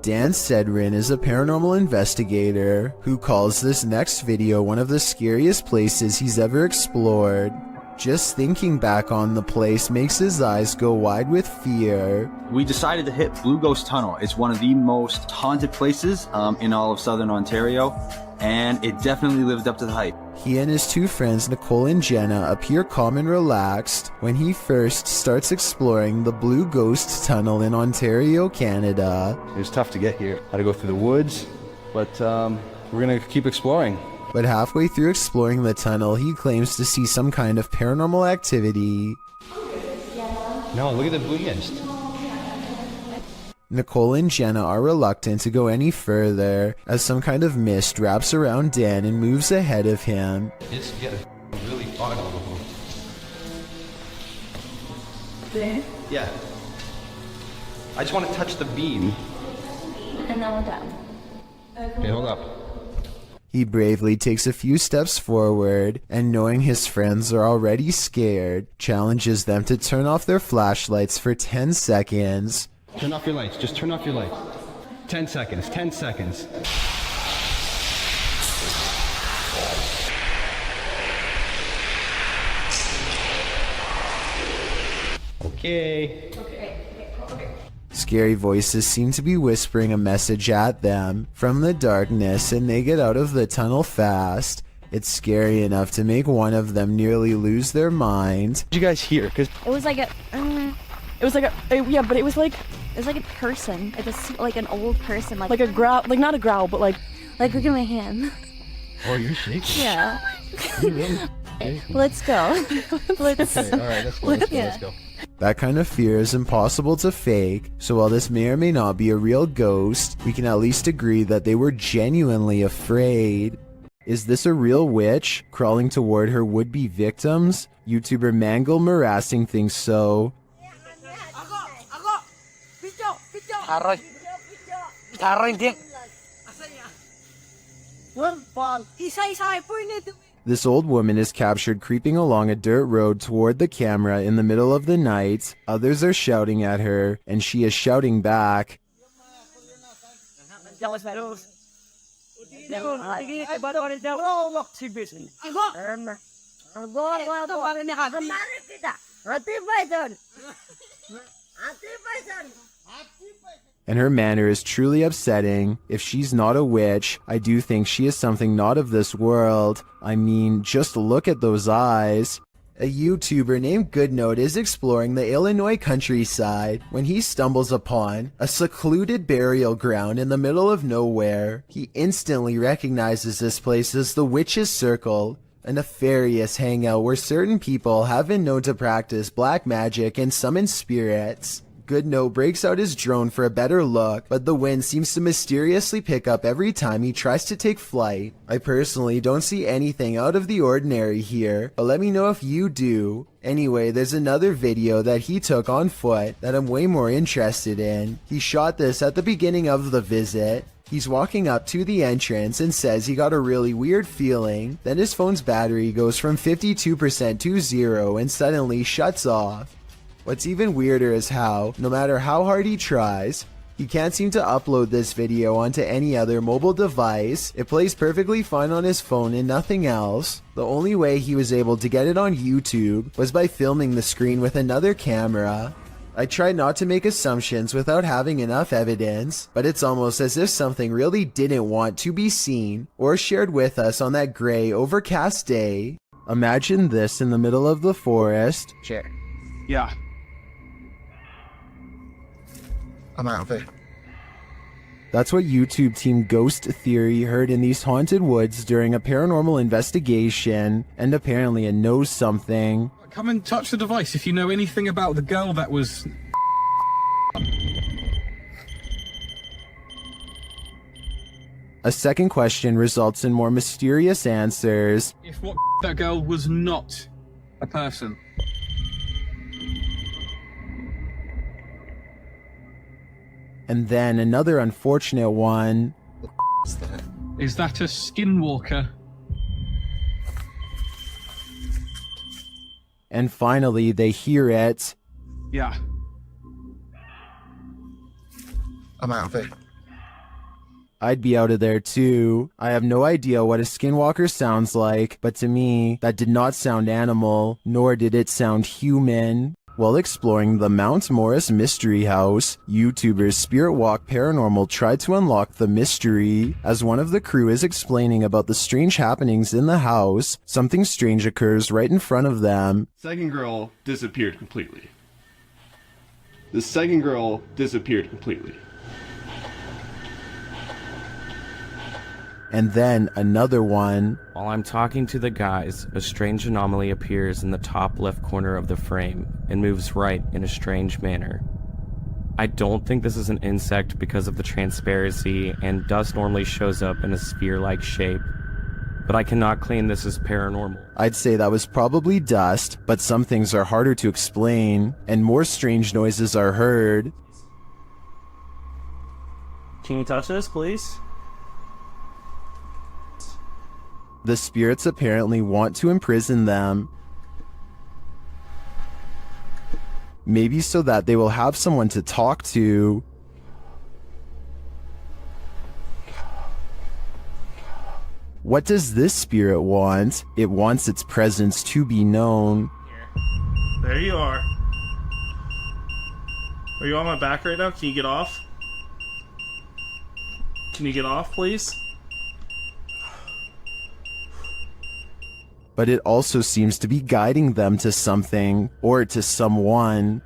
Dan Sedrin is a paranormal investigator who calls this next video one of the scariest places he's ever explored. Just thinking back on the place makes his eyes go wide with fear. We decided to hit Blue Ghost Tunnel. It's one of the most haunted places in all of Southern Ontario, and it definitely lived up to the hype. He and his two friends Nicole and Jenna appear calm and relaxed when he first starts exploring the Blue Ghost Tunnel in Ontario, Canada. It was tough to get here. Had to go through the woods, but we're gonna keep exploring. But halfway through exploring the tunnel, he claims to see some kind of paranormal activity. No, look at the blue mist. Nicole and Jenna are reluctant to go any further as some kind of mist wraps around Dan and moves ahead of him. It's getting really fog on the road. Yeah. I just want to touch the beam. And now down. Okay, hold up. He bravely takes a few steps forward and, knowing his friends are already scared, challenges them to turn off their flashlights for 10 seconds. Turn off your lights. Just turn off your lights. 10 seconds. 10 seconds. Okay. Scary voices seem to be whispering a message at them from the darkness, and they get out of the tunnel fast. It's scary enough to make one of them nearly lose their mind. What did you guys hear? Cause It was like a person. It was like an old person, like a growl, like not a growl, but like look at my hand. oh, you're shaking. Yeah. You really? Let's go. Let's. Okay, all right, let's go. Let's go. That kind of fear is impossible to fake, so while this may or may not be a real ghost, we can at least agree that they were genuinely afraid. Is this a real witch crawling toward her would-be victims? YouTuber Mangle Marassing thinks so. This old woman is captured creeping along a dirt road toward the camera in the middle of the night. Others are shouting at her, and she is shouting back. And her manner is truly upsetting. If she's not a witch, I do think she is something not of this world. I mean, just look at those eyes. A YouTuber named Goodnote is exploring the Illinois countryside when he stumbles upon a secluded burial ground in the middle of nowhere. He instantly recognizes this place as the Witch's Circle, a nefarious hangout where certain people have been known to practice black magic and summon spirits. Goodnote breaks out his drone for a better look, but the wind seems to mysteriously pick up every time he tries to take flight. I personally don't see anything out of the ordinary here, but let me know if you do. Anyway, there's another video that he took on foot that I'm way more interested in. He shot this at the beginning of the visit. He's walking up to the entrance and says he got a really weird feeling. Then his phone's battery goes from 52% to 0 and suddenly shuts off. What's even weirder is how, no matter how hard he tries, he can't seem to upload this video onto any other mobile device. It plays perfectly fine on his phone and nothing else. The only way he was able to get it on YouTube was by filming the screen with another camera. I tried not to make assumptions without having enough evidence, but it's almost as if something really didn't want to be seen or shared with us on that gray, overcast day. Imagine this in the middle of the forest. Sure. Yeah. I'm out of it. That's what YouTube team Ghost Theory heard in these haunted woods during a paranormal investigation, and apparently it knows something. Come and touch the device if you know anything about the girl that was... A second question results in more mysterious answers. If what that girl was not a person. And then another unfortunate one. Is that a skinwalker? And finally, they hear it. Yeah. I'm out of it. I'd be out of there too. I have no idea what a skinwalker sounds like, but to me, that did not sound animal, nor did it sound human. While exploring the Mount Morris Mystery House, YouTubers Spirit Walk Paranormal tried to unlock the mystery. As one of the crew is explaining about the strange happenings in the house, something strange occurs right in front of them. Second girl disappeared completely. The second girl disappeared completely. And then another one. While I'm talking to the guys, a strange anomaly appears in the top left corner of the frame and moves right in a strange manner. I don't think this is an insect because of the transparency, and dust normally shows up in a sphere-like shape, but I cannot claim this is paranormal. I'd say that was probably dust, but some things are harder to explain, and more strange noises are heard. Can you touch this, please? The spirits apparently want to imprison them. Maybe so that they will have someone to talk to. What does this spirit want? It wants its presence to be known. There you are. Are you on my back right now? Can you get off? Can you get off, please? But it also seems to be guiding them to something, or to someone.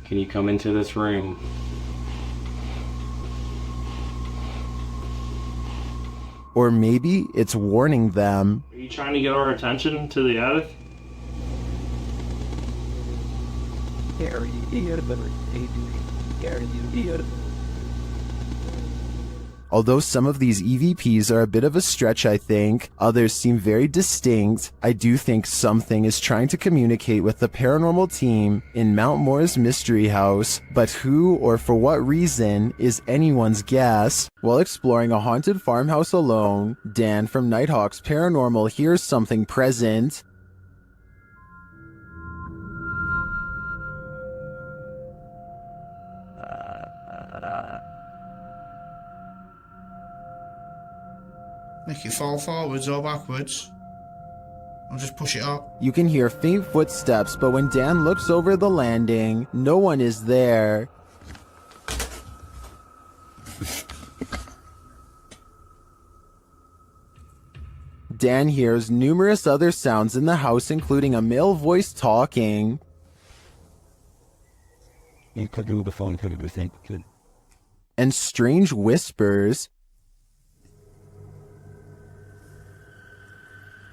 Can you come into this room? Or maybe it's warning them. Are you trying to get our attention to the attic? Although some of these EVPs are a bit of a stretch, I think, others seem very distinct, I do think something is trying to communicate with the paranormal team in Mount Morris Mystery House, but who or for what reason is anyone's guess. While exploring a haunted farmhouse alone, Dan from Nighthawk's Paranormal hears something present. Make it fall forwards or backwards. I'll just push it up. You can hear faint footsteps, but when Dan looks over the landing, no one is there. Dan hears numerous other sounds in the house, including a male voice talking. And strange whispers.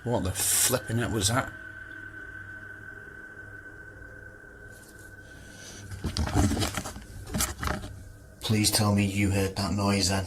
What the flipping it was that? Please tell me you heard that noise then.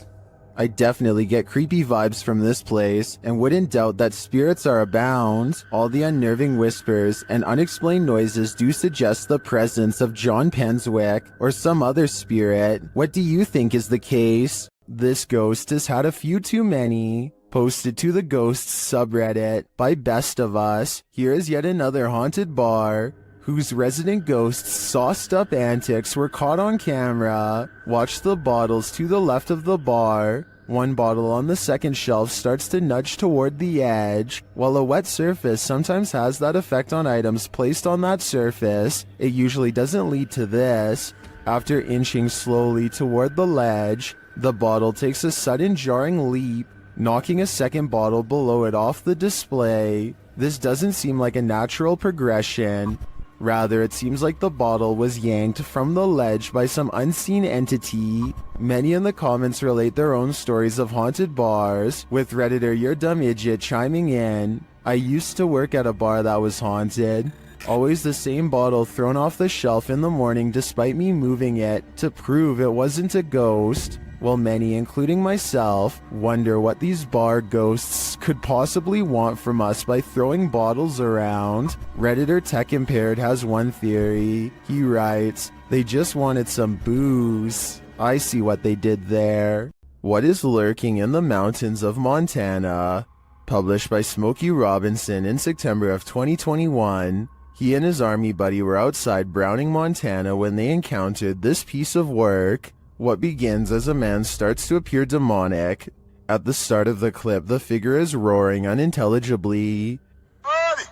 I definitely get creepy vibes from this place, and wouldn't doubt that spirits are abound. All the unnerving whispers and unexplained noises do suggest the presence of John Penswick or some other spirit. What do you think is the case? This ghost has had a few too many. Posted to the Ghosts subreddit by Best of Us, here is yet another haunted bar whose resident ghosts' sauced-up antics were caught on camera. Watch the bottles to the left of the bar. One bottle on the second shelf starts to nudge toward the edge. While a wet surface sometimes has that effect on items placed on that surface, it usually doesn't lead to this. After inching slowly toward the ledge, the bottle takes a sudden jarring leap, knocking a second bottle below it off the display. This doesn't seem like a natural progression. Rather, it seems like the bottle was yanked from the ledge by some unseen entity. Many in the comments relate their own stories of haunted bars, with Redditor Your Dumb Idiot chiming in. I used to work at a bar that was haunted. Always the same bottle thrown off the shelf in the morning despite me moving it to prove it wasn't a ghost. While many, including myself, wonder what these bar ghosts could possibly want from us by throwing bottles around, Redditor Tech Impaired has one theory. He writes, "They just wanted some booze. I see what they did there." What is lurking in the mountains of Montana? Published by Smokey Robinson in September of 2021. He and his army buddy were outside Browning, Montana when they encountered this piece of work. What begins as a man starts to appear demonic. At the start of the clip, the figure is roaring unintelligibly. Buddy!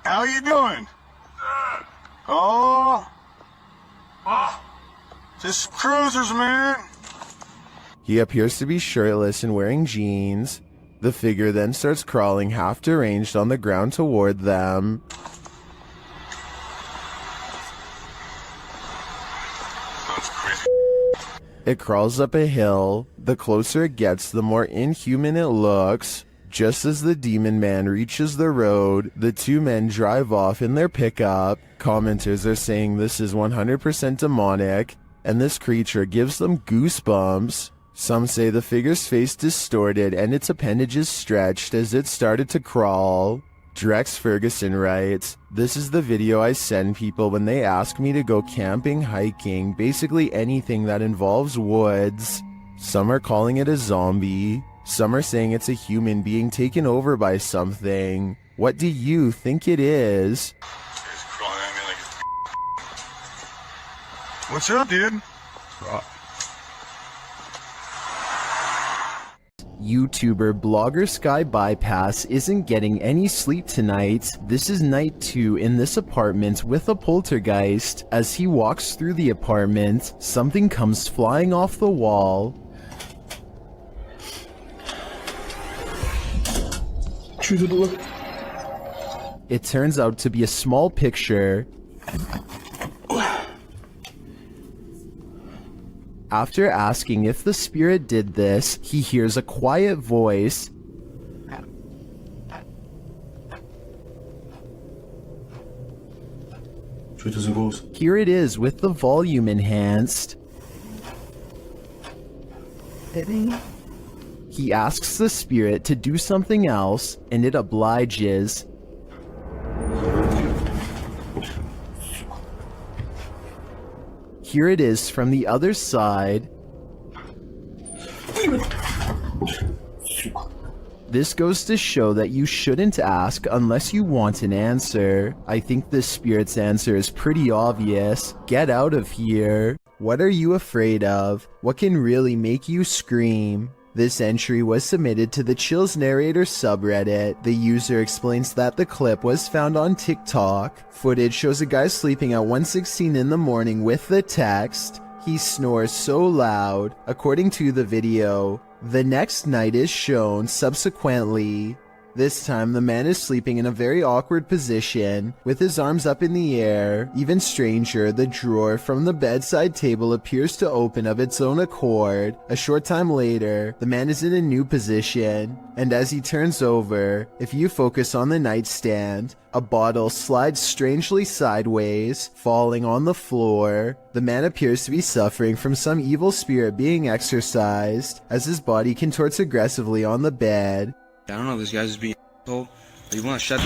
How you doing? Oh! Just cruisers, man! He appears to be shirtless and wearing jeans. The figure then starts crawling half deranged on the ground toward them. That's crazy. It crawls up a hill. The closer it gets, the more inhuman it looks. Just as the demon man reaches the road, the two men drive off in their pickup. Commenters are saying this is 100% demonic, and this creature gives them goosebumps. Some say the figure's face distorted and its appendages stretched as it started to crawl. Drex Ferguson writes, "This is the video I send people when they ask me to go camping, hiking, basically anything that involves woods." Some are calling it a zombie. Some are saying it's a human being taken over by something. What do you think it is? It's crawling at me like What's up, dude? YouTuber blogger Sky Bypass isn't getting any sleep tonight. This is night 2 in this apartment with a poltergeist. As he walks through the apartment, something comes flying off the wall. It turns out to be a small picture. After asking if the spirit did this, he hears a quiet voice. Here it is with the volume enhanced. He asks the spirit to do something else, and it obliges. Here it is from the other side. This goes to show that you shouldn't ask unless you want an answer. I think this spirit's answer is pretty obvious. Get out of here. What are you afraid of? What can really make you scream? This entry was submitted to the Chills Narrator subreddit. The user explains that the clip was found on TikTok. Footage shows a guy sleeping at 1:16 in the morning with the text, "He snores so loud." According to the video, the next night is shown subsequently. This time, the man is sleeping in a very awkward position, with his arms up in the air. Even stranger, the drawer from the bedside table appears to open of its own accord. A short time later, the man is in a new position, and as he turns over, if you focus on the nightstand, a bottle slides strangely sideways, falling on the floor. The man appears to be suffering from some evil spirit being exorcised, as his body contorts aggressively on the bed. I don't know, this guy's just being told. You wanna shut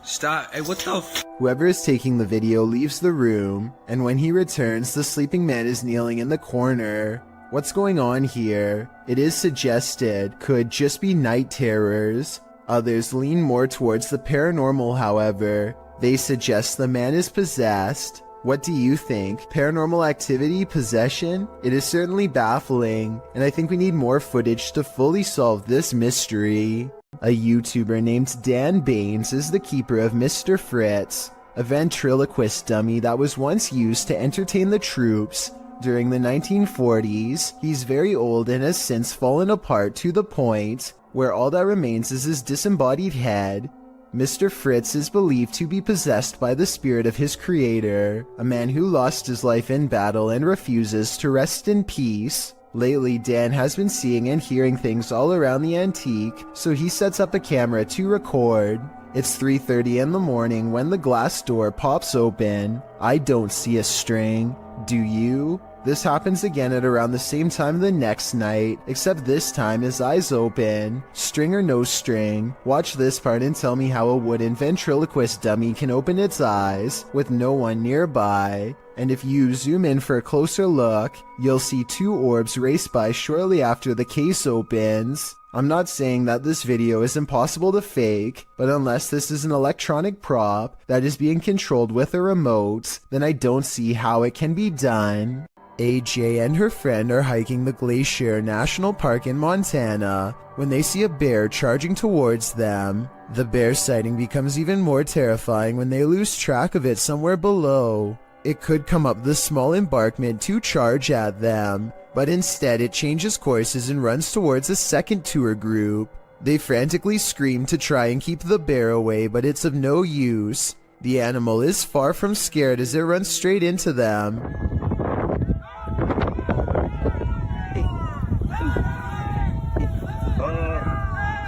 Stop. Hey, what the f? Whoever is taking the video leaves the room, and when he returns, the sleeping man is kneeling in the corner. What's going on here? It is suggested could just be night terrors. Others lean more towards the paranormal, however. They suggest the man is possessed. What do you think? Paranormal activity? Possession? It is certainly baffling, and I think we need more footage to fully solve this mystery. A YouTuber named Dan Baines is the keeper of Mr. Fritz, a ventriloquist dummy that was once used to entertain the troops. During the 1940s, he's very old and has since fallen apart to the point where all that remains is his disembodied head. Mr. Fritz is believed to be possessed by the spirit of his creator, a man who lost his life in battle and refuses to rest in peace. Lately, Dan has been seeing and hearing things all around the antique, so he sets up a camera to record. It's 3:30 in the morning when the glass door pops open. I don't see a string. Do you? This happens again at around the same time the next night, except this time his eyes open. String or no string, watch this part and tell me how a wooden ventriloquist dummy can open its eyes with no one nearby. And if you zoom in for a closer look, you'll see two orbs race by shortly after the case opens. I'm not saying that this video is impossible to fake, but unless this is an electronic prop that is being controlled with a remote, then I don't see how it can be done. AJ and her friend are hiking the Glacier National Park in Montana when they see a bear charging towards them. The bear sighting becomes even more terrifying when they lose track of it somewhere below. It could come up the small embankment to charge at them, but instead it changes courses and runs towards a second tour group. They frantically scream to try and keep the bear away, but it's of no use. The animal is far from scared as it runs straight into them.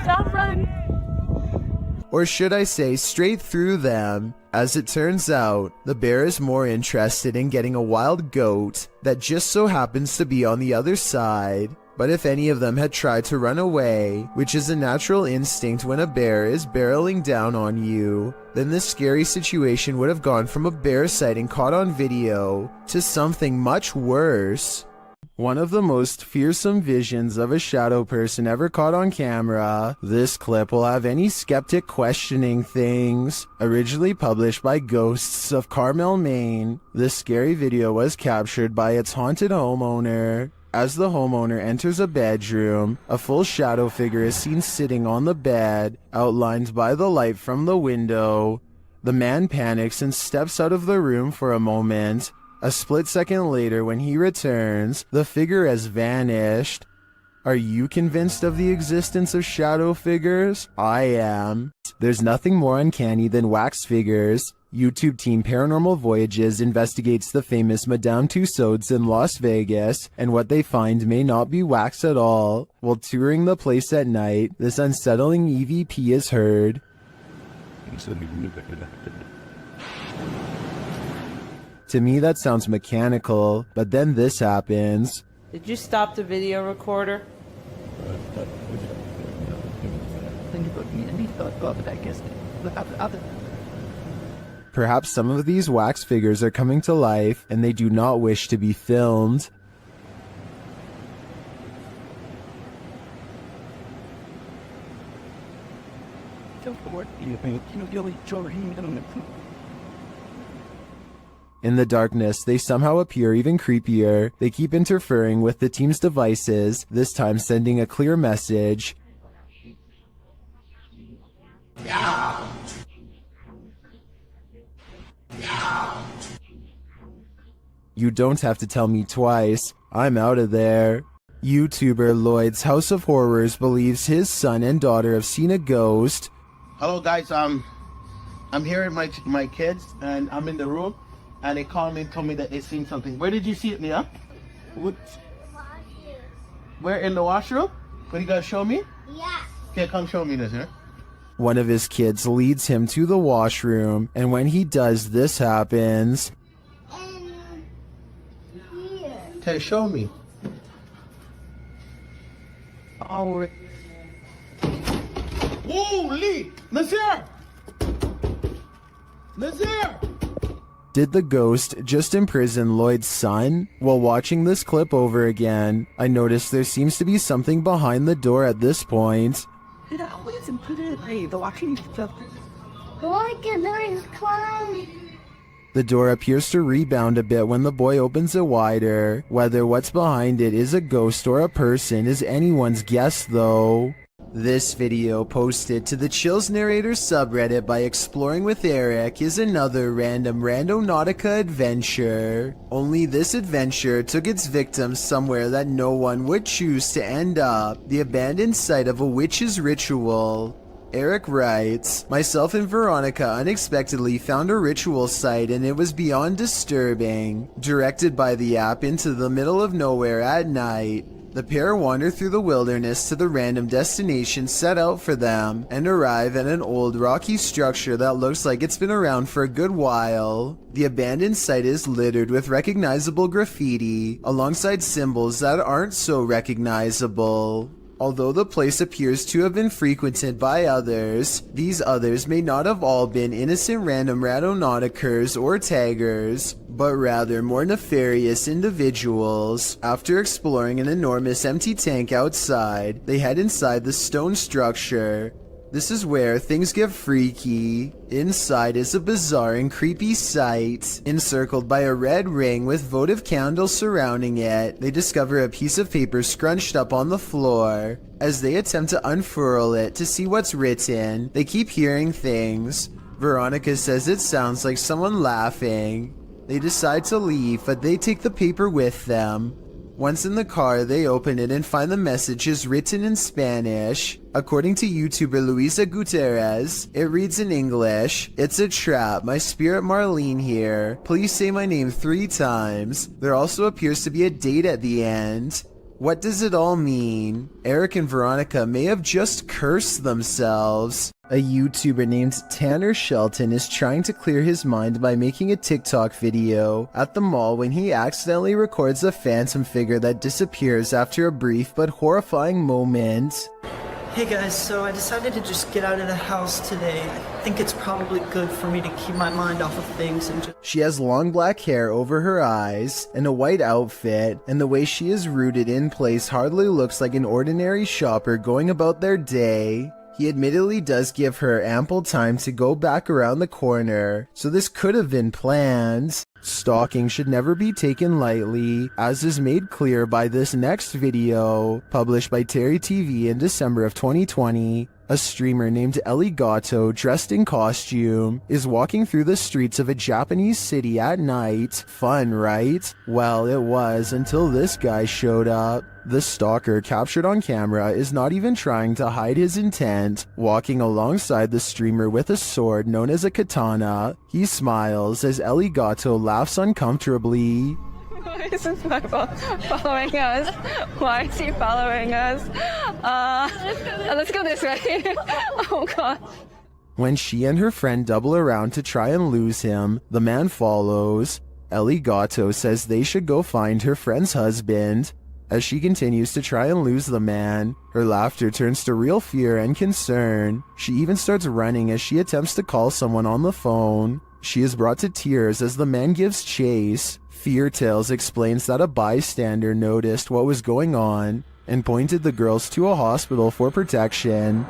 Stop running! Or should I say straight through them. As it turns out, the bear is more interested in getting a wild goat that just so happens to be on the other side. But if any of them had tried to run away, which is a natural instinct when a bear is barreling down on you, then this scary situation would have gone from a bear sighting caught on video to something much worse. One of the most fearsome visions of a shadow person ever caught on camera. This clip will have any skeptic questioning things. Originally published by Ghosts of Carmel, Maine, this scary video was captured by its haunted homeowner. As the homeowner enters a bedroom, a full shadow figure is seen sitting on the bed, outlined by the light from the window. The man panics and steps out of the room for a moment. A split second later, when he returns, the figure has vanished. Are you convinced of the existence of shadow figures? I am. There's nothing more uncanny than wax figures. YouTube team Paranormal Voyages investigates the famous Madame Tussauds in Las Vegas, and what they find may not be wax at all. While touring the place at night, this unsettling EVP is heard. To me, that sounds mechanical, but then this happens. Did you stop the video recorder? Perhaps some of these wax figures are coming to life, and they do not wish to be filmed. In the darkness, they somehow appear even creepier. They keep interfering with the team's devices, this time sending a clear message. You don't have to tell me twice. I'm out of there. YouTuber Lloyd's House of Horrors believes his son and daughter have seen a ghost. Hello guys, I'm here with my kids and I'm in the room. And they called me and told me that they seen something. Where did you see it, Nia? Where, in the washroom? What, you gotta show me? Yeah. Okay, come show me this, huh? One of his kids leads him to the washroom, and when he does, this happens. Okay, show me. Oh. Holy! Nazir! Nazir! Did the ghost just imprison Lloyd's son? While watching this clip over again, I noticed there seems to be something behind the door at this point. The door appears to rebound a bit when the boy opens it wider. Whether what's behind it is a ghost or a person is anyone's guess though. This video, posted to the Chills Narrator subreddit by Exploring with Eric, is another random Randonautica adventure. Only this adventure took its victims somewhere that no one would choose to end up, the abandoned site of a witch's ritual. Eric writes, myself and Veronica unexpectedly found a ritual site and it was beyond disturbing. Directed by the app into the middle of nowhere at night, the pair wander through the wilderness to the random destination set out for them and arrive at an old rocky structure that looks like it's been around for a good while. The abandoned site is littered with recognizable graffiti alongside symbols that aren't so recognizable. Although the place appears to have been frequented by others, these others may not have all been innocent random randonauticers or taggers, but rather more nefarious individuals. After exploring an enormous empty tank outside, they head inside the stone structure. This is where things get freaky. Inside is a bizarre and creepy sight. Encircled by a red ring with votive candles surrounding it, they discover a piece of paper scrunched up on the floor. As they attempt to unfurl it to see what's written, they keep hearing things. Veronica says it sounds like someone laughing. They decide to leave, but they take the paper with them. Once in the car, they open it and find the messages written in Spanish. According to YouTuber Luisa Gutierrez, it reads in English, "It's a trap, my spirit Marlene here. Please say my name 3 times. There also appears to be a date at the end." What does it all mean? Eric and Veronica may have just cursed themselves. A YouTuber named Tanner Shelton is trying to clear his mind by making a TikTok video at the mall when he accidentally records a phantom figure that disappears after a brief but horrifying moment. Hey guys, so I decided to just get out of the house today. I think it's probably good for me to keep my mind off of things and just... She has long black hair over her eyes and a white outfit, and the way she is rooted in place hardly looks like an ordinary shopper going about their day. He admittedly does give her ample time to go back around the corner, so this could have been planned. Stalking should never be taken lightly, as is made clear by this next video, published by Terry TV in December of 2020. A streamer named Ellie Gatto, dressed in costume, is walking through the streets of a Japanese city at night. Fun, right? Well, it was until this guy showed up. The stalker, captured on camera, is not even trying to hide his intent, walking alongside the streamer with a sword known as a katana. He smiles as Ellie Gatto laughs uncomfortably. Why is this guy following us? Why is he following us? Let's go this way. Oh god. When she and her friend double around to try and lose him, the man follows. Ellie Gatto says they should go find her friend's husband. As she continues to try and lose the man, her laughter turns to real fear and concern. She even starts running as she attempts to call someone on the phone. She is brought to tears as the man gives chase. Fear Tales explains that a bystander noticed what was going on and pointed the girls to a hospital for protection.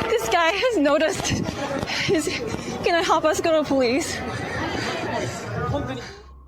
This guy has noticed. He's gonna help us go to police.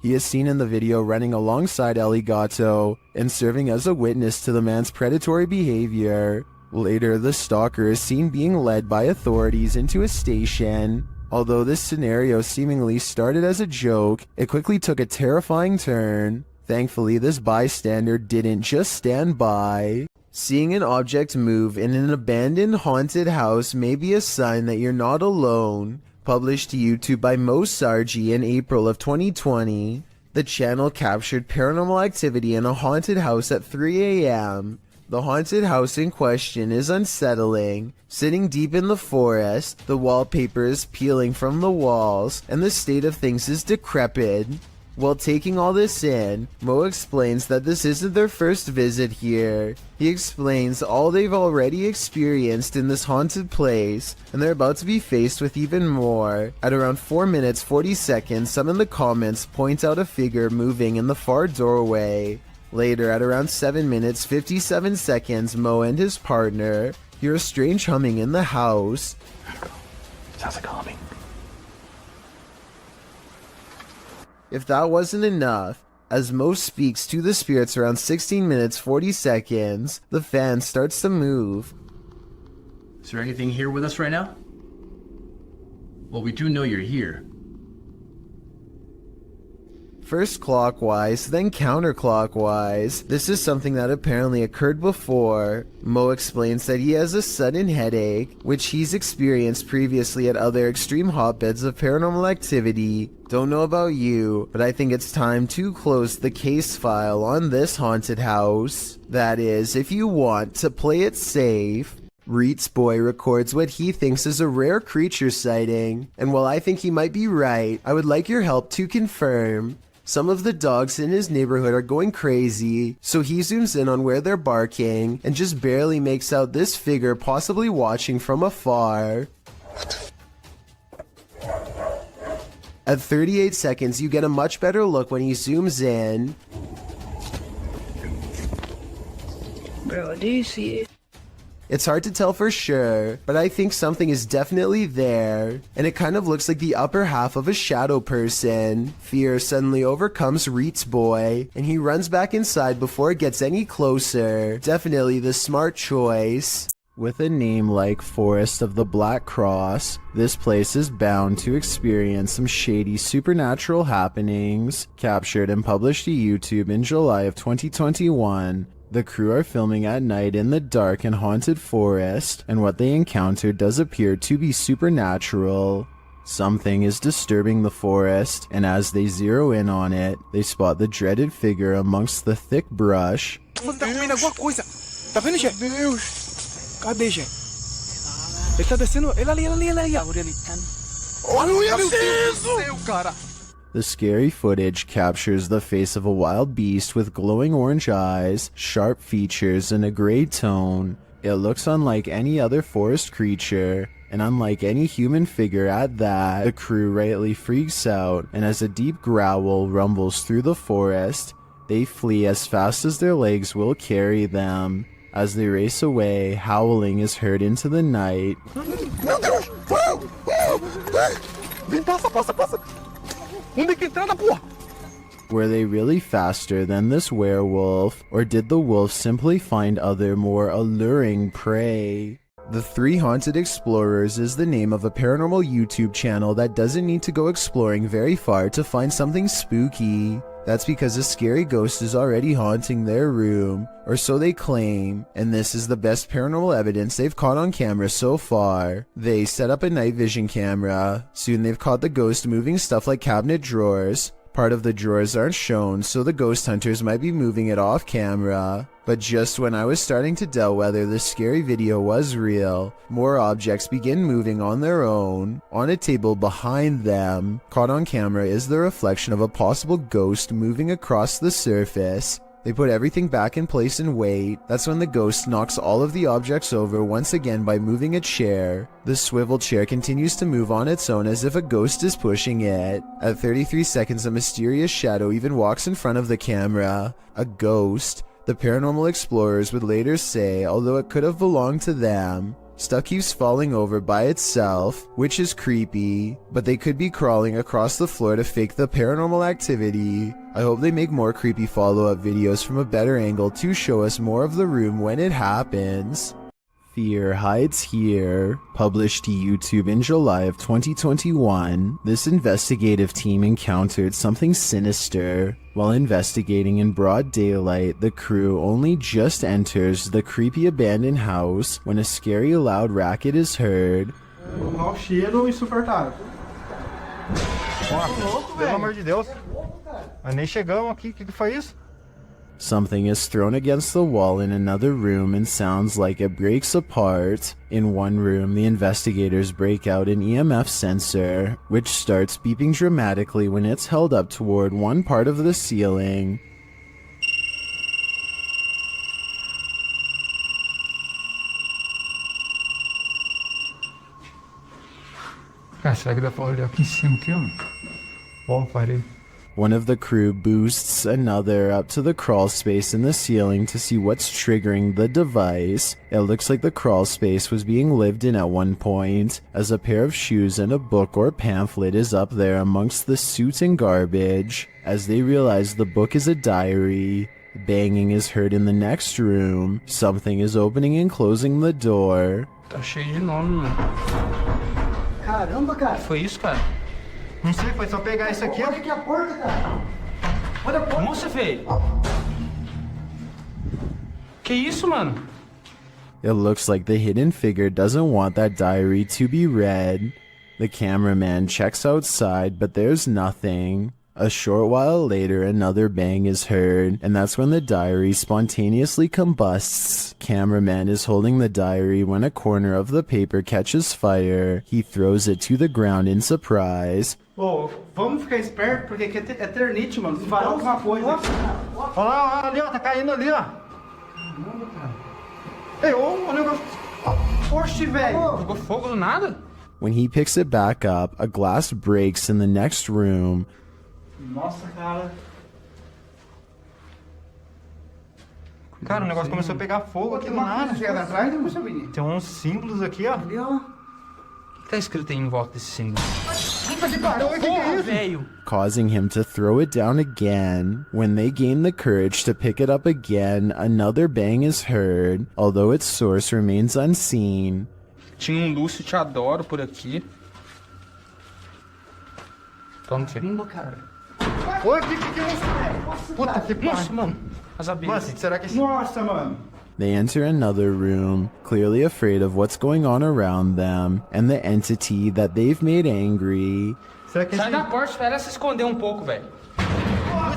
He is seen in the video running alongside Ellie Gatto and serving as a witness to the man's predatory behavior. Later, the stalker is seen being led by authorities into a station. Although this scenario seemingly started as a joke, it quickly took a terrifying turn. Thankfully, this bystander didn't just stand by. Seeing an object move in an abandoned haunted house may be a sign that you're not alone. Published to YouTube by Mo Sargi in April of 2020, the channel captured paranormal activity in a haunted house at 3 a.m. The haunted house in question is unsettling. Sitting deep in the forest, the wallpaper is peeling from the walls, and the state of things is decrepit. While taking all this in, Mo explains that this isn't their first visit here. He explains all they've already experienced in this haunted place, and they're about to be faced with even more. At around 4 minutes 40 seconds, some in the comments point out a figure moving in the far doorway. Later, at around 7 minutes 57 seconds, Mo and his partner hear a strange humming in the house. Sounds like humming. If that wasn't enough, as Mo speaks to the spirits around 16 minutes 40 seconds, the fan starts to move. Is there anything here with us right now? Well, we do know you're here. First clockwise, then counterclockwise. This is something that apparently occurred before. Mo explains that he has a sudden headache, which he's experienced previously at other extreme hotbeds of paranormal activity. Don't know about you, but I think it's time to close the case file on this haunted house. That is, if you want to play it safe. Reets Boy records what he thinks is a rare creature sighting, and while I think he might be right, I would like your help to confirm. Some of the dogs in his neighborhood are going crazy, so he zooms in on where they're barking and just barely makes out this figure possibly watching from afar. At 38 seconds, you get a much better look when he zooms in. Bro, do you see it? It's hard to tell for sure, but I think something is definitely there, and it kind of looks like the upper half of a shadow person. Fear suddenly overcomes Reet's boy, and he runs back inside before it gets any closer. Definitely the smart choice. With a name like Forest of the Black Cross, this place is bound to experience some shady supernatural happenings. Captured and published to YouTube in July of 2021, the crew are filming at night in the dark and haunted forest, and what they encounter does appear to be supernatural. Something is disturbing the forest, and as they zero in on it, they spot the dreaded figure amongst the thick brush. Tá vendo, gente? Deus! Cadê, gente? Ele tá descendo. Ele ali. Olha isso, cara! The scary footage captures the face of a wild beast with glowing orange eyes, sharp features, and a gray tone. It looks unlike any other forest creature, and unlike any human figure at that. The crew rightly freaks out, and as a deep growl rumbles through the forest, they flee as fast as their legs will carry them. As they race away, howling is heard into the night. Were they really faster than this werewolf, or did the wolf simply find other more alluring prey? The Three Haunted Explorers is the name of a paranormal YouTube channel that doesn't need to go exploring very far to find something spooky. That's because a scary ghost is already haunting their room, or so they claim, and this is the best paranormal evidence they've caught on camera so far. They set up a night vision camera. Soon they've caught the ghost moving stuff like cabinet drawers. Part of the drawers aren't shown, so the ghost hunters might be moving it off camera. But just when I was starting to doubt whether the scary video was real, more objects begin moving on their own. On a table behind them, caught on camera, is the reflection of a possible ghost moving across the surface. They put everything back in place and wait. That's when the ghost knocks all of the objects over once again by moving a chair. The swivel chair continues to move on its own as if a ghost is pushing it. At 33 seconds, a mysterious shadow even walks in front of the camera. A ghost. The paranormal explorers would later say, although it could have belonged to them. Stuff keeps falling over by itself, which is creepy, but they could be crawling across the floor to fake the paranormal activity. I hope they make more creepy follow-up videos from a better angle to show us more of the room when it happens. Fear Hides Here. Published to YouTube in July of 2021, this investigative team encountered something sinister. While investigating in broad daylight, the crew only just enters the creepy abandoned house when a scary loud racket is heard. Mau cheiro insuportável. Pelo amor de Deus. Mas nem chegamos aqui, o que foi isso? Something is thrown against the wall in another room and sounds like it breaks apart. In one room, the investigators break out an EMF sensor, which starts beeping dramatically when it's held up toward one part of the ceiling. Cara, será que dá pra olhar aqui em cima aqui, ó? Bom, parei. One of the crew boosts another up to the crawl space in the ceiling to see what's triggering the device. It looks like the crawl space was being lived in at one point, as a pair of shoes and a book or pamphlet is up there amongst the soot and garbage. As they realize the book is a diary, banging is heard in the next room. Something is opening and closing the door. Tá cheio de nome, mano. Caramba, cara. Foi isso, cara? Não sei, foi só pegar isso aqui. Olha aqui a porta, cara. Olha a porta. Nossa, velho. Que isso, mano? It looks like the hidden figure doesn't want that diary to be read. The cameraman checks outside, but there's nothing. A short while later, another bang is heard, and that's when the diary spontaneously combusts. Cameraman is holding the diary when a corner of the paper catches fire. He throws it to the ground in surprise. Ô, Vamos ficar esperto, porque aqui é eternite, mano. Se falar alguma coisa. Olha lá, ali, ó, tá caindo ali, ó. Caramba, cara. Ei, ô, negócio. Oxe, velho. Jogou fogo do nada? When he picks it back up, a glass breaks in the next room. Nossa, cara. Cara, o negócio começou a pegar fogo aqui do nada. Tem uns símbolos aqui, ó. Ali, ó. O que tá escrito aí em volta desse símbolo? Porra, velho. Causing him to throw it down again. When they gain the courage to pick it up again, another bang is heard, although its source remains unseen. Tinha um Lúcio Te Adoro por aqui. Toma, filho. Cara. Oi, que é isso, velho? Puta que pariu. Nossa, mano. As abelhas. Mano, será que esse... Nossa, mano. They enter another room, clearly afraid of what's going on around them and the entity that they've made angry. Será que Sai da porta, espera se esconder um pouco, velho.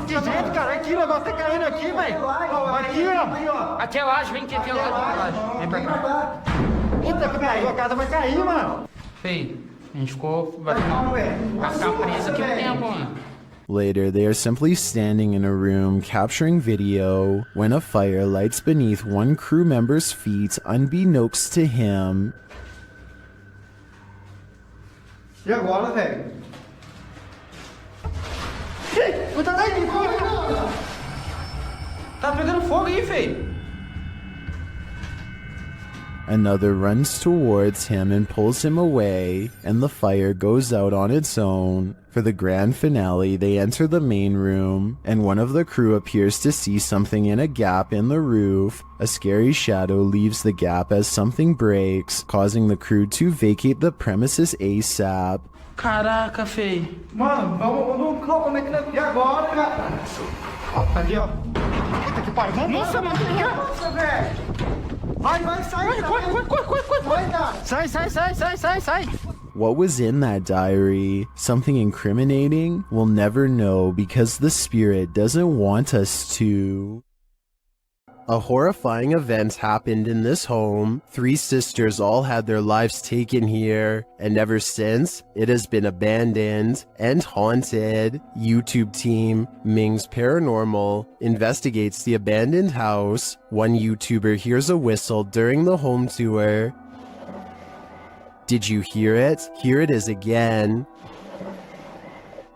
Que jeito, cara. Aqui, o negócio tá caindo aqui, velho. Aqui, ó. Aqui é laje, vem aqui, aqui é laje. Vem pra cá. Puta que pariu, a casa vai cair, mano. Feio, a gente ficou... Vai ficar preso aqui um tempo, mano. Later, they are simply standing in a room capturing video when a fire lights beneath one crew member's feet unbeknownst to him. E agora, velho? Tá pegando fogo aí, feio. Another runs towards him and pulls him away, and the fire goes out on its own. For the grand finale, they enter the main room, and one of the crew appears to see something in a gap in the roof. A scary shadow leaves the gap as something breaks, causing the crew to vacate the premises ASAP. Caraca, feio. Mano, vamos como é que... E agora, cara? Ali, ó. Puta que pariu. Nossa, mano. Nossa, velho. Vai, sai. Corre. Sai. What was in that diary? Something incriminating? We'll never know because the spirit doesn't want us to. A horrifying event happened in this home. 3 sisters all had their lives taken here, and ever since, it has been abandoned and haunted. YouTube team Ming's Paranormal investigates the abandoned house. One YouTuber hears a whistle during the home tour. Did you hear it? Here it is again.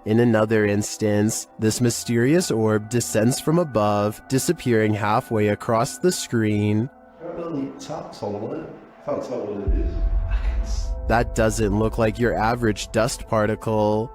In another instance, this mysterious orb descends from above, disappearing halfway across the screen. That doesn't look like your average dust particle.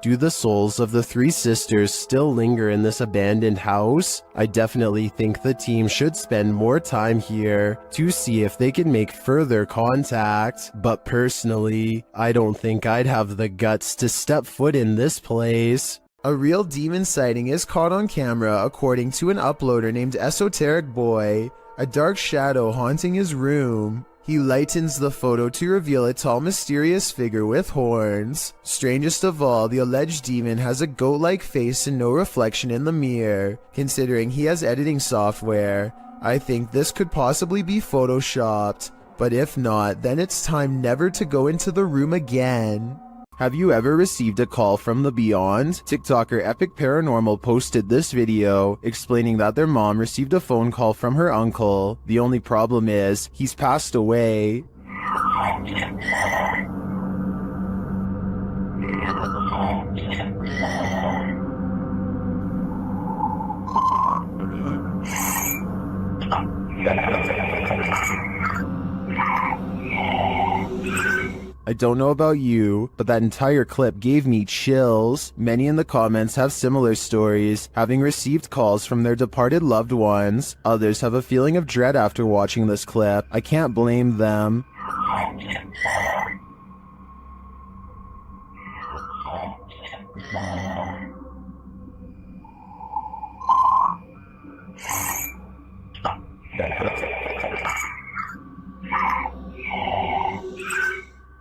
Do the souls of the 3 sisters still linger in this abandoned house? I definitely think the team should spend more time here to see if they can make further contact. But personally, I don't think I'd have the guts to step foot in this place. A real demon sighting is caught on camera according to an uploader named Esoteric Boy, a dark shadow haunting his room. He lightens the photo to reveal a tall, mysterious figure with horns. Strangest of all, the alleged demon has a goat-like face and no reflection in the mirror. Considering he has editing software, I think this could possibly be photoshopped. But if not, then it's time never to go into the room again. Have you ever received a call from the beyond? TikToker Epic Paranormal posted this video explaining that their mom received a phone call from her uncle. The only problem is, he's passed away. I don't know about you, but that entire clip gave me chills. Many in the comments have similar stories, having received calls from their departed loved ones. Others have a feeling of dread after watching this clip. I can't blame them.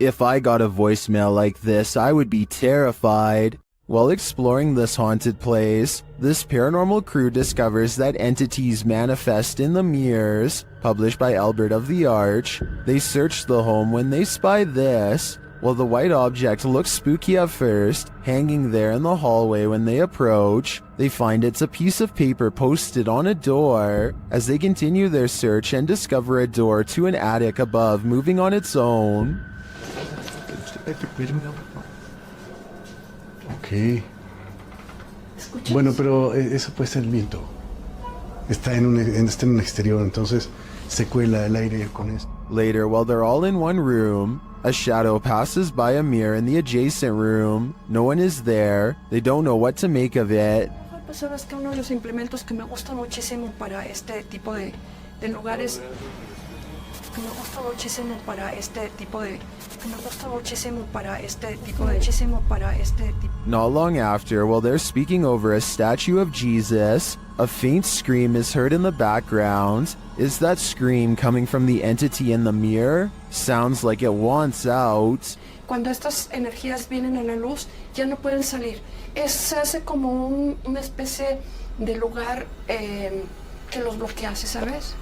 If I got a voicemail like this, I would be terrified. While exploring this haunted place, this paranormal crew discovers that entities manifest in the mirrors, published by Albert of the Arch. They search the home when they spy this. While the white object looks spooky at first, hanging there in the hallway when they approach, they find it's a piece of paper posted on a door. As they continue their search and discover a door to an attic above moving on its own. Ok. Bueno, pero eso puede ser el viento. Está en un exterior, entonces se cuela el aire con eso. Later, while they're all in one room, a shadow passes by a mirror in the adjacent room. No one is there. They don't know what to make of it. Sabes que uno de los implementos que me gusta muchísimo para este tipo de lugares, que me gusta muchísimo para este tipo de, Not long after, while they're speaking over a statue of Jesus, a faint scream is heard in the background. Is that scream coming from the entity in the mirror? Sounds like it wants out. Cuando estas energías vienen a la luz, ya no pueden salir. Se hace como una especie de lugar que los bloquea, ¿sabes?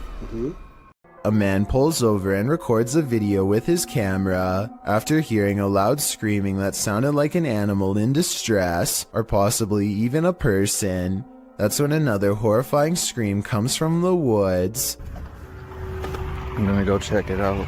A man pulls over and records a video with his camera after hearing a loud screaming that sounded like an animal in distress, or possibly even a person. That's when another horrifying scream comes from the woods. I'm gonna go check it out.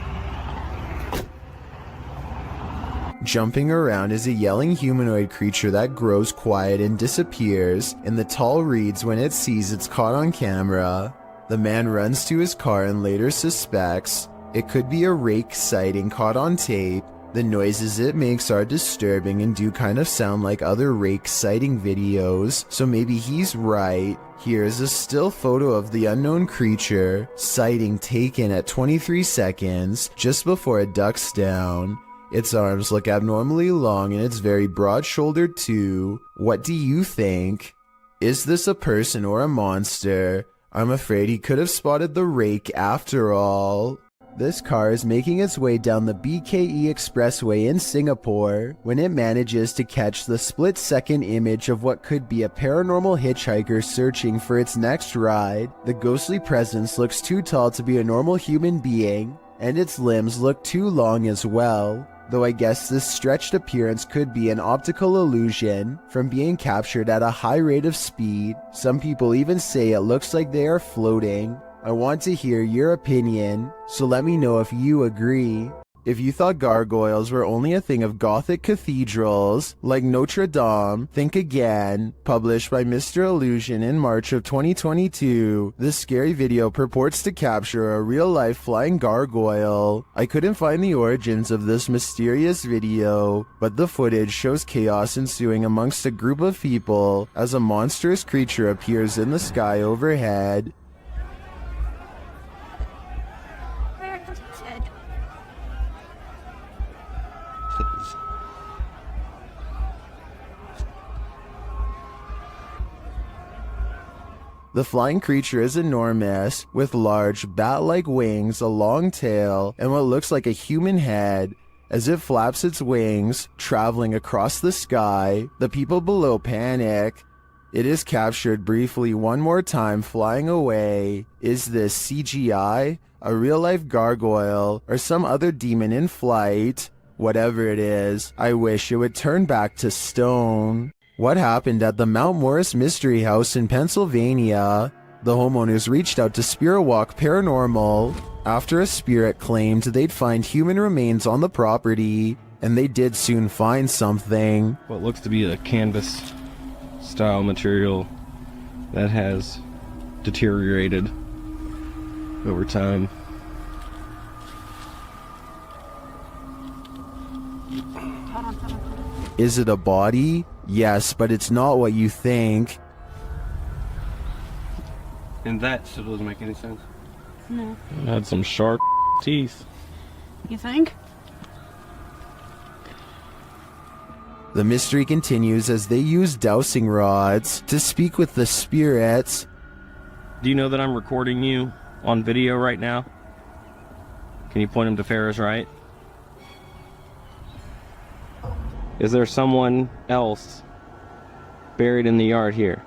Jumping around is a yelling humanoid creature that grows quiet and disappears in the tall reeds when it sees it's caught on camera. The man runs to his car and later suspects it could be a rake sighting caught on tape. The noises it makes are disturbing and do kind of sound like other rake sighting videos, so maybe he's right. Here's a still photo of the unknown creature, sighting taken at 23 seconds, just before it ducks down. Its arms look abnormally long and it's very broad-shouldered too. What do you think? Is this a person or a monster? I'm afraid he could have spotted the rake after all. This car is making its way down the BKE Expressway in Singapore when it manages to catch the split-second image of what could be a paranormal hitchhiker searching for its next ride. The ghostly presence looks too tall to be a normal human being, and its limbs look too long as well. Though I guess this stretched appearance could be an optical illusion from being captured at a high rate of speed. Some people even say it looks like they are floating. I want to hear your opinion, so let me know if you agree. If you thought gargoyles were only a thing of Gothic cathedrals, like Notre Dame, think again. Published by Mr. Illusion in March of 2022, this scary video purports to capture a real-life flying gargoyle. I couldn't find the origins of this mysterious video, but the footage shows chaos ensuing amongst a group of people as a monstrous creature appears in the sky overhead. The flying creature is enormous, with large, bat-like wings, a long tail, and what looks like a human head. As it flaps its wings, traveling across the sky, the people below panic. It is captured briefly one more time, flying away. Is this CGI, a real-life gargoyle, or some other demon in flight? Whatever it is, I wish it would turn back to stone. What happened at the Mount Morris Mystery House in Pennsylvania? The homeowners reached out to Spirit Walk Paranormal after a spirit claimed they'd find human remains on the property, and they did soon find something. What looks to be a canvas style material that has deteriorated over time. Is it a body? Yes, but it's not what you think. And that still doesn't make any sense. No. It had some sharp teeth. You think? The mystery continues as they use dowsing rods to speak with the spirits. Do you know that I'm recording you on video right now? Can you point him to Ferris, right? Is there someone else buried in the yard here.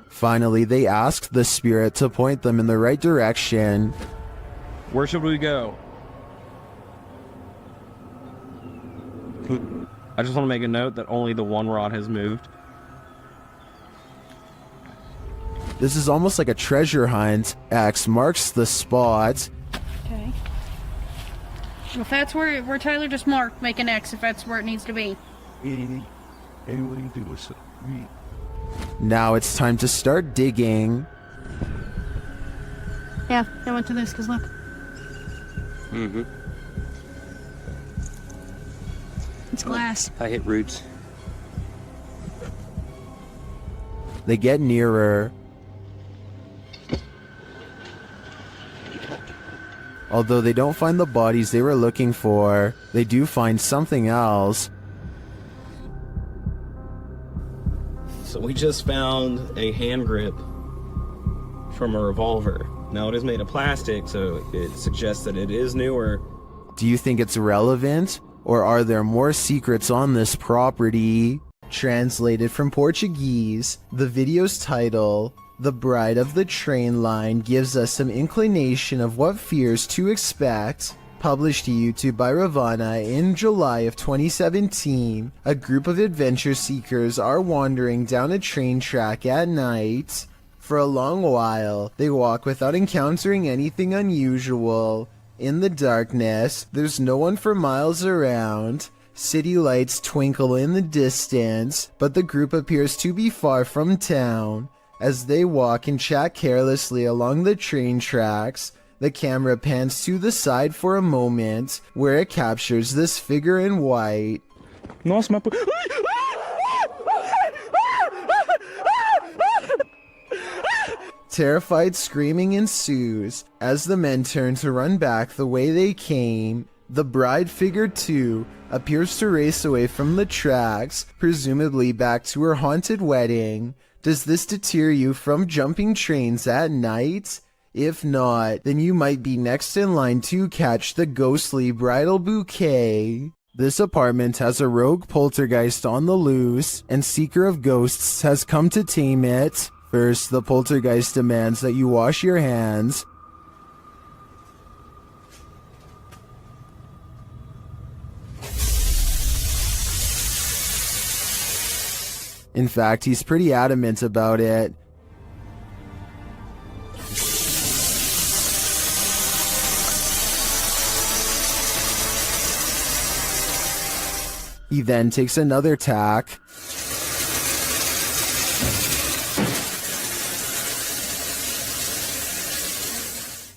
Finally, they asked the spirit to point them in the right direction. Where should we go? I just want to make a note that only the one rod has moved. This is almost like a treasure hunt. X marks the spot. Okay. If that's where Tyler just marked, make an X if that's where it needs to be. Now it's time to start digging. Yeah, I went to this because look. Mm-hmm. It's glass. I hit roots. They get nearer. Although they don't find the bodies they were looking for, they do find something else. So we just found a hand grip from a revolver. Now it is made of plastic, so it suggests that it is newer. Do you think it's relevant? Or are there more secrets on this property? Translated from Portuguese, the video's title, The Bride of the Train Line, gives us some inclination of what fears to expect. Published to YouTube by Ravana in July of 2017, a group of adventure seekers are wandering down a train track at night. For a long while, they walk without encountering anything unusual. In the darkness, there's no one for miles around. City lights twinkle in the distance, but the group appears to be far from town. As they walk and chat carelessly along the train tracks, the camera pans to the side for a moment, where it captures this figure in white. Nossa, mas... Terrified screaming ensues as the men turn to run back the way they came. The bride figure, too, appears to race away from the tracks, presumably back to her haunted wedding. Does this deter you from jumping trains at night? If not, then you might be next in line to catch the ghostly bridal bouquet. This apartment has a rogue poltergeist on the loose, and Seeker of Ghosts has come to tame it. First, the poltergeist demands that you wash your hands. In fact, he's pretty adamant about it. He then takes another tack.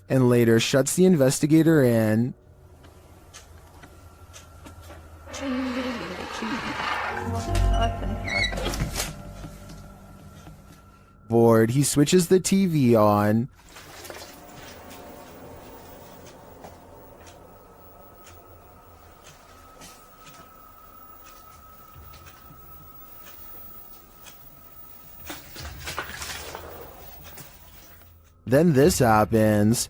And later shuts the investigator in. Bored, he switches the TV on. Then this happens.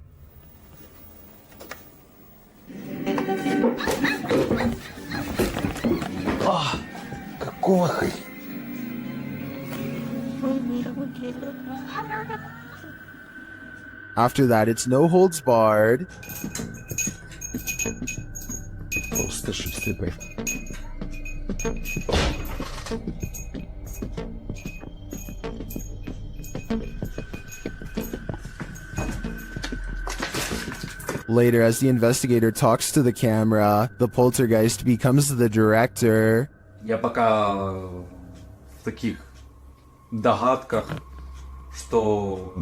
Какого? After that, it's no holds barred. Later, as the investigator talks to the camera, the poltergeist becomes the director. Я пока в таких догадках, что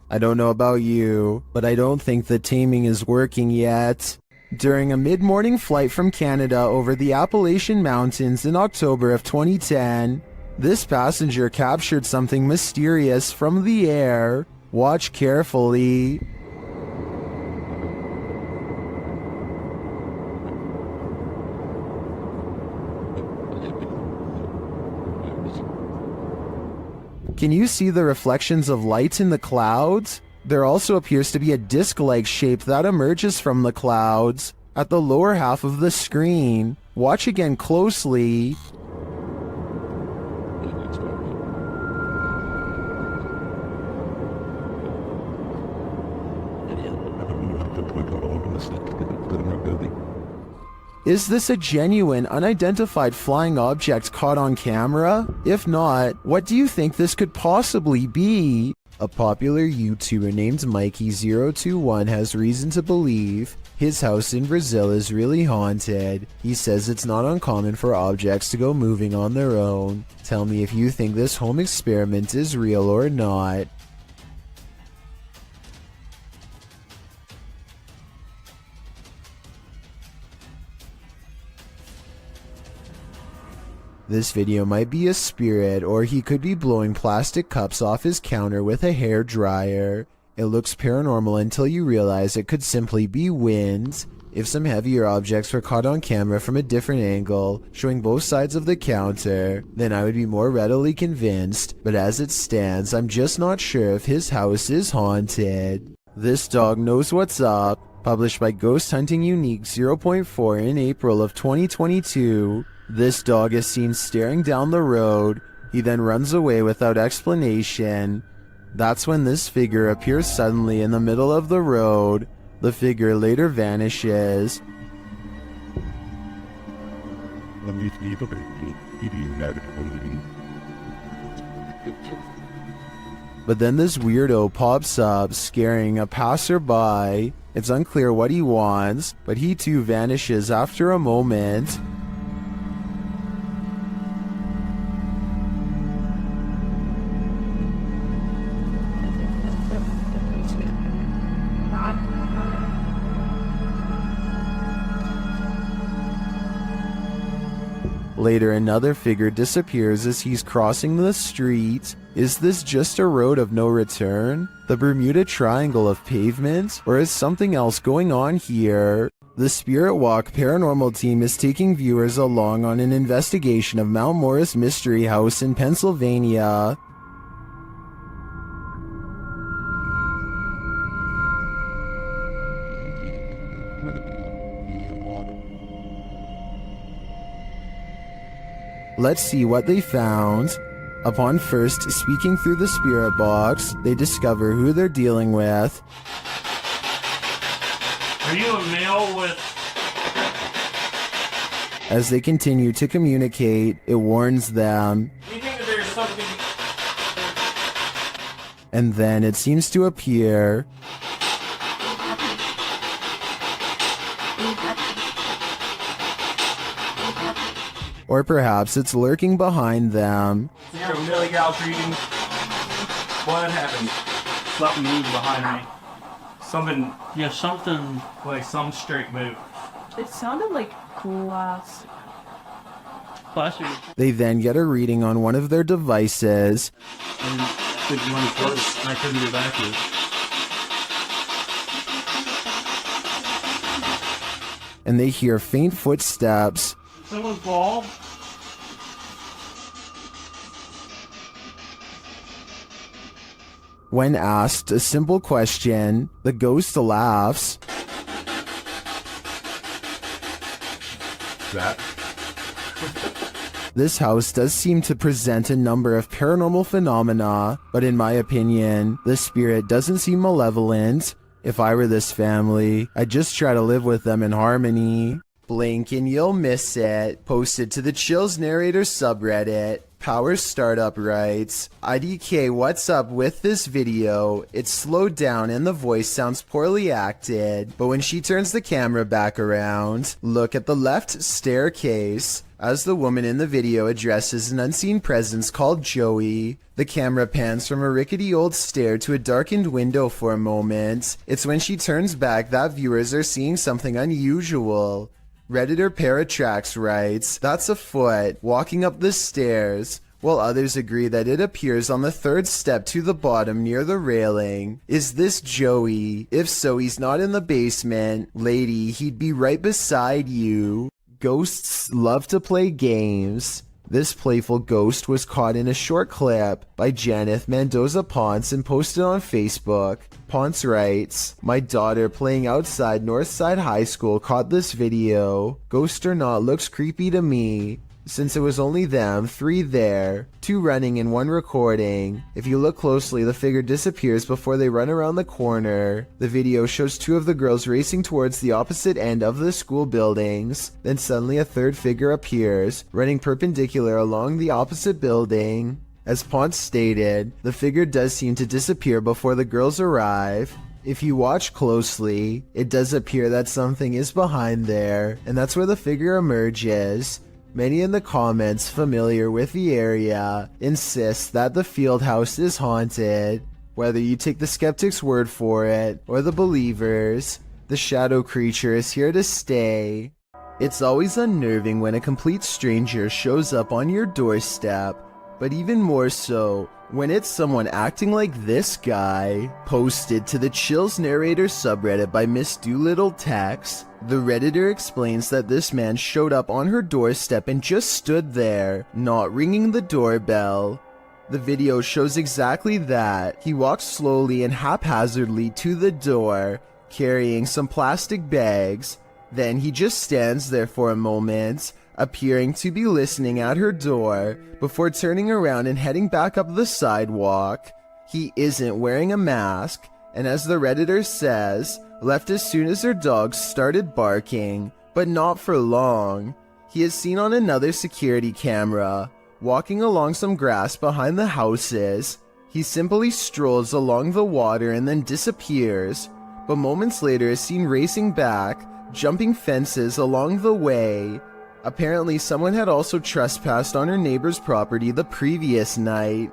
I don't know about you, but I don't think the taming is working yet. During a mid-morning flight from Canada over the Appalachian Mountains in October of 2010, this passenger captured something mysterious from the air. Watch carefully. Can you see the reflections of light in the clouds? There also appears to be a disc-like shape that emerges from the clouds at the lower half of the screen. Watch again closely. Is this a genuine, unidentified flying object caught on camera? If not, what do you think this could possibly be? A popular YouTuber named Mikey021 has reason to believe his house in Brazil is really haunted. He says it's not uncommon for objects to go moving on their own. Tell me if you think this home experiment is real or not. This video might be a spirit, or he could be blowing plastic cups off his counter with a hair dryer. It looks paranormal until you realize it could simply be wind. If some heavier objects were caught on camera from a different angle, showing both sides of the counter, then I would be more readily convinced, but as it stands, I'm just not sure if his house is haunted. This dog knows what's up, published by Ghost Hunting Unique 0.4 in April of 2022. This dog is seen staring down the road. He then runs away without explanation. That's when this figure appears suddenly in the middle of the road. The figure later vanishes. But then this weirdo pops up, scaring a passerby. It's unclear what he wants, but he too vanishes after a moment. Later, another figure disappears as he's crossing the street. Is this just a road of no return? The Bermuda Triangle of pavement? Or is something else going on here? The Spirit Walk paranormal team is taking viewers along on an investigation of Mount Morris Mystery House in Pennsylvania. Let's see what they found. Upon first speaking through the spirit box, they discover who they're dealing with. Are you a male with... As they continue to communicate, it warns them. You think that there's something... And then it seems to appear. Or perhaps it's lurking behind them. You're a Millie Gal's reading. What happened? Something moved behind me. Something... Yeah, something... Like some straight move. It sounded like glass. They then get a reading on one of their devices. And I couldn't get back to it. And they hear faint footsteps. Someone's ball. When asked a simple question, the ghost laughs. That? This house does seem to present a number of paranormal phenomena, but in my opinion, the spirit doesn't seem malevolent. If I were this family, I'd just try to live with them in harmony. Blink and you'll miss it. Posted to the Chills Narrator subreddit. Power Startup writes, IDK, what's up with this video? It's slowed down and the voice sounds poorly acted, but when she turns the camera back around, look at the left staircase. As the woman in the video addresses an unseen presence called Joey, the camera pans from a rickety old stair to a darkened window for a moment. It's when she turns back that viewers are seeing something unusual. Redditor Paratrax writes, that's a foot walking up the stairs, while others agree that it appears on the third step to the bottom near the railing. Is this Joey? If so, he's not in the basement. Lady, he'd be right beside you. Ghosts love to play games. This playful ghost was caught in a short clip by Janeth Mendoza Ponce and posted on Facebook. Ponce writes, "My daughter playing outside Northside High School caught this video. Ghost or not, looks creepy to me. Since it was only them, 3 there, 2 running and 1 recording. If you look closely, the figure disappears before they run around the corner. The video shows 2 of the girls racing towards the opposite end of the school buildings. Then suddenly a 3rd figure appears, running perpendicular along the opposite building. As Ponce stated, the figure does seem to disappear before the girls arrive. If you watch closely, it does appear that something is behind there, and that's where the figure emerges. Many in the comments familiar with the area insist that the field house is haunted. Whether you take the skeptic's word for it or the believers, the shadow creature is here to stay. It's always unnerving when a complete stranger shows up on your doorstep, but even more so when it's someone acting like this guy. Posted to the Chills Narrator subreddit by Miss Doolittle Tex, the Redditor explains that this man showed up on her doorstep and just stood there, not ringing the doorbell. The video shows exactly that. He walks slowly and haphazardly to the door, carrying some plastic bags. Then he just stands there for a moment, appearing to be listening at her door, before turning around and heading back up the sidewalk. He isn't wearing a mask, and as the Redditor says, left as soon as her dogs started barking, but not for long. He is seen on another security camera, walking along some grass behind the houses. He simply strolls along the water and then disappears, but moments later is seen racing back, jumping fences along the way. Apparently someone had also trespassed on her neighbor's property the previous night.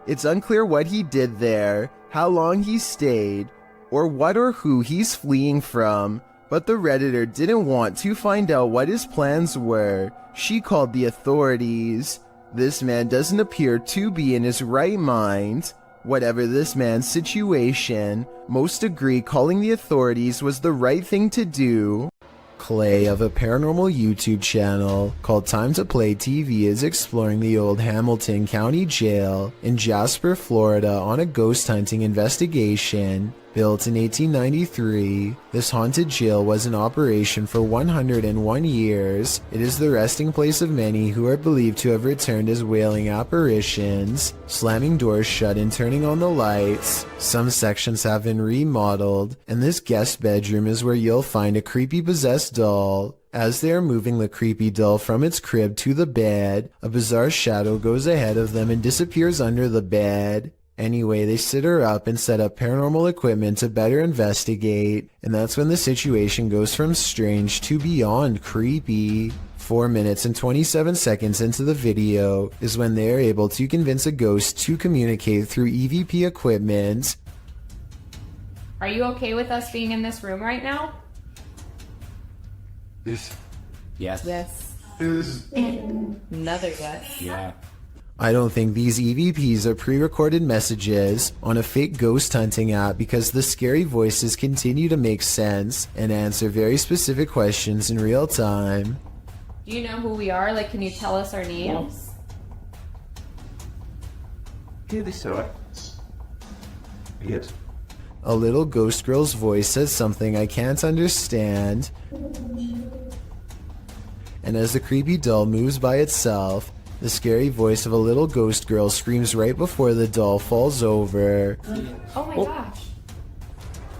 It's unclear what he did there, how long he stayed, or what or who he's fleeing from, but the Redditor didn't want to find out what his plans were. She called the authorities. This man doesn't appear to be in his right mind. Whatever this man's situation, most agree calling the authorities was the right thing to do. Clay of a paranormal YouTube channel called Time to Play TV is exploring the old Hamilton County Jail in Jasper, Florida on a ghost hunting investigation. Built in 1893, this haunted jail was in operation for 101 years. It is the resting place of many who are believed to have returned as wailing apparitions, slamming doors shut and turning on the lights. Some sections have been remodeled, and this guest bedroom is where you'll find a creepy possessed doll. As they are moving the creepy doll from its crib to the bed, a bizarre shadow goes ahead of them and disappears under the bed. Anyway, they sit her up and set up paranormal equipment to better investigate, and that's when the situation goes from strange to beyond creepy. 4 minutes and 27 seconds into the video is when they are able to convince a ghost to communicate through EVP equipment. Are you okay with us being in this room right now? Yes. Yes. Another yes. Yeah. I don't think these EVPs are pre-recorded messages on a fake ghost hunting app because the scary voices continue to make sense and answer very specific questions in real time. Do you know who we are? Like, can you tell us our names? Yes. A little ghost girl's voice says something I can't understand. And as the creepy doll moves by itself, the scary voice of a little ghost girl screams right before the doll falls over. Oh my gosh.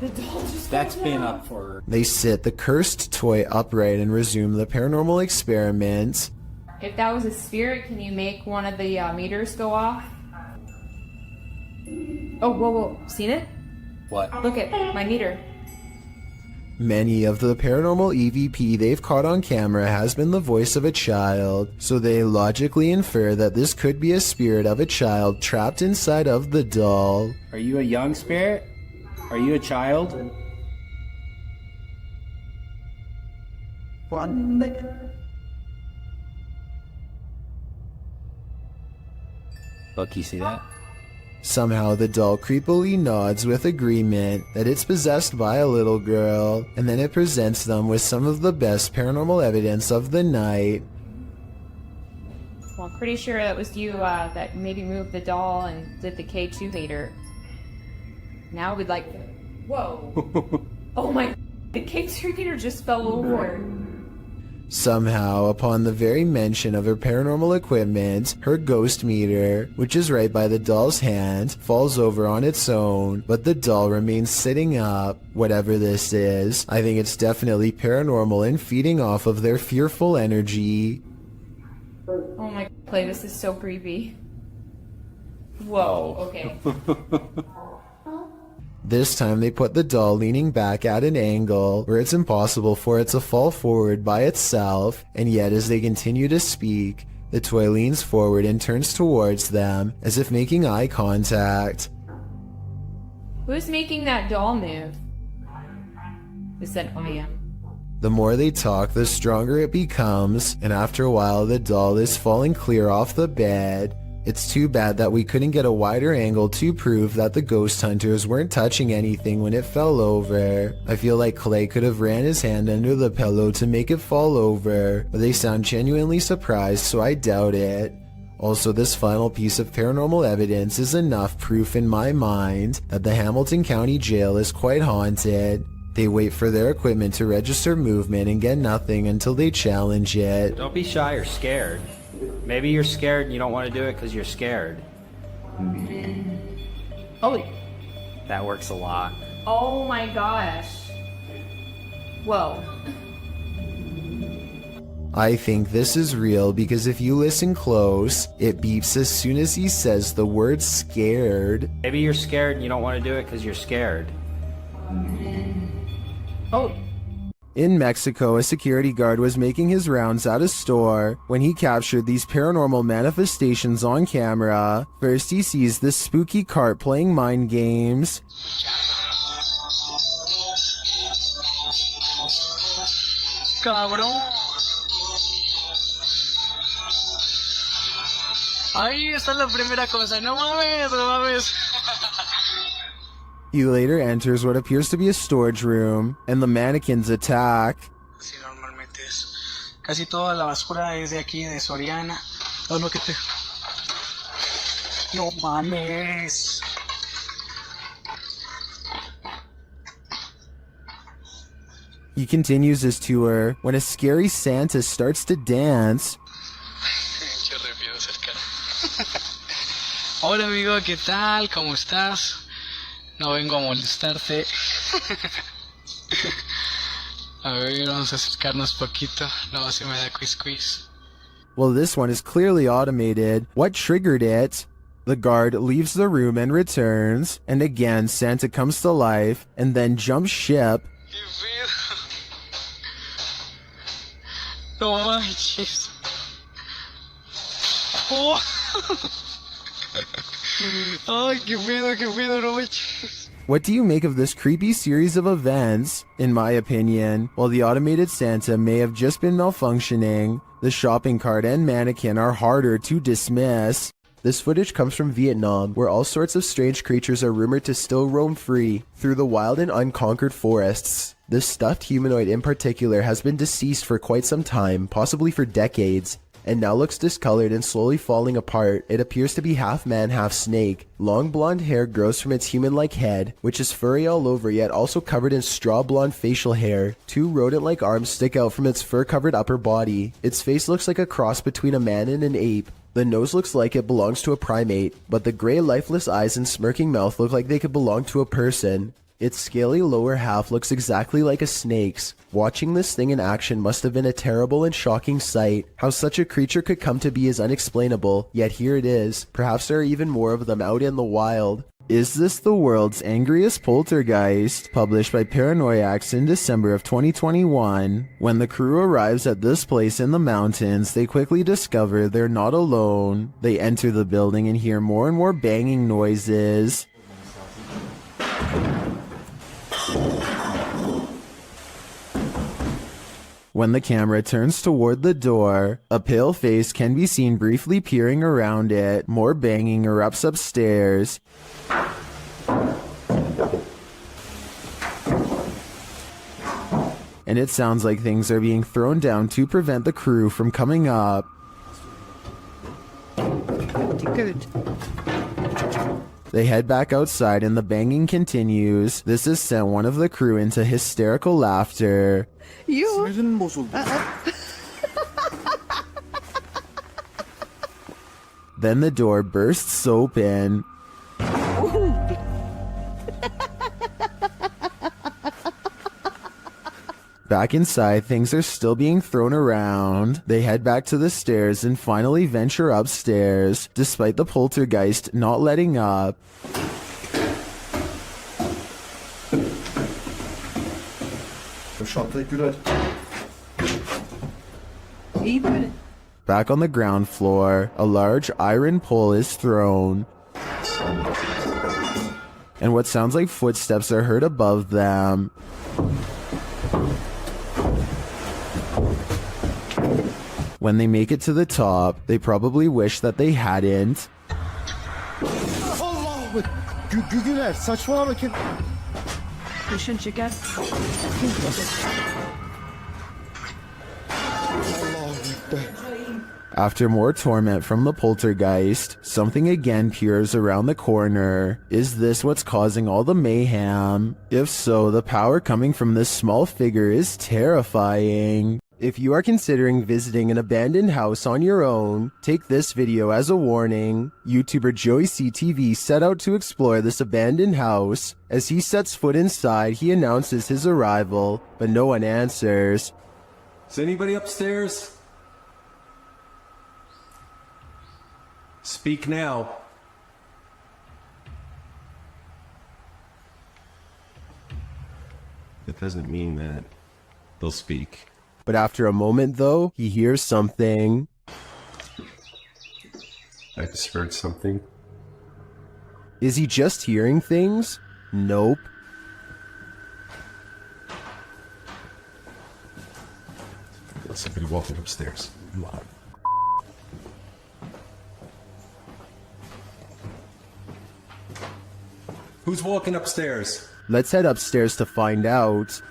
The doll just That's been up for... They sit the cursed toy upright and resume the paranormal experiment. If that was a spirit, can you make one of the meters go off? Oh, whoa. Seen it? What? Look at my meter. Many of the paranormal EVP they've caught on camera has been the voice of a child, so they logically infer that this could be a spirit of a child trapped inside of the doll. Are you a young spirit? Are you a child? Look, you see that? Somehow the doll creepily nods with agreement that it's possessed by a little girl, and then it presents them with some of the best paranormal evidence of the night. Well, I'm pretty sure it was you that maybe moved the doll and did the K2 later. Now we'd like... Whoa. Oh my... The K2 leader just fell over. Somehow, upon the very mention of her paranormal equipment, her ghost meter, which is right by the doll's hand, falls over on its own, but the doll remains sitting up. Whatever this is, I think it's definitely paranormal and feeding off of their fearful energy. Oh my... Play, this is so creepy. Whoa, okay. This time they put the doll leaning back at an angle where it's impossible for it to fall forward by itself, and yet as they continue to speak, the toy leans forward and turns towards them as if making eye contact. Who's making that doll move? Who said, I am? The more they talk, the stronger it becomes, and after a while the doll is falling clear off the bed. It's too bad that we couldn't get a wider angle to prove that the ghost hunters weren't touching anything when it fell over. I feel like Clay could have ran his hand under the pillow to make it fall over, but they sound genuinely surprised, so I doubt it. Also, this final piece of paranormal evidence is enough proof in my mind that the Hamilton County Jail is quite haunted. They wait for their equipment to register movement and get nothing until they challenge it. Don't be shy or scared. Maybe you're scared and you don't want to do it because you're scared. Holy... That works a lot. Oh my gosh. Whoa. I think this is real because if you listen close, it beeps as soon as he says the word scared. Maybe you're scared and you don't want to do it because you're scared. Oh. In Mexico, a security guard was making his rounds at a store when he captured these paranormal manifestations on camera. First, he sees this spooky cart playing mind games. Cabrón. Ahí está la primera cosa. No mames, no mames. He later enters what appears to be a storage room, and the mannequins attack. Sí, normalmente es. Casi toda la basura es de aquí, de Soriana. Oh, no, que te... No mames. He continues his tour when a scary Santa starts to dance. Hola amigo, ¿qué tal? ¿Cómo estás? No vengo a molestarte. A ver, vamos a acercarnos poquito. Luego se me da quiz. Well, this one is clearly automated. What triggered it? The guard leaves the room and returns, and again Santa comes to life and then jumps ship. No manches. Oh. Ay, qué pedo, no manches. What do you make of this creepy series of events? In my opinion, while the automated Santa may have just been malfunctioning, the shopping cart and mannequin are harder to dismiss. This footage comes from Vietnam, where all sorts of strange creatures are rumored to still roam free through the wild and unconquered forests. This stuffed humanoid in particular has been deceased for quite some time, possibly for decades, and now looks discolored and slowly falling apart. It appears to be half man, half snake. Long blonde hair grows from its human-like head, which is furry all over yet also covered in straw blonde facial hair. Two rodent-like arms stick out from its fur-covered upper body. Its face looks like a cross between a man and an ape. The nose looks like it belongs to a primate, but the gray lifeless eyes and smirking mouth look like they could belong to a person. Its scaly lower half looks exactly like a snake's. Watching this thing in action must have been a terrible and shocking sight. How such a creature could come to be is unexplainable, yet here it is. Perhaps there are even more of them out in the wild. Is this the world's angriest poltergeist? Published by Paranoiacs in December of 2021. When the crew arrives at this place in the mountains, they quickly discover they're not alone. They enter the building and hear more and more banging noises. When the camera turns toward the door, a pale face can be seen briefly peering around it. More banging erupts upstairs. And it sounds like things are being thrown down to prevent the crew from coming up. pretty good. They head back outside and the banging continues. This has sent one of the crew into hysterical laughter. Then the door bursts open. Back inside, things are still being thrown around. They head back to the stairs and finally venture upstairs, despite the poltergeist not letting up. Back on the ground floor, a large iron pole is thrown. And what sounds like footsteps are heard above them. When they make it to the top, they probably wish that they hadn't. Güler saçmalama kim? Düşünce gel. After more torment from the poltergeist, something again peers around the corner. Is this what's causing all the mayhem? If so, the power coming from this small figure is terrifying. If you are considering visiting an abandoned house on your own, take this video as a warning. YouTuber Joey CTV set out to explore this abandoned house. As he sets foot inside, he announces his arrival, but no one answers. Is anybody upstairs? Speak now. That doesn't mean that they'll speak. But after a moment, though, he hears something. I just heard something. Is he just hearing things? Nope. There's somebody walking upstairs. Loud. Who's walking upstairs? Let's head upstairs to find out.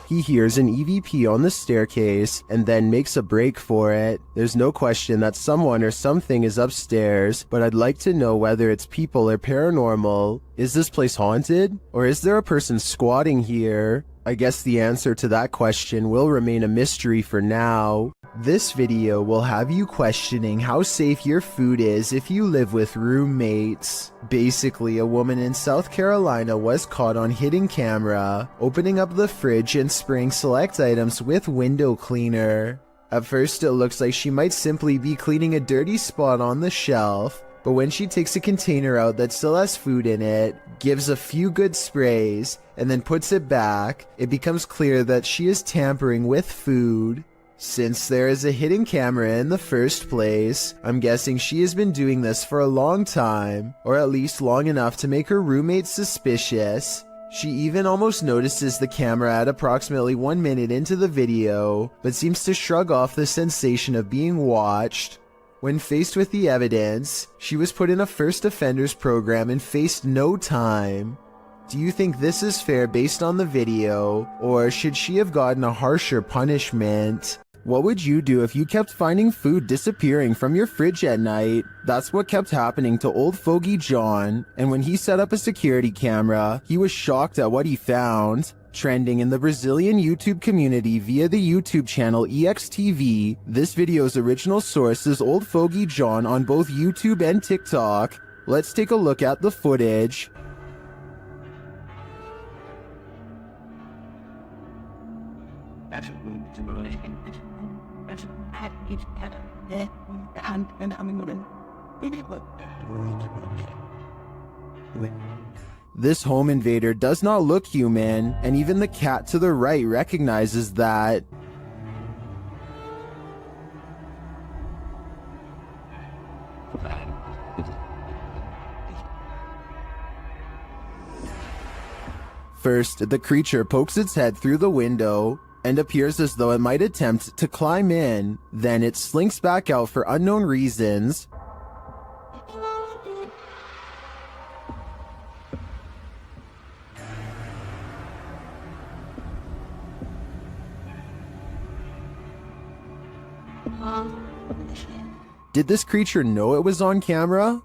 He hears an EVP on the staircase and then makes a break for it. There's no question that someone or something is upstairs, but I'd like to know whether it's people or paranormal. Is this place haunted? Or is there a person squatting here? I guess the answer to that question will remain a mystery for now. This video will have you questioning how safe your food is if you live with roommates. Basically, a woman in South Carolina was caught on hidden camera, opening up the fridge and spraying select items with window cleaner. At first, it looks like she might simply be cleaning a dirty spot on the shelf, but when she takes a container out that still has food in it, gives a few good sprays, and then puts it back, it becomes clear that she is tampering with food. Since there is a hidden camera in the first place, I'm guessing she has been doing this for a long time, or at least long enough to make her roommates suspicious. She even almost notices the camera at approximately 1 minute into the video, but seems to shrug off the sensation of being watched. When faced with the evidence, she was put in a first offenders program and faced no time. Do you think this is fair based on the video, or should she have gotten a harsher punishment? What would you do if you kept finding food disappearing from your fridge at night? That's what kept happening to old fogey John, and when he set up a security camera, he was shocked at what he found. Trending in the Brazilian YouTube community via the YouTube channel EXTV, this video's original source is old fogey John on both YouTube and TikTok. Let's take a look at the footage. This home invader does not look human, and even the cat to the right recognizes that. First, the creature pokes its head through the window and appears as though it might attempt to climb in. Then it slinks back out for unknown reasons. Did this creature know it was on camera?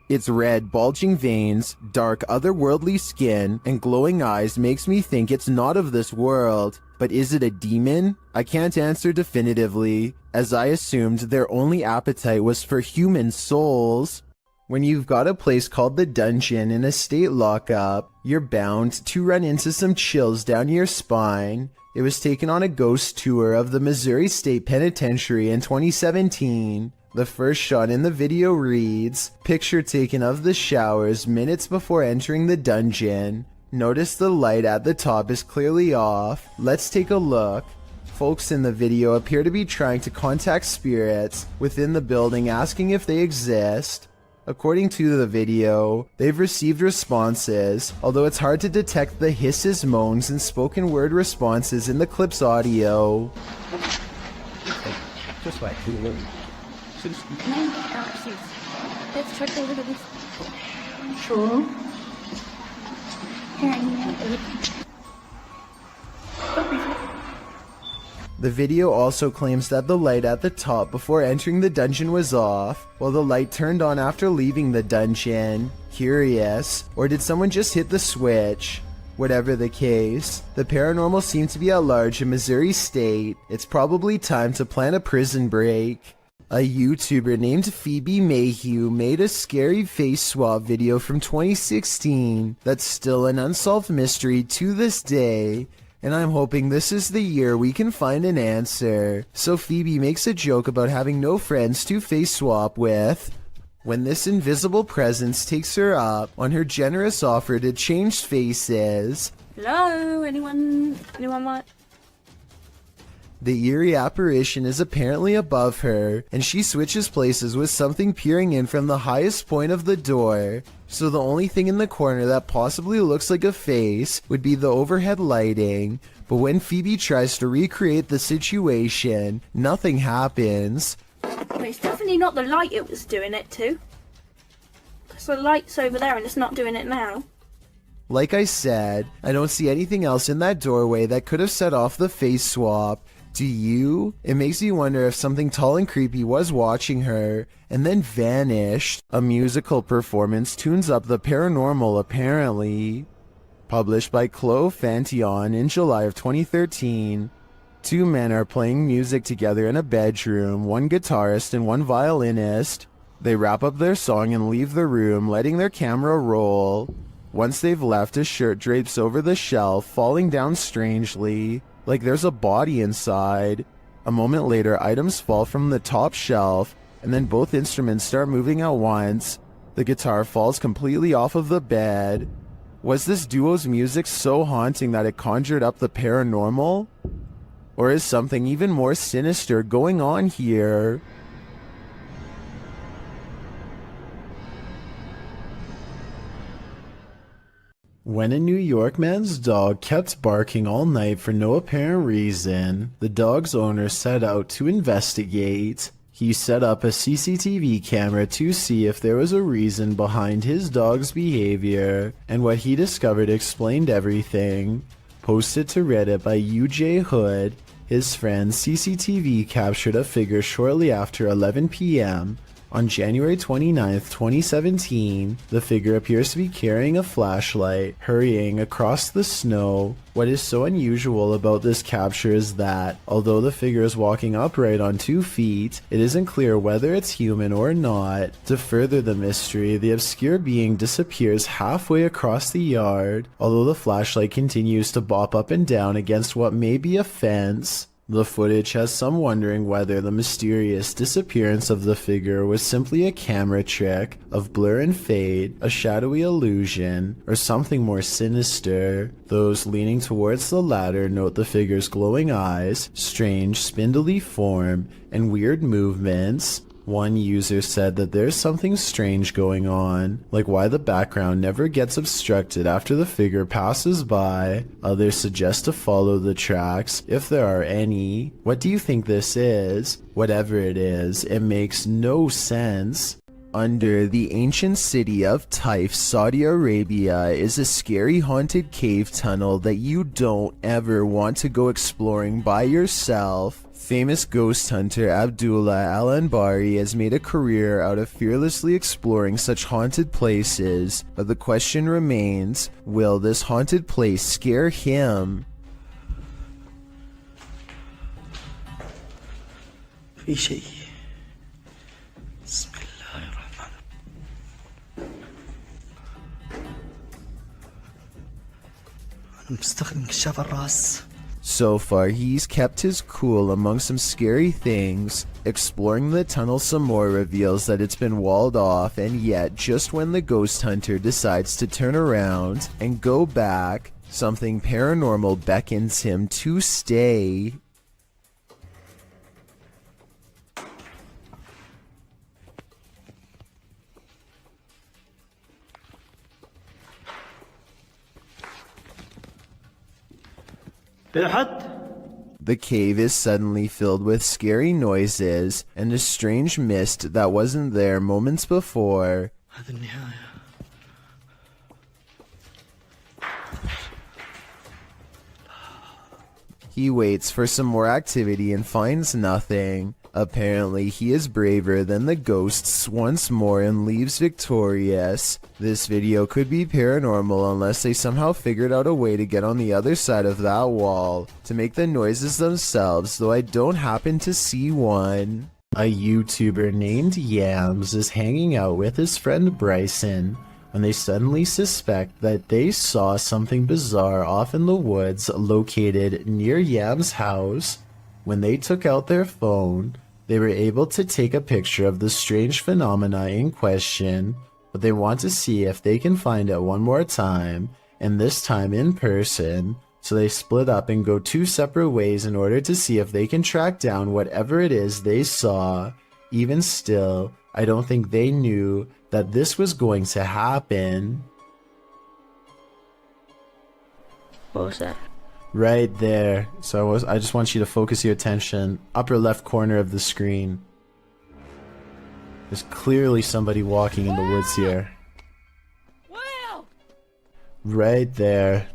Its red, bulging veins, dark, otherworldly skin, and glowing eyes makes me think it's not of this world. But is it a demon? I can't answer definitively, as I assumed their only appetite was for human souls. When you've got a place called the Dungeon in a state lockup, you're bound to run into some chills down your spine. It was taken on a ghost tour of the Missouri State Penitentiary in 2017. The first shot in the video reads, "Picture taken of the showers minutes before entering the dungeon. Notice the light at the top is clearly off. Let's take a look." Folks in the video appear to be trying to contact spirits within the building, asking if they exist. According to the video, they've received responses, although it's hard to detect the hisses, moans, and spoken word responses in the clip's audio. Just like Let's check over this. Sure. The video also claims that the light at the top before entering the dungeon was off, while the light turned on after leaving the dungeon. Curious, or did someone just hit the switch? Whatever the case, the paranormal seem to be at large in Missouri State. It's probably time to plan a prison break. A YouTuber named Phoebe Mayhew made a scary face swap video from 2016 that's still an unsolved mystery to this day, and I'm hoping this is the year we can find an answer. So Phoebe makes a joke about having no friends to face swap with, when this invisible presence takes her up on her generous offer to change faces. Hello, anyone want? The eerie apparition is apparently above her, and she switches places with something peering in from the highest point of the door. So the only thing in the corner that possibly looks like a face would be the overhead lighting. But when Phoebe tries to recreate the situation, nothing happens. Well, it's definitely not the light it was doing it to. Because the light's over there and it's not doing it now. Like I said, I don't see anything else in that doorway that could have set off the face swap. Do you? It makes me wonder if something tall and creepy was watching her and then vanished. A musical performance tunes up the paranormal, apparently. Published by Chloe Fantion in July of 2013. Two men are playing music together in a bedroom, one guitarist and one violinist. They wrap up their song and leave the room, letting their camera roll. Once they've left, a shirt drapes over the shelf, falling down strangely, like there's a body inside. A moment later, items fall from the top shelf, and then both instruments start moving at once. The guitar falls completely off of the bed. Was this duo's music so haunting that it conjured up the paranormal? Or is something even more sinister going on here? When a New York man's dog kept barking all night for no apparent reason, the dog's owner set out to investigate. He set up a CCTV camera to see if there was a reason behind his dog's behavior, and what he discovered explained everything. Posted to Reddit by UJ Hood, his friend's CCTV captured a figure shortly after 11 p.m. On January 29, 2017, the figure appears to be carrying a flashlight, hurrying across the snow. What is so unusual about this capture is that, although the figure is walking upright on 2 feet, it isn't clear whether it's human or not. To further the mystery, the obscure being disappears halfway across the yard, although the flashlight continues to bop up and down against what may be a fence. The footage has some wondering whether the mysterious disappearance of the figure was simply a camera trick of blur and fade, a shadowy illusion, or something more sinister. Those leaning towards the latter note the figure's glowing eyes, strange spindly form, and weird movements. One user said that there's something strange going on, like why the background never gets obstructed after the figure passes by. Others suggest to follow the tracks, if there are any. What do you think this is? Whatever it is, it makes no sense. under the ancient city of Taif, Saudi Arabia, is a scary haunted cave tunnel that you don't ever want to go exploring by yourself. Famous ghost hunter Abdullah Al-Anbari has made a career out of fearlessly exploring such haunted places, but the question remains, will this haunted place scare him? في شيء. بسم الله الرحمن أنا مستخدم كشاف الراس. So far, he's kept his cool among some scary things. Exploring the tunnel some more reveals that it's been walled off, and yet, just when the ghost hunter decides to turn around and go back, something paranormal beckons him to stay. The cave is suddenly filled with scary noises and a strange mist that wasn't there moments before. He waits for some more activity and finds nothing. Apparently, he is braver than the ghosts once more and leaves victorious. This video could be paranormal unless they somehow figured out a way to get on the other side of that wall to make the noises themselves, though I don't happen to see one. A YouTuber named Yams is hanging out with his friend Bryson when they suddenly suspect that they saw something bizarre off in the woods located near Yams' house. When they took out their phone, they were able to take a picture of the strange phenomena in question, but they want to see if they can find it one more time, and this time in person, so they split up and go two separate ways in order to see if they can track down whatever it is they saw. Even still, I don't think they knew that this was going to happen. What was that? Right there. So I just want you to focus your attention. Upper left corner of the screen. There's clearly somebody walking in the woods here. Right there.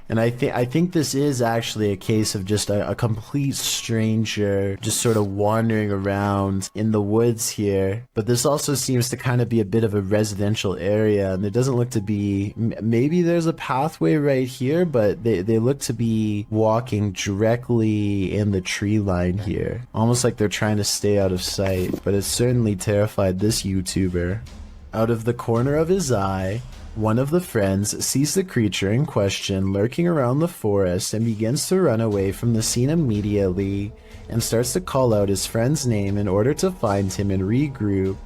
And I think this is actually a case of just a complete stranger just sort of wandering around in the woods here. But this also seems to kind of be a bit of a residential area, and there doesn't look to be, maybe there's a pathway right here, but they look to be walking directly in the tree line here. Almost like they're trying to stay out of sight, but it certainly terrified this YouTuber. Out of the corner of his eye, one of the friends sees the creature in question lurking around the forest and begins to run away from the scene immediately and starts to call out his friend's name in order to find him and regroup.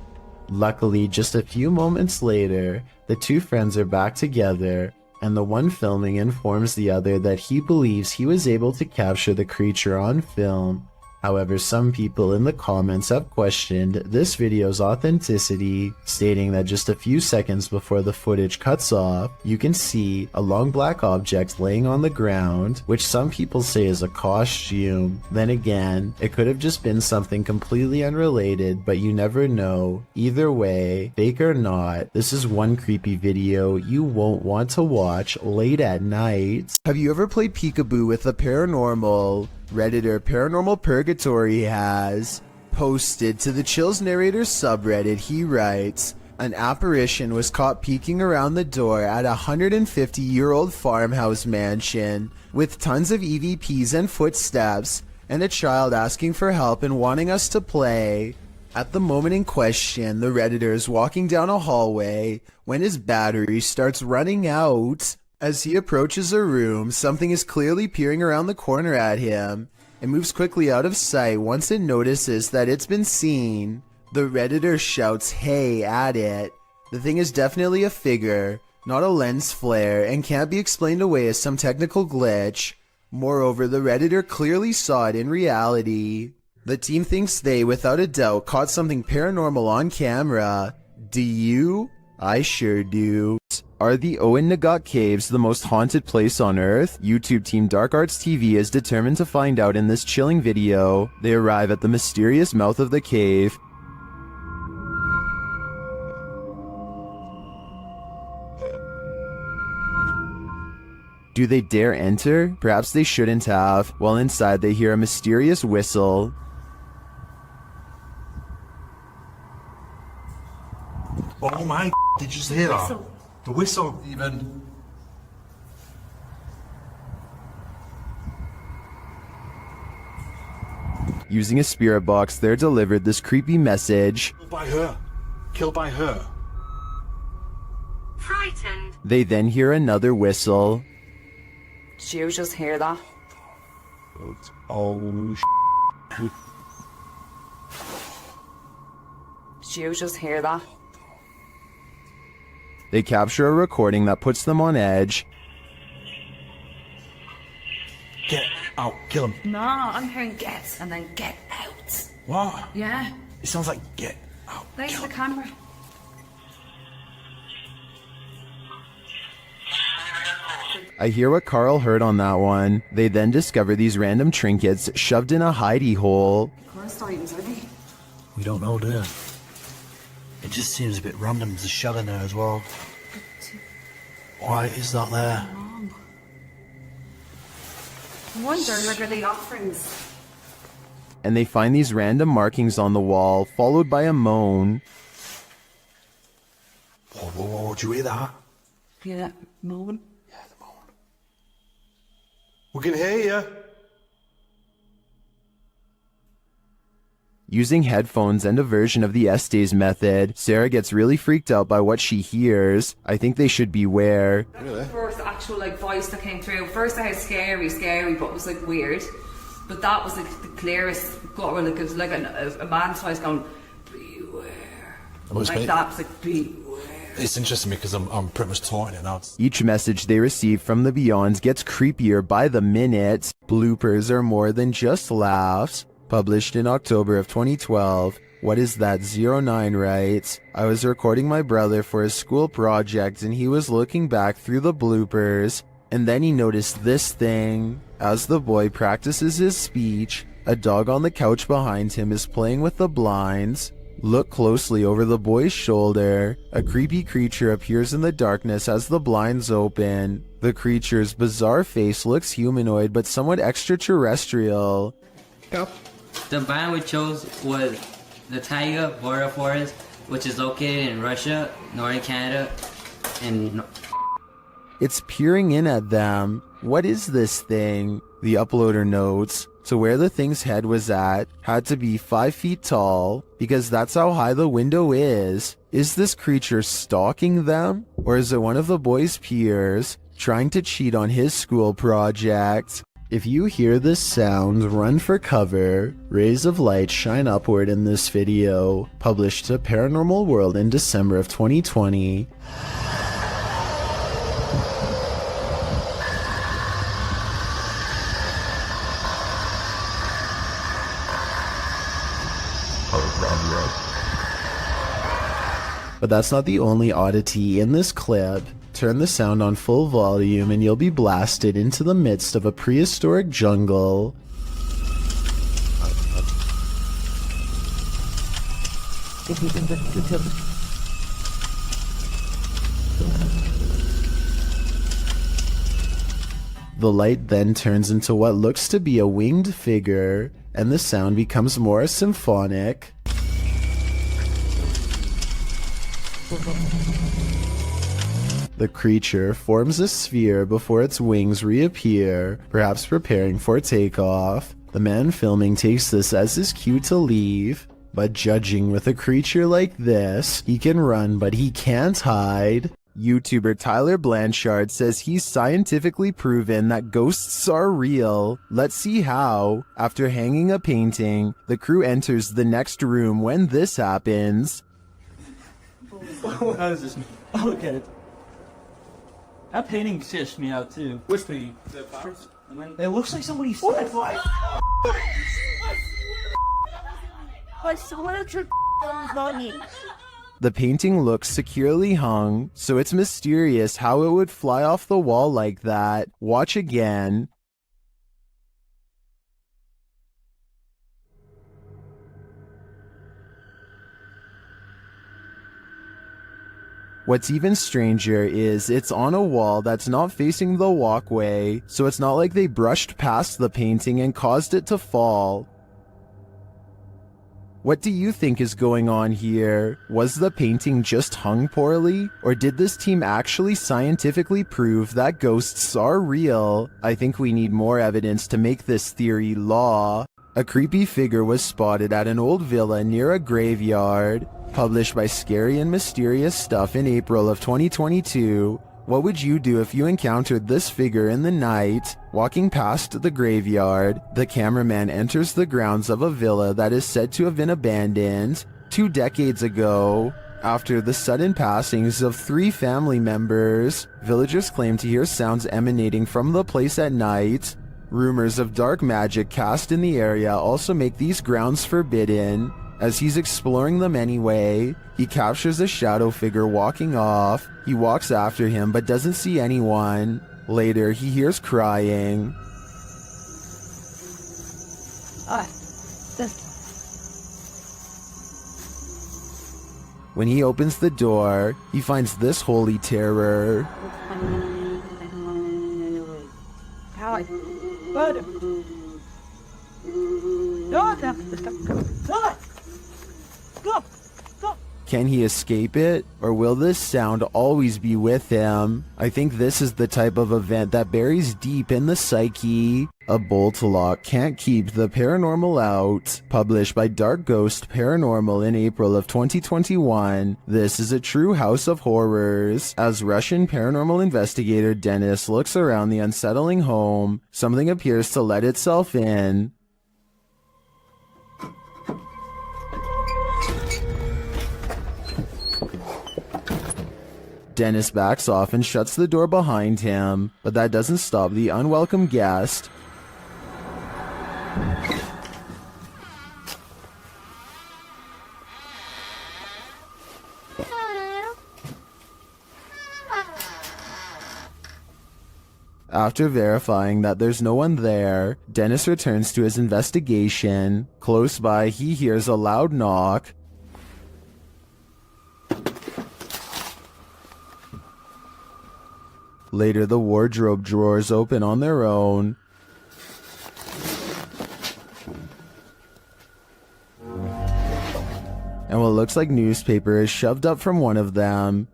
Luckily, just a few moments later, the two friends are back together, and the one filming informs the other that he believes he was able to capture the creature on film. However, some people in the comments have questioned this video's authenticity, stating that just a few seconds before the footage cuts off, you can see a long black object laying on the ground, which some people say is a costume. Then again, it could have just been something completely unrelated, but you never know. Either way, fake or not, this is one creepy video you won't want to watch late at night. Have you ever played peekaboo with the paranormal? Redditor Paranormal Purgatory has posted to the Chills Narrator subreddit. He writes, an apparition was caught peeking around the door at a 150-year-old farmhouse mansion with tons of EVPs and footsteps, and a child asking for help and wanting us to play. At the moment in question, the Redditor is walking down a hallway when his battery starts running out. As he approaches a room, something is clearly peering around the corner at him. It moves quickly out of sight once it notices that it's been seen. The Redditor shouts "hey" at it. The thing is definitely a figure, not a lens flare, and can't be explained away as some technical glitch. Moreover, the Redditor clearly saw it in reality. The team thinks they, without a doubt, caught something paranormal on camera. Do you? I sure do. Are the Owen Nagat Caves the most haunted place on Earth? YouTube team Dark Arts TV is determined to find out in this chilling video. They arrive at the mysterious mouth of the cave. Do they dare enter? Perhaps they shouldn't have. While inside, they hear a mysterious whistle. Oh my, did you just hear that? The whistle even. Using a spirit box, they're delivered this creepy message. Killed by her. Killed by her. Frightened. They then hear another whistle. Did you just hear that? Oh, Did you just hear that? They capture a recording that puts them on edge. Get out. Kill him. No, I'm hearing get and then get out. What? Yeah. It sounds like get out. There's the camera. I hear what Carl heard on that one. They then discover these random trinkets shoved in a hidey hole. Chorus items, are they? We don't know, do we? It just seems a bit random. There's a shell in there as well. Why is that there? I wonder, like, are they offerings? And they find these random markings on the wall, followed by a moan. Whoa, whoa, whoa, did you hear that? Yeah, moan. We can hear you. Using headphones and a version of the Estes method, Sarah gets really freaked out by what she hears. I think they should beware. The first actual like voice that came through. First I had scary, but it was like weird. But that was like the clearest gutter, like it was like a man's voice going, beware. Like that was like, beware. It's interesting because I'm pretty much taught it now. Each message they receive from the beyond gets creepier by the minute. Bloopers are more than just laughs. Published in October of 2012. What is that? 09 writes, I was recording my brother for his school project and he was looking back through the bloopers and then he noticed this thing. As the boy practices his speech, a dog on the couch behind him is playing with the blinds. Look closely over the boy's shoulder. A creepy creature appears in the darkness as the blinds open. The creature's bizarre face looks humanoid but somewhat extraterrestrial. Go. The band we chose was the Taiga Border Forest, which is located in Russia, northern Canada, and... It's peering in at them. What is this thing? The uploader notes. So where the thing's head was at had to be 5 feet tall, because that's how high the window is. Is this creature stalking them? Or is it one of the boy's peers trying to cheat on his school project? If you hear this sound, run for cover. Rays of light shine upward in this video, published to Paranormal World in December of 2020. But that's not the only oddity in this clip. Turn the sound on full volume and you'll be blasted into the midst of a prehistoric jungle. The light then turns into what looks to be a winged figure, and the sound becomes more symphonic. The creature forms a sphere before its wings reappear, perhaps preparing for takeoff. The man filming takes this as his cue to leave, but judging with a creature like this, he can run but he can't hide. YouTuber Tyler Blanchard says he's scientifically proven that ghosts are real. Let's see how. After hanging a painting, the crew enters the next room when this happens. How is this? Oh, look at it. That painting stitched me out too. Which painting? It looks like somebody stepped like. Someone else your money. The painting looks securely hung, so it's mysterious how it would fly off the wall like that. Watch again. What's even stranger is it's on a wall that's not facing the walkway, so it's not like they brushed past the painting and caused it to fall. What do you think is going on here? Was the painting just hung poorly? Or did this team actually scientifically prove that ghosts are real? I think we need more evidence to make this theory law. A creepy figure was spotted at an old villa near a graveyard. Published by Scary and Mysterious Stuff in April of 2022. What would you do if you encountered this figure in the night? Walking past the graveyard, the cameraman enters the grounds of a villa that is said to have been abandoned 2 decades ago. After the sudden passings of 3 family members, villagers claim to hear sounds emanating from the place at night. Rumors of dark magic cast in the area also make these grounds forbidden. As he's exploring them anyway, he captures a shadow figure walking off. He walks after him but doesn't see anyone. Later, he hears crying. When he opens the door, he finds this holy terror. Can he escape it? Or will this sound always be with him? I think this is the type of event that buries deep in the psyche. A bolt lock can't keep the paranormal out. Published by Dark Ghost Paranormal in April of 2021. This is a true house of horrors. As Russian paranormal investigator Dennis looks around the unsettling home, something appears to let itself in. Dennis backs off and shuts the door behind him, but that doesn't stop the unwelcome guest. After verifying that there's no one there, Dennis returns to his investigation. Close by, he hears a loud knock. Later, the wardrobe drawers open on their own. And what looks like newspaper is shoved up from one of them.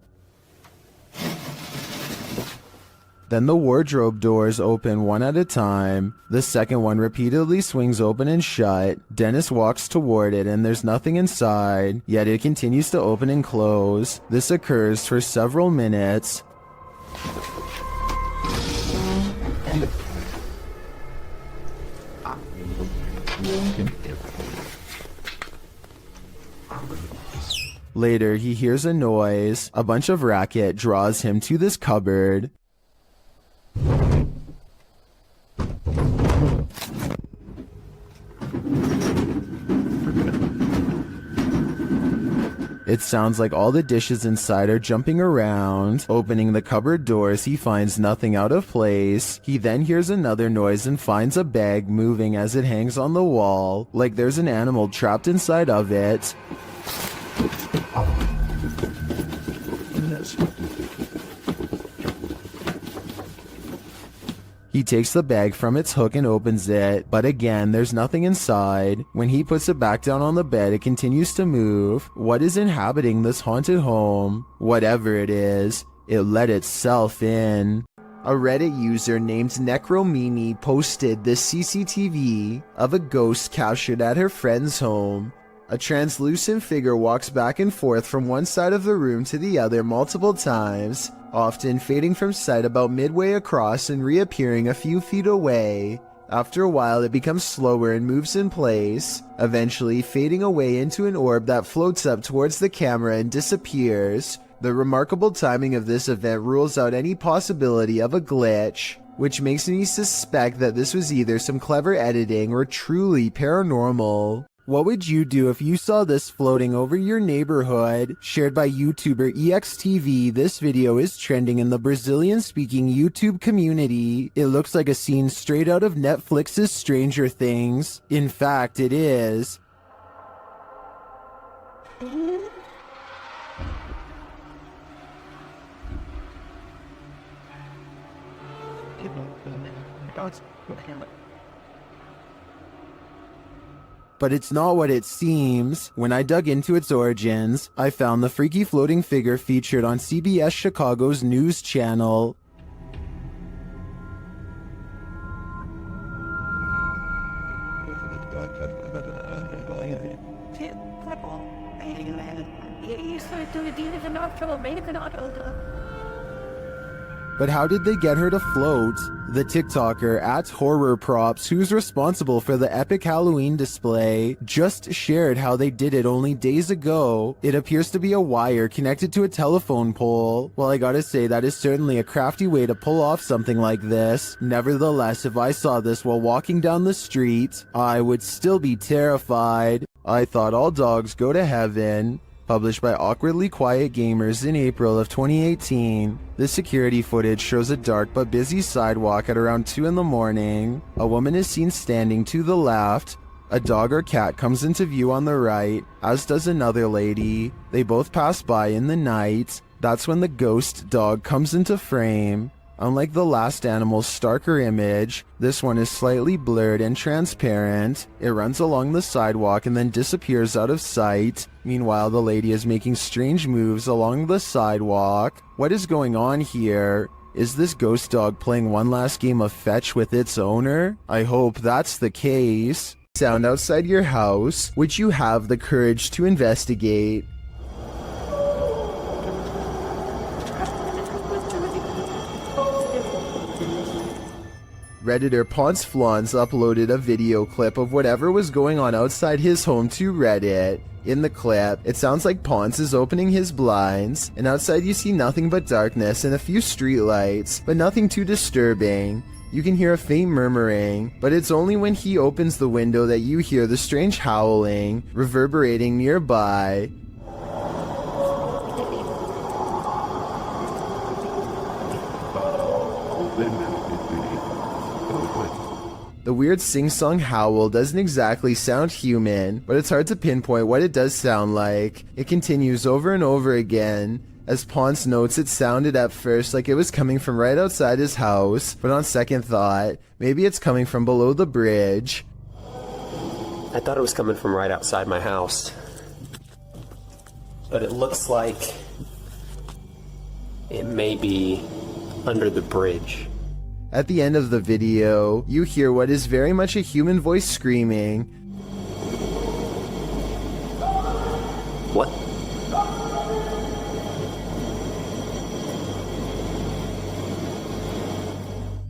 Then the wardrobe doors open one at a time. The second one repeatedly swings open and shut. Dennis walks toward it and there's nothing inside, yet it continues to open and close. This occurs for several minutes. Later, he hears a noise. A bunch of racket draws him to this cupboard. It sounds like all the dishes inside are jumping around. Opening the cupboard doors, he finds nothing out of place. He then hears another noise and finds a bag moving as it hangs on the wall, like there's an animal trapped inside of it. He takes the bag from its hook and opens it, but again, there's nothing inside. When he puts it back down on the bed, it continues to move. What is inhabiting this haunted home? Whatever it is, it let itself in. A Reddit user named Necromini posted this CCTV of a ghost captured at her friend's home. A translucent figure walks back and forth from one side of the room to the other multiple times, often fading from sight about midway across and reappearing a few feet away. After a while, it becomes slower and moves in place, eventually fading away into an orb that floats up towards the camera and disappears. The remarkable timing of this event rules out any possibility of a glitch, which makes me suspect that this was either some clever editing or truly paranormal. What would you do if you saw this floating over your neighborhood? Shared by YouTuber EXTV, this video is trending in the Brazilian-speaking YouTube community. It looks like a scene straight out of Netflix's Stranger Things. In fact, it is. But it's not what it seems. When I dug into its origins, I found the freaky floating figure featured on CBS Chicago's news channel. But how did they get her to float? The TikToker @HorrorProps, who's responsible for the epic Halloween display, just shared how they did it only days ago. It appears to be a wire connected to a telephone pole. Well, I gotta say, that is certainly a crafty way to pull off something like this. Nevertheless, if I saw this while walking down the street, I would still be terrified. I thought all dogs go to heaven. Published by Awkwardly Quiet Gamers in April of 2018. This security footage shows a dark but busy sidewalk at around 2 in the morning. A woman is seen standing to the left. A dog or cat comes into view on the right, as does another lady. They both pass by in the night. That's when the ghost dog comes into frame. Unlike the last animal's starker image, this one is slightly blurred and transparent. It runs along the sidewalk and then disappears out of sight. Meanwhile, the lady is making strange moves along the sidewalk. What is going on here? Is this ghost dog playing one last game of fetch with its owner? I hope that's the case. Sound outside your house? Would you have the courage to investigate? Redditor Ponce Flans uploaded a video clip of whatever was going on outside his home to Reddit. In the clip, it sounds like Ponce is opening his blinds, and outside you see nothing but darkness and a few streetlights, but nothing too disturbing. You can hear a faint murmuring, but it's only when he opens the window that you hear the strange howling, reverberating nearby. The weird sing-song howl doesn't exactly sound human, but it's hard to pinpoint what it does sound like. It continues over and over again. As Ponce notes, it sounded at first like it was coming from right outside his house, but on second thought, maybe it's coming from below the bridge. I thought it was coming from right outside my house, but it looks like it may be under the bridge. At the end of the video, you hear what is very much a human voice screaming. What?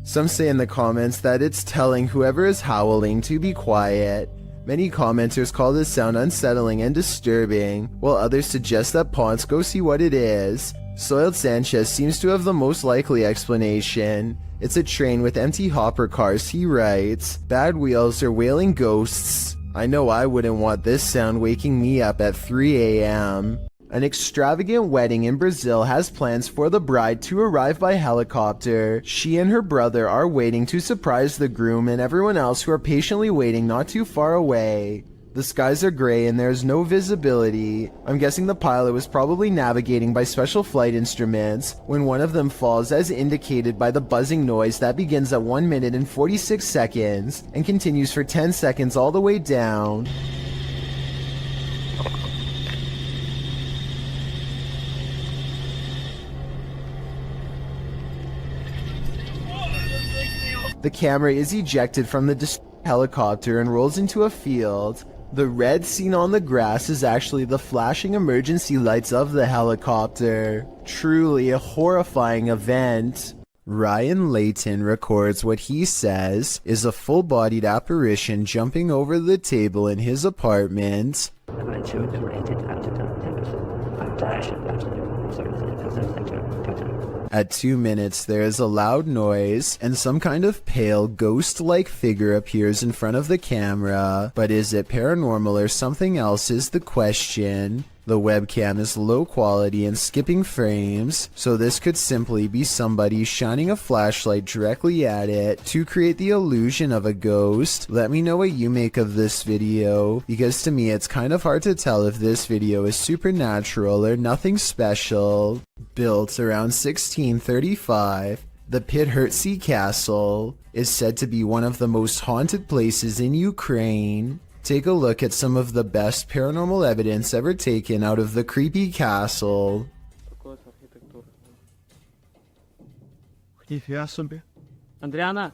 Some say in the comments that it's telling whoever is howling to be quiet. Many commenters call this sound unsettling and disturbing, while others suggest that Ponce go see what it is. Soiled Sanchez seems to have the most likely explanation. It's a train with empty hopper cars, he writes. Bad wheels or wailing ghosts. I know I wouldn't want this sound waking me up at 3 a.m. An extravagant wedding in Brazil has plans for the bride to arrive by helicopter. She and her brother are waiting to surprise the groom and everyone else who are patiently waiting not too far away. The skies are gray and there's no visibility. I'm guessing the pilot was probably navigating by special flight instruments when one of them falls, as indicated by the buzzing noise that begins at 1 minute and 46 seconds and continues for 10 seconds all the way down. The camera is ejected from the helicopter and rolls into a field. The red seen on the grass is actually the flashing emergency lights of the helicopter. Truly a horrifying event. Ryan Layton records what he says is a full-bodied apparition jumping over the table in his apartment. At 2 minutes, there is a loud noise, and some kind of pale, ghost-like figure appears in front of the camera. But is it paranormal or something else is the question. The webcam is low quality and skipping frames, so this could simply be somebody shining a flashlight directly at it to create the illusion of a ghost. Let me know what you make of this video, because to me it's kind of hard to tell if this video is supernatural or nothing special. Built around 1635, the Podhortsi Castle is said to be one of the most haunted places in Ukraine. Take a look at some of the best paranormal evidence ever taken out of the creepy castle. Andriana!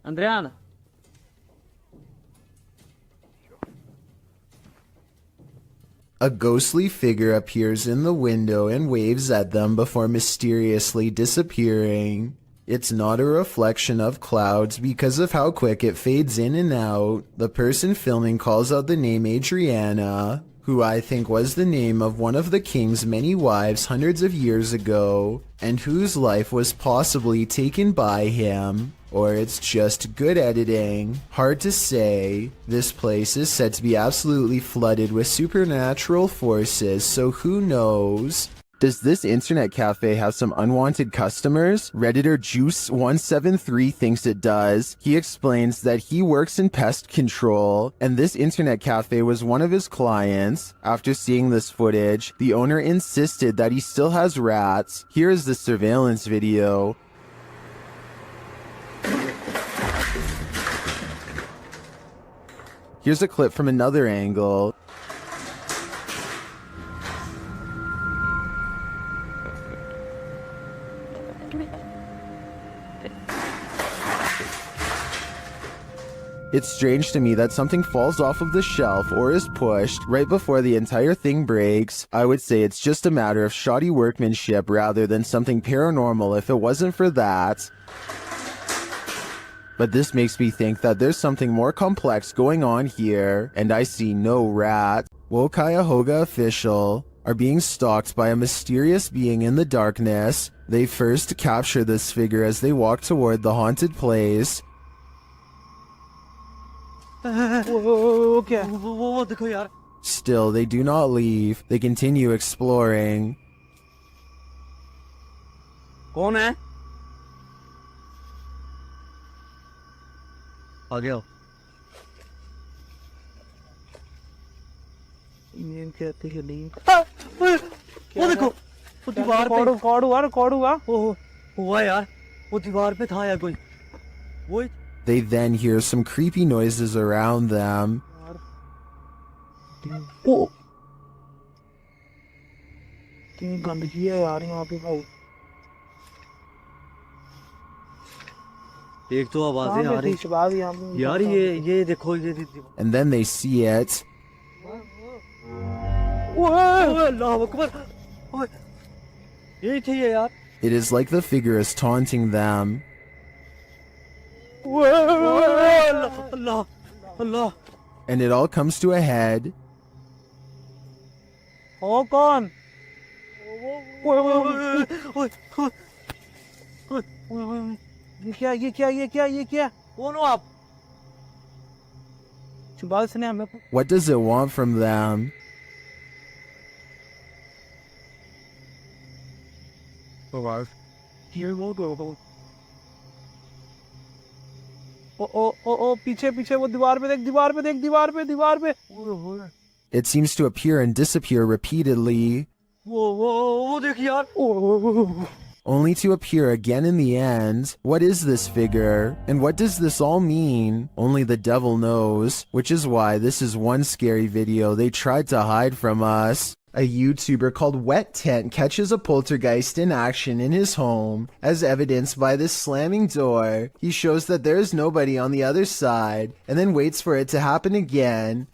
Andriana! A ghostly figure appears in the window and waves at them before mysteriously disappearing. It's not a reflection of clouds because of how quick it fades in and out. The person filming calls out the name Adriana, who I think was the name of one of the king's many wives hundreds of years ago, and whose life was possibly taken by him. Or it's just good editing. Hard to say. This place is said to be absolutely flooded with supernatural forces, so who knows? Does this internet cafe have some unwanted customers? Redditor Juice173 thinks it does. He explains that he works in pest control, and this internet cafe was one of his clients. After seeing this footage, the owner insisted that he still has rats. Here is the surveillance video. Here's a clip from another angle. It's strange to me that something falls off of the shelf or is pushed right before the entire thing breaks. I would say it's just a matter of shoddy workmanship rather than something paranormal if it wasn't for that. But this makes me think that there's something more complex going on here, and I see no rat. Cuyahoga official are being stalked by a mysterious being in the darkness. They first capture this figure as they walk toward the haunted place. Still, they do not leave. They continue exploring. कौन है? आ गया ये कहते हैं नहीं वो देखो वो दीवार पे रिकॉर्ड हुआ ओहो हुआ यार वो दीवार पे था यार कोई वो They then hear some creepy noises around them. ओ कितनी गंदगी है यार यहाँ पे भाई एक तो आवाजें आ रही यार ये देखो ये And then they see it. अल्लाह अकबर यही थी ये यार It is like the figure is taunting them. Allah Allah And it all comes to a head. ओ कौन ये क्या कौन हो आप ने हमें What does it want from them? Here वो ओ पीछे वो दीवार पे It seems to appear and disappear repeatedly, वो देख यार only to appear again in the end. What is this figure? And what does this all mean? Only the devil knows, which is why this is one scary video they tried to hide from us. A YouTuber called Wet Tent catches a poltergeist in action in his home, as evidenced by this slamming door. He shows that there is nobody on the other side, and then waits for it to happen again.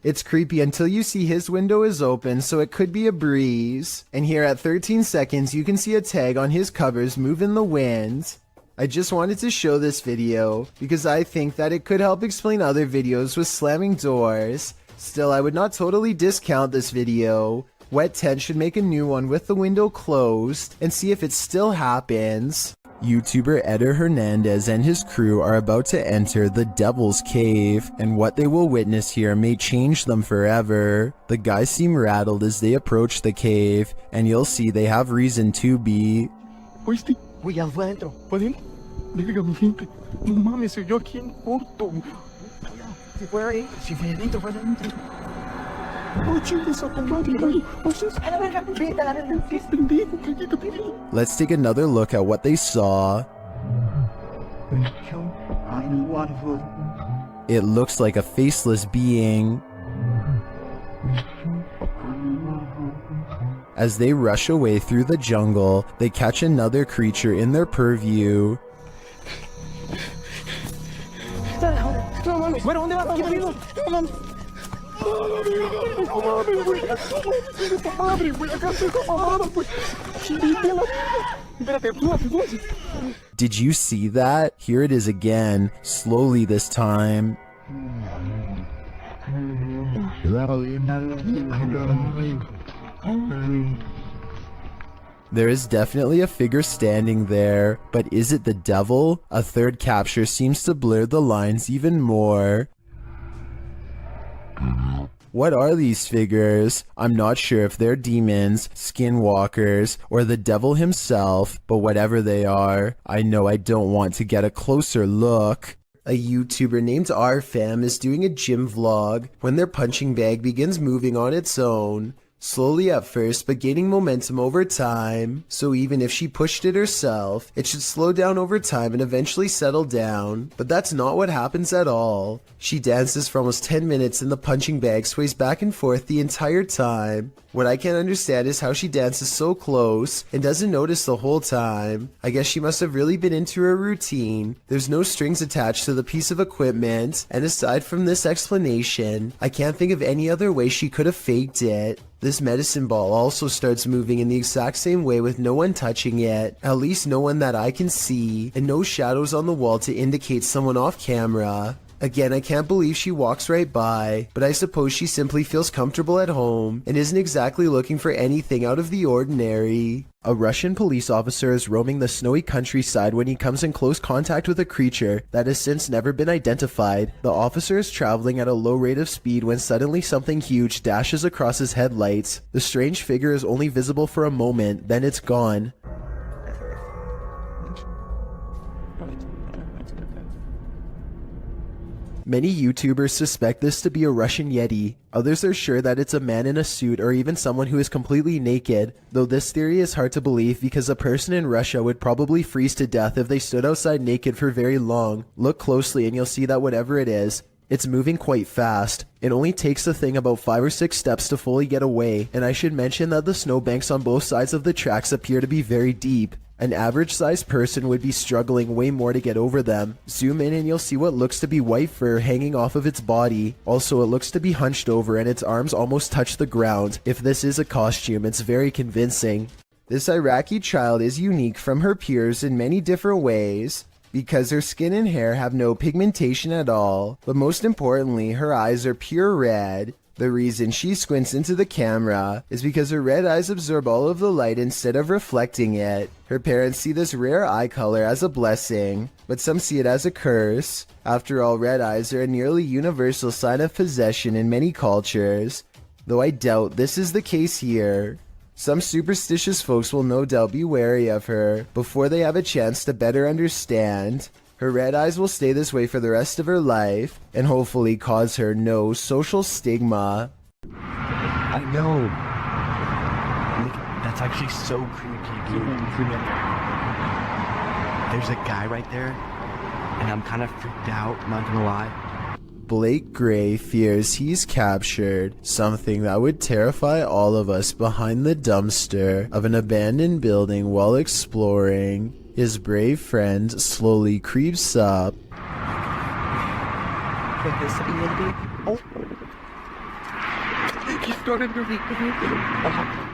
It's creepy until you see his window is open, so it could be a breeze. And here at 13 seconds, you can see a tag on his covers move in the wind. I just wanted to show this video because I think that it could help explain other videos with slamming doors. Still, I would not totally discount this video. Wet 10 should make a new one with the window closed and see if it still happens. YouTuber Eder Hernandez and his crew are about to enter the Devil's Cave, and what they will witness here may change them forever. The guys seem rattled as they approach the cave, and you'll see they have reason to be. ¿Oíste? Güey, ya fue adentro. ¿Pueden? Verga, mi gente. No mames, se oyó aquí en corto. Si fue ahí, si fue adentro, fue adentro. Oh, chingues a tu madre, güey. A la verga, vete a la verga. ¿Qué pendejo? Cállate, pendejo. Let's take another look at what they saw. It looks like a faceless being. As they rush away through the jungle, they catch another creature in their purview. Bueno, ¿dónde vas? ¿Qué pedo? No mames. No mames, güey. Esta madre, güey. Acá estoy mamada, güey. Vete a la verga. Espérate, súbate. Did you see that? Here it is again, slowly this time. There is definitely a figure standing there, but is it the devil? A third capture seems to blur the lines even more. What are these figures? I'm not sure if they're demons, skinwalkers, or the devil himself, but whatever they are, I know I don't want to get a closer look. A YouTuber named RFam is doing a gym vlog when their punching bag begins moving on its own. Slowly at first, but gaining momentum over time. So even if she pushed it herself, it should slow down over time and eventually settle down. But that's not what happens at all. She dances for almost 10 minutes and the punching bag sways back and forth the entire time. What I can't understand is how she dances so close and doesn't notice the whole time. I guess she must have really been into her routine. There's no strings attached to the piece of equipment, and aside from this explanation, I can't think of any other way she could have faked it. This medicine ball also starts moving in the exact same way with no one touching it, at least no one that I can see, and no shadows on the wall to indicate someone off camera. Again, I can't believe she walks right by, but I suppose she simply feels comfortable at home and isn't exactly looking for anything out of the ordinary. A Russian police officer is roaming the snowy countryside when he comes in close contact with a creature that has since never been identified. The officer is traveling at a low rate of speed when suddenly something huge dashes across his headlights. The strange figure is only visible for a moment, then it's gone. Many YouTubers suspect this to be a Russian Yeti. Others are sure that it's a man in a suit or even someone who is completely naked, though this theory is hard to believe because a person in Russia would probably freeze to death if they stood outside naked for very long. Look closely and you'll see that whatever it is, it's moving quite fast. It only takes the thing about 5 or 6 steps to fully get away, and I should mention that the snowbanks on both sides of the tracks appear to be very deep. An average-sized person would be struggling way more to get over them. Zoom in and you'll see what looks to be white fur hanging off of its body. Also, it looks to be hunched over and its arms almost touch the ground. If this is a costume, it's very convincing. This Iraqi child is unique from her peers in many different ways, because her skin and hair have no pigmentation at all, but most importantly, her eyes are pure red. The reason she squints into the camera is because her red eyes absorb all of the light instead of reflecting it. Her parents see this rare eye color as a blessing, but some see it as a curse. After all, red eyes are a nearly universal sign of possession in many cultures, though I doubt this is the case here. Some superstitious folks will no doubt be wary of her before they have a chance to better understand. Her red eyes will stay this way for the rest of her life, and hopefully cause her no social stigma. I know. Look, that's actually so creepy, dude. There's a guy right there, and I'm kind of freaked out, not gonna lie. Blake Gray fears he's captured something that would terrify all of us behind the dumpster of an abandoned building while exploring. His brave friend slowly creeps up. Could this be Indy? Oh! He's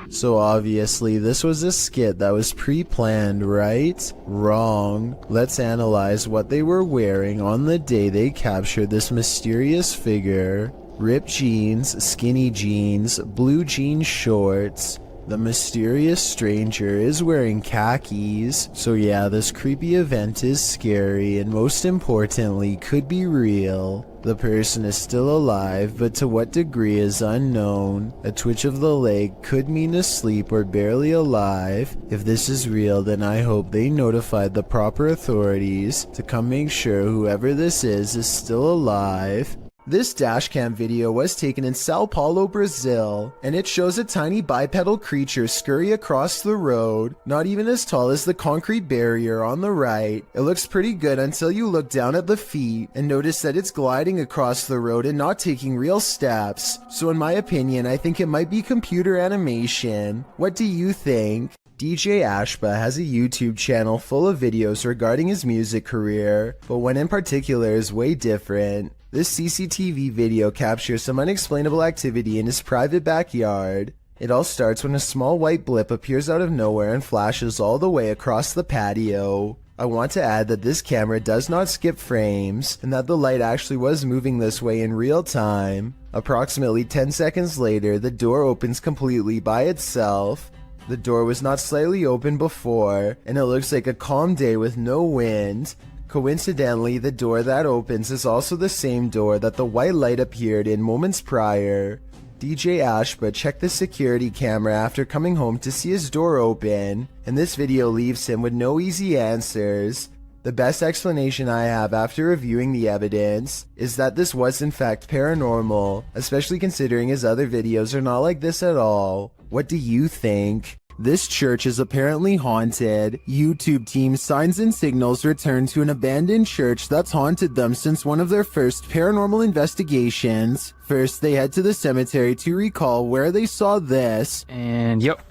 So obviously this was a skit that was pre-planned, right? Wrong. Let's analyze what they were wearing on the day they captured this mysterious figure. Ripped jeans, skinny jeans, blue jean shorts. The mysterious stranger is wearing khakis. So yeah, this creepy event is scary and most importantly could be real. The person is still alive, but to what degree is unknown. A twitch of the leg could mean asleep or barely alive. If this is real, then I hope they notified the proper authorities to come make sure whoever this is still alive. This dashcam video was taken in Sao Paulo, Brazil, and it shows a tiny bipedal creature scurry across the road, not even as tall as the concrete barrier on the right. It looks pretty good until you look down at the feet and notice that it's gliding across the road and not taking real steps. So in my opinion, I think it might be computer animation. What do you think? DJ Ashba has a YouTube channel full of videos regarding his music career, but one in particular is way different. This CCTV video captures some unexplainable activity in his private backyard. It all starts when a small white blip appears out of nowhere and flashes all the way across the patio. I want to add that this camera does not skip frames, and that the light actually was moving this way in real time. Approximately 10 seconds later, the door opens completely by itself. The door was not slightly open before, and it looks like a calm day with no wind. Coincidentally, the door that opens is also the same door that the white light appeared in moments prior. DJ Ashba checked the security camera after coming home to see his door open, and this video leaves him with no easy answers. The best explanation I have after reviewing the evidence is that this was in fact paranormal, especially considering his other videos are not like this at all. What do you think? This church is apparently haunted. YouTube team Signs and Signals returned to an abandoned church that's haunted them since one of their first paranormal investigations. First, they head to the cemetery to recall where they saw this. And yep,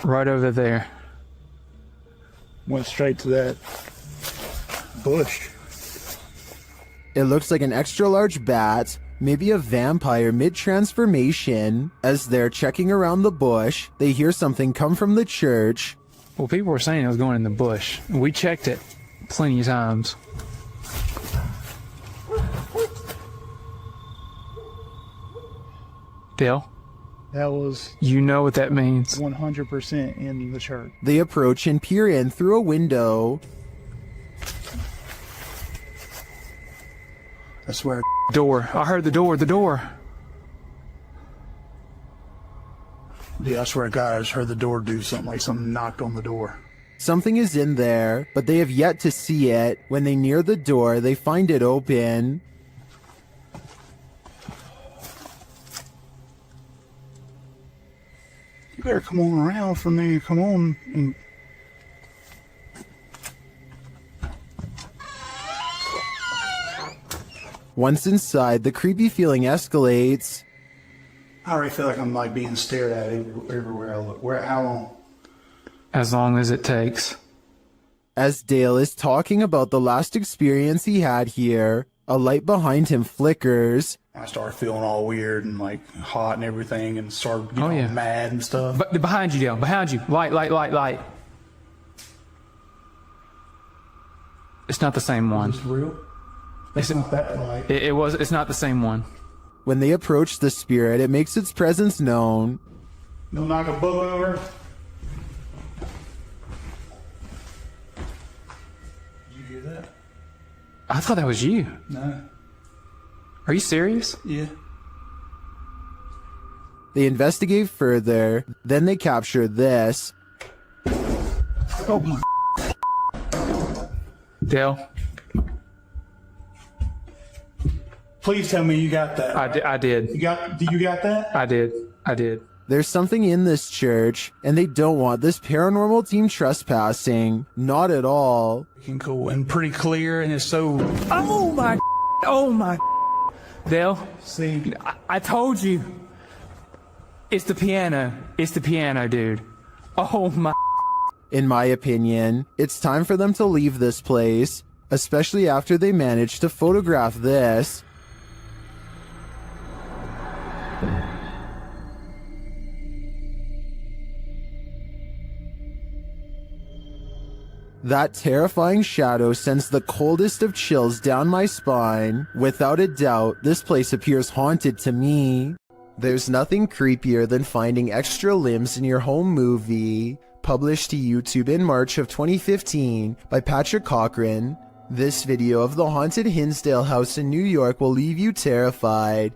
right over there. Went straight to that bush. It looks like an extra large bat, maybe a vampire mid-transformation. As they're checking around the bush, they hear something come from the church. Well, people were saying it was going in the bush. We checked it plenty of times. Dale? That was... You know what that means. 100% in the church. They approach and peer in through a window. I swear. Door. I heard the door. The door. Yeah, I swear to God, I just heard the door do something, like something knocked on the door. Something is in there, but they have yet to see it. When they near the door, they find it open. You better come on around for me. Come on. And... Once inside, the creepy feeling escalates. I already feel like I'm like being stared at everywhere I look. How long? As long as it takes. As Dale is talking about the last experience he had here, a light behind him flickers. I started feeling all weird and like hot and everything, and started getting mad and stuff. But behind you, Dale. Behind you. Light. It's not the same one. Is this real? It's not that light. It's not the same one. When they approach the spirit, it makes its presence known. No knock a book over. Did you hear that? I thought that was you. No. Are you serious? Yeah. They investigate further, then they capture this. Oh my. Dale. Please tell me you got that. I did. You got that? I did. There's something in this church, and they don't want this paranormal team trespassing. Not at all. Cool and pretty clear, and it's so... Oh my. Dale, see, I told you. It's the piano. It's the piano, dude. Oh my. In my opinion, it's time for them to leave this place, especially after they managed to photograph That terrifying shadow sends the coldest of chills down my spine. Without a doubt, this place appears haunted to me. There's nothing creepier than finding extra limbs in your home movie. Published to YouTube in March of 2015 by Patrick Cochran, this video of the haunted Hinsdale house in New York will leave you terrified.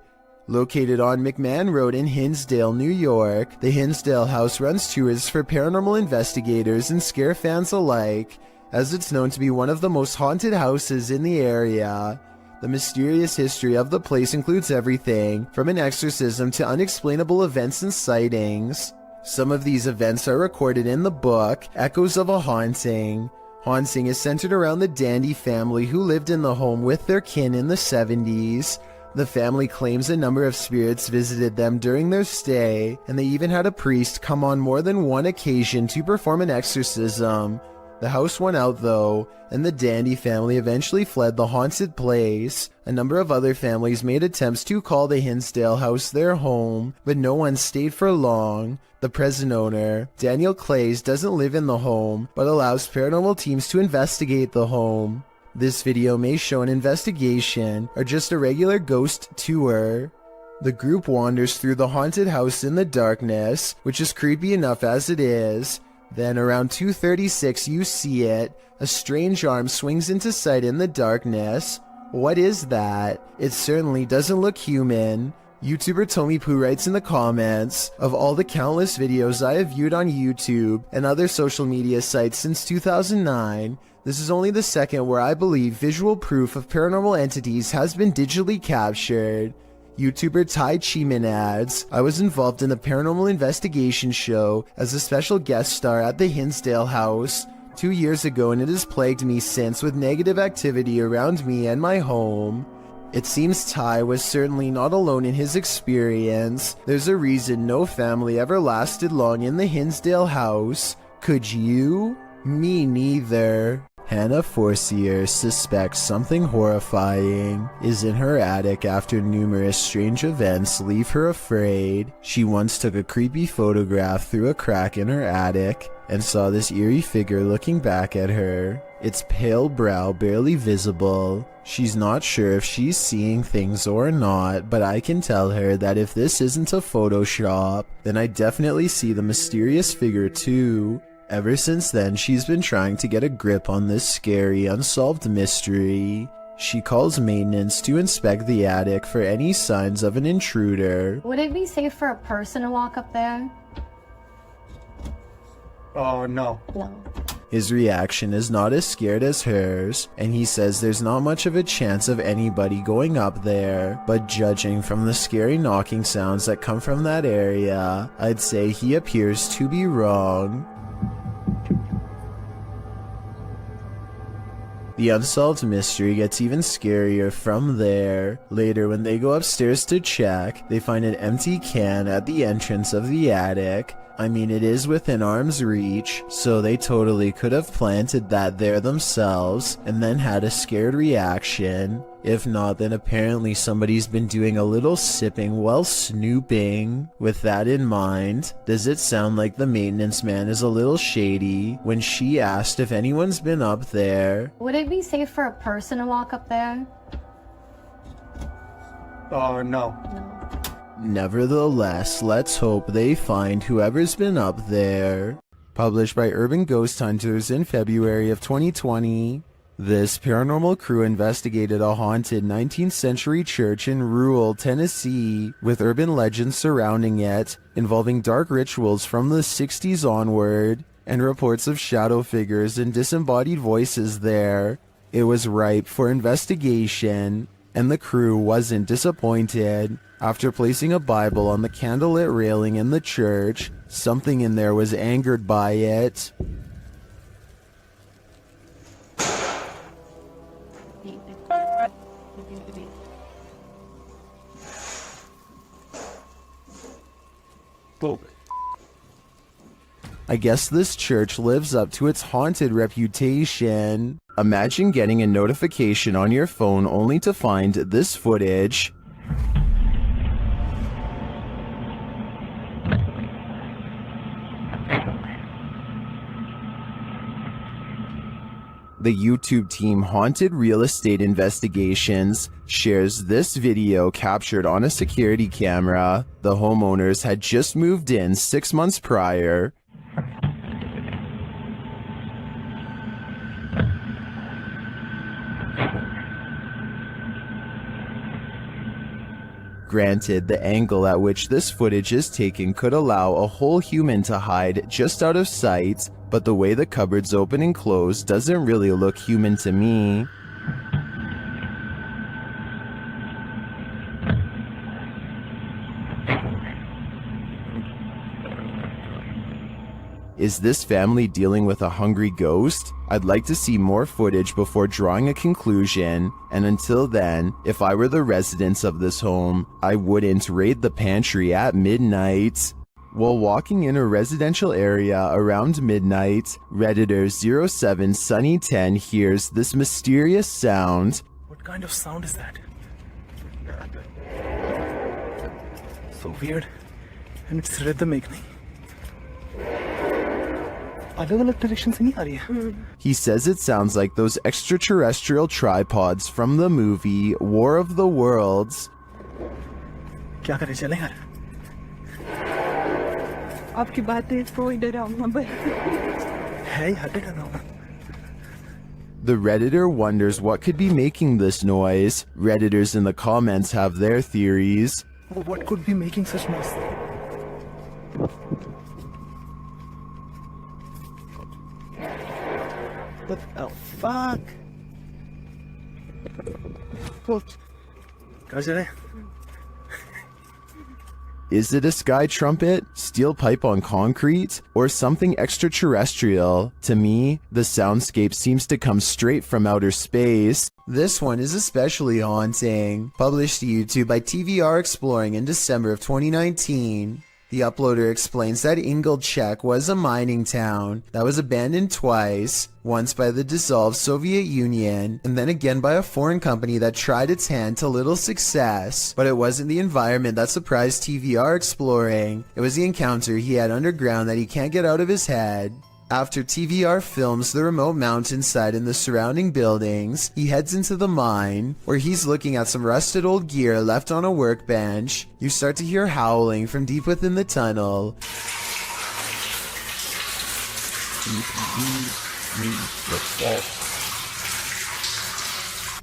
Located on McMahon Road in Hinsdale, New York, the Hinsdale house runs tours for paranormal investigators and scare fans alike, as it's known to be one of the most haunted houses in the area. The mysterious history of the place includes everything from an exorcism to unexplainable events and sightings. Some of these events are recorded in the book, Echoes of a Haunting. Haunting is centered around the Dandy family who lived in the home with their kin in the 70s. The family claims a number of spirits visited them during their stay, and they even had a priest come on more than one occasion to perform an exorcism. The house won out though, and the Dandy family eventually fled the haunted place. A number of other families made attempts to call the Hinsdale house their home, but no one stayed for long. The present owner, Daniel Clays, doesn't live in the home, but allows paranormal teams to investigate the home. This video may show an investigation, or just a regular ghost tour. The group wanders through the haunted house in the darkness, which is creepy enough as it is. Then around 2:36 you see it. A strange arm swings into sight in the darkness. What is that? It certainly doesn't look human. YouTuber Tommy Poo writes in the comments, of all the countless videos I have viewed on YouTube and other social media sites since 2009, this is only the second where I believe visual proof of paranormal entities has been digitally captured. YouTuber Tai Chiman adds, I was involved in the paranormal investigation show as a special guest star at the Hinsdale house 2 years ago, and it has plagued me since with negative activity around me and my home. It seems Ty was certainly not alone in his experience. There's a reason no family ever lasted long in the Hinsdale house. Could you? Me neither. Hannah Forcier suspects something horrifying is in her attic after numerous strange events leave her afraid. She once took a creepy photograph through a crack in her attic and saw this eerie figure looking back at her. Its pale brow barely visible. She's not sure if she's seeing things or not, but I can tell her that if this isn't a Photoshop, then I definitely see the mysterious figure too. Ever since then, she's been trying to get a grip on this scary, unsolved mystery. She calls maintenance to inspect the attic for any signs of an intruder. Would it be safe for a person to walk up there? Oh, no. No. His reaction is not as scared as hers, and he says there's not much of a chance of anybody going up there, but judging from the scary knocking sounds that come from that area, I'd say he appears to be wrong. The unsolved mystery gets even scarier from there. Later, when they go upstairs to check, they find an empty can at the entrance of the attic. I mean, it is within arm's reach, so they totally could have planted that there themselves and then had a scared reaction. If not, then apparently somebody's been doing a little sipping while snooping. With that in mind, does it sound like the maintenance man is a little shady when she asked if anyone's been up there? Would it be safe for a person to walk up there? Oh, no. Nevertheless, let's hope they find whoever's been up there. Published by Urban Ghost Hunters in February of 2020. This paranormal crew investigated a haunted 19th century church in rural Tennessee, with urban legends surrounding it, involving dark rituals from the 60s onward, and reports of shadow figures and disembodied voices there. It was ripe for investigation, and the crew wasn't disappointed. After placing a Bible on the candlelit railing in the church, something in there was angered by it. I guess this church lives up to its haunted reputation. Imagine getting a notification on your phone only to find this footage. The YouTube team Haunted Real Estate Investigations shares this video captured on a security camera. The homeowners had just moved in 6 months prior. Granted, the angle at which this footage is taken could allow a whole human to hide just out of sight, but the way the cupboards open and close doesn't really look human to me. Is this family dealing with a hungry ghost? I'd like to see more footage before drawing a conclusion, and until then, if I were the residents of this home, I wouldn't raid the pantry at midnight. While walking in a residential area around midnight, Redditor 07 Sunny10 hears this mysterious sound. What kind of sound is that? So weird. And it's rhythmic. अलग-अलग direction से नहीं आ रही है. He says it sounds like those extraterrestrial tripods from the movie War of the Worlds. क्या करें चलें यार? आपकी बातें कोई डरावना बन है यार डरावना. The Redditor wonders what could be making this noise. Redditors in the comments have their theories. What could be making such noise? What the fuck? कहाँ चले? Is it a sky trumpet, steel pipe on concrete, or something extraterrestrial? To me, the soundscape seems to come straight from outer space. This one is especially haunting. Published to YouTube by TVR Exploring in December of 2019. The uploader explains that Ingolchek was a mining town that was abandoned twice, once by the dissolved Soviet Union, and then again by a foreign company that tried its hand to little success. But it wasn't the environment that surprised TVR Exploring, it was the encounter he had underground that he can't get out of his head. After TVR films the remote mountainside and the surrounding buildings, he heads into the mine, where he's looking at some rusted old gear left on a workbench. You start to hear howling from deep within the tunnel.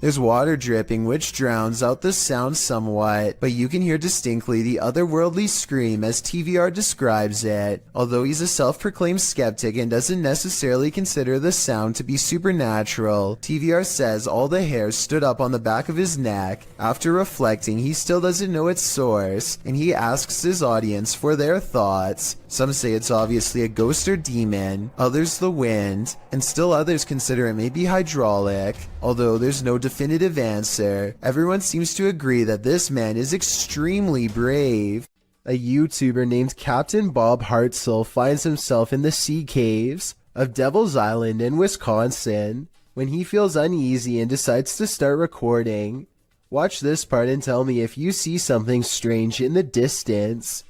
There's water dripping, which drowns out the sound somewhat, but you can hear distinctly the otherworldly scream as TVR describes it. Although he's a self-proclaimed skeptic and doesn't necessarily consider the sound to be supernatural, TVR says all the hairs stood up on the back of his neck. After reflecting, he still doesn't know its source, and he asks his audience for their thoughts. Some say it's obviously a ghost or demon, others the wind, and still others consider it may be hydraulic. Although there's no definitive answer, everyone seems to agree that this man is extremely brave. A YouTuber named Captain Bob Hartzell finds himself in the sea caves of Devil's Island in Wisconsin when he feels uneasy and decides to start recording. Watch this part and tell me if you see something strange in the distance.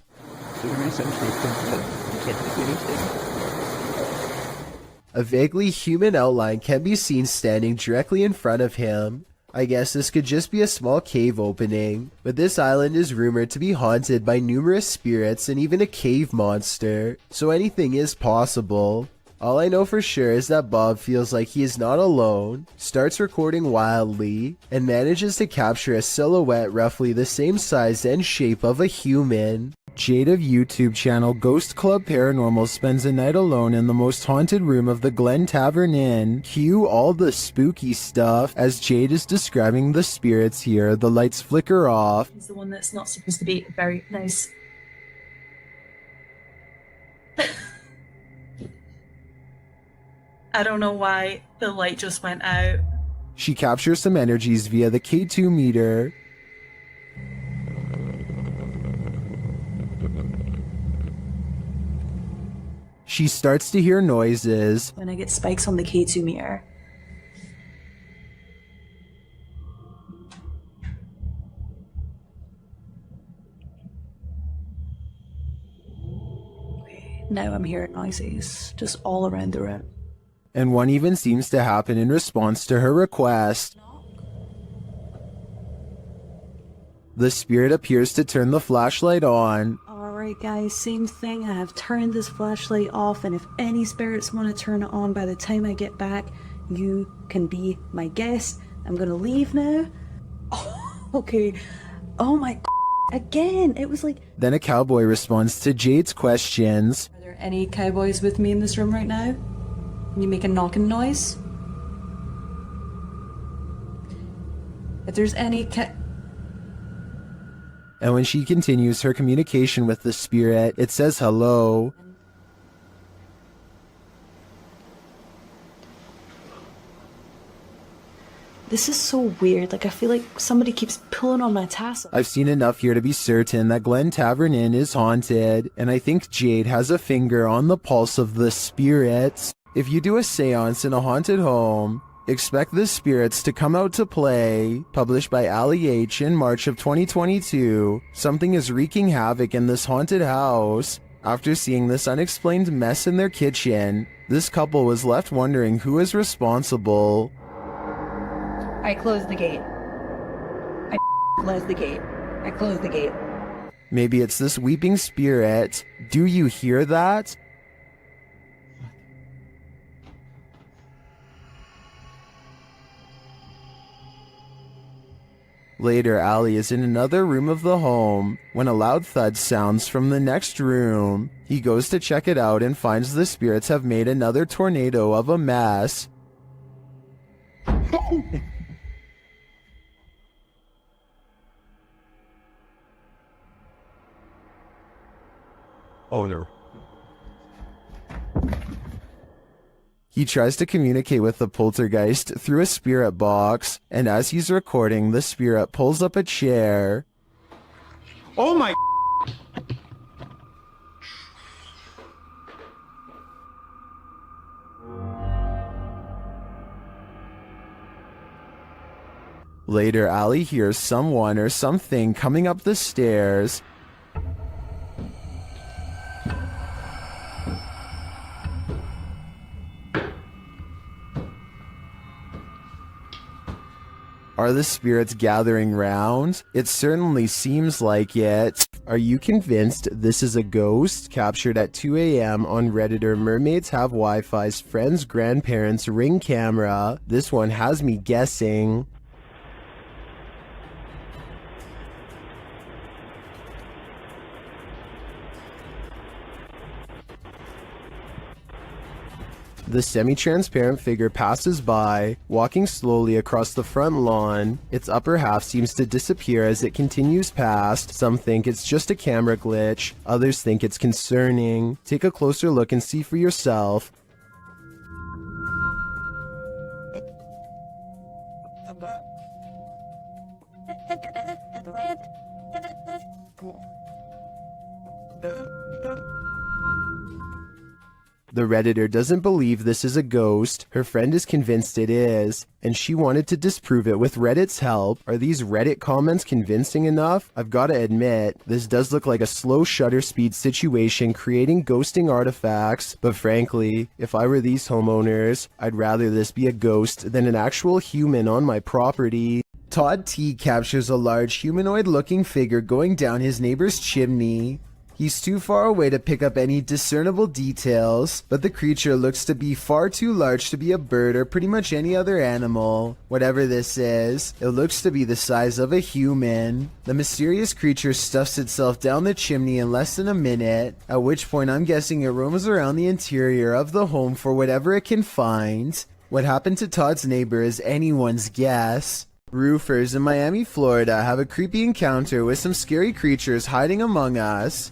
A vaguely human outline can be seen standing directly in front of him. I guess this could just be a small cave opening, but this island is rumored to be haunted by numerous spirits and even a cave monster, so anything is possible. All I know for sure is that Bob feels like he is not alone, starts recording wildly, and manages to capture a silhouette roughly the same size and shape of a human. Jade of YouTube channel Ghost Club Paranormal spends a night alone in the most haunted room of the Glen Tavern Inn. Cue all the spooky stuff. As Jade is describing the spirits here, the lights flicker off. He's the one that's not supposed to be very nice. I don't know why the light just went out. She captures some energies via the K2 meter. She starts to hear noises. When I get spikes on the K2 meter. Okay, now I'm hearing noises just all around the room. and one even seems to happen in response to her request. The spirit appears to turn the flashlight on. Alright guys, same thing. I have turned this flashlight off, and if any spirits want to turn it on by the time I get back, you can be my guest. I'm gonna leave now. Oh, okay. Oh my again, it was like... Then a cowboy responds to Jade's questions. Are there any cowboys with me in this room right now? Can you make a knocking noise? If there's any And when she continues her communication with the spirit, it says hello. This is so weird. Like, I feel like somebody keeps pulling on my tassel. I've seen enough here to be certain that Glen Tavern Inn is haunted, and I think Jade has a finger on the pulse of the spirits. If you do a seance in a haunted home, expect the spirits to come out to play. Published by Ali H in March of 2022. Something is wreaking havoc in this haunted house. After seeing this unexplained mess in their kitchen, this couple was left wondering who is responsible. I closed the gate. I closed the gate. I closed the gate. Maybe it's this weeping spirit. Do you hear that? Later, Ali is in another room of the home when a loud thud sounds from the next room. He goes to check it out and finds the spirits have made another tornado of a mess. Owner. He tries to communicate with the poltergeist through a spirit box, and as he's recording, the spirit pulls up a chair. Oh my... Later, Ali hears someone or something coming up the stairs. Are the spirits gathering round? It certainly seems like it. Are you convinced this is a ghost? Captured at 2 a.m. on Redditor Mermaids Have Wi-Fi's friend's grandparents' Ring camera. This one has me guessing. The semi-transparent figure passes by, walking slowly across the front lawn. Its upper half seems to disappear as it continues past. Some think it's just a camera glitch, others think it's concerning. Take a closer look and see for yourself. The Redditor doesn't believe this is a ghost. Her friend is convinced it is, and she wanted to disprove it with Reddit's help. Are these Reddit comments convincing enough? I've gotta admit, this does look like a slow shutter speed situation creating ghosting artifacts, but frankly, if I were these homeowners, I'd rather this be a ghost than an actual human on my property. Todd T captures a large humanoid-looking figure going down his neighbor's chimney. He's too far away to pick up any discernible details, but the creature looks to be far too large to be a bird or pretty much any other animal. Whatever this is, it looks to be the size of a human. The mysterious creature stuffs itself down the chimney in less than a minute, at which point I'm guessing it roams around the interior of the home for whatever it can find. What happened to Todd's neighbor is anyone's guess. Roofers in Miami, Florida have a creepy encounter with some scary creatures hiding among us.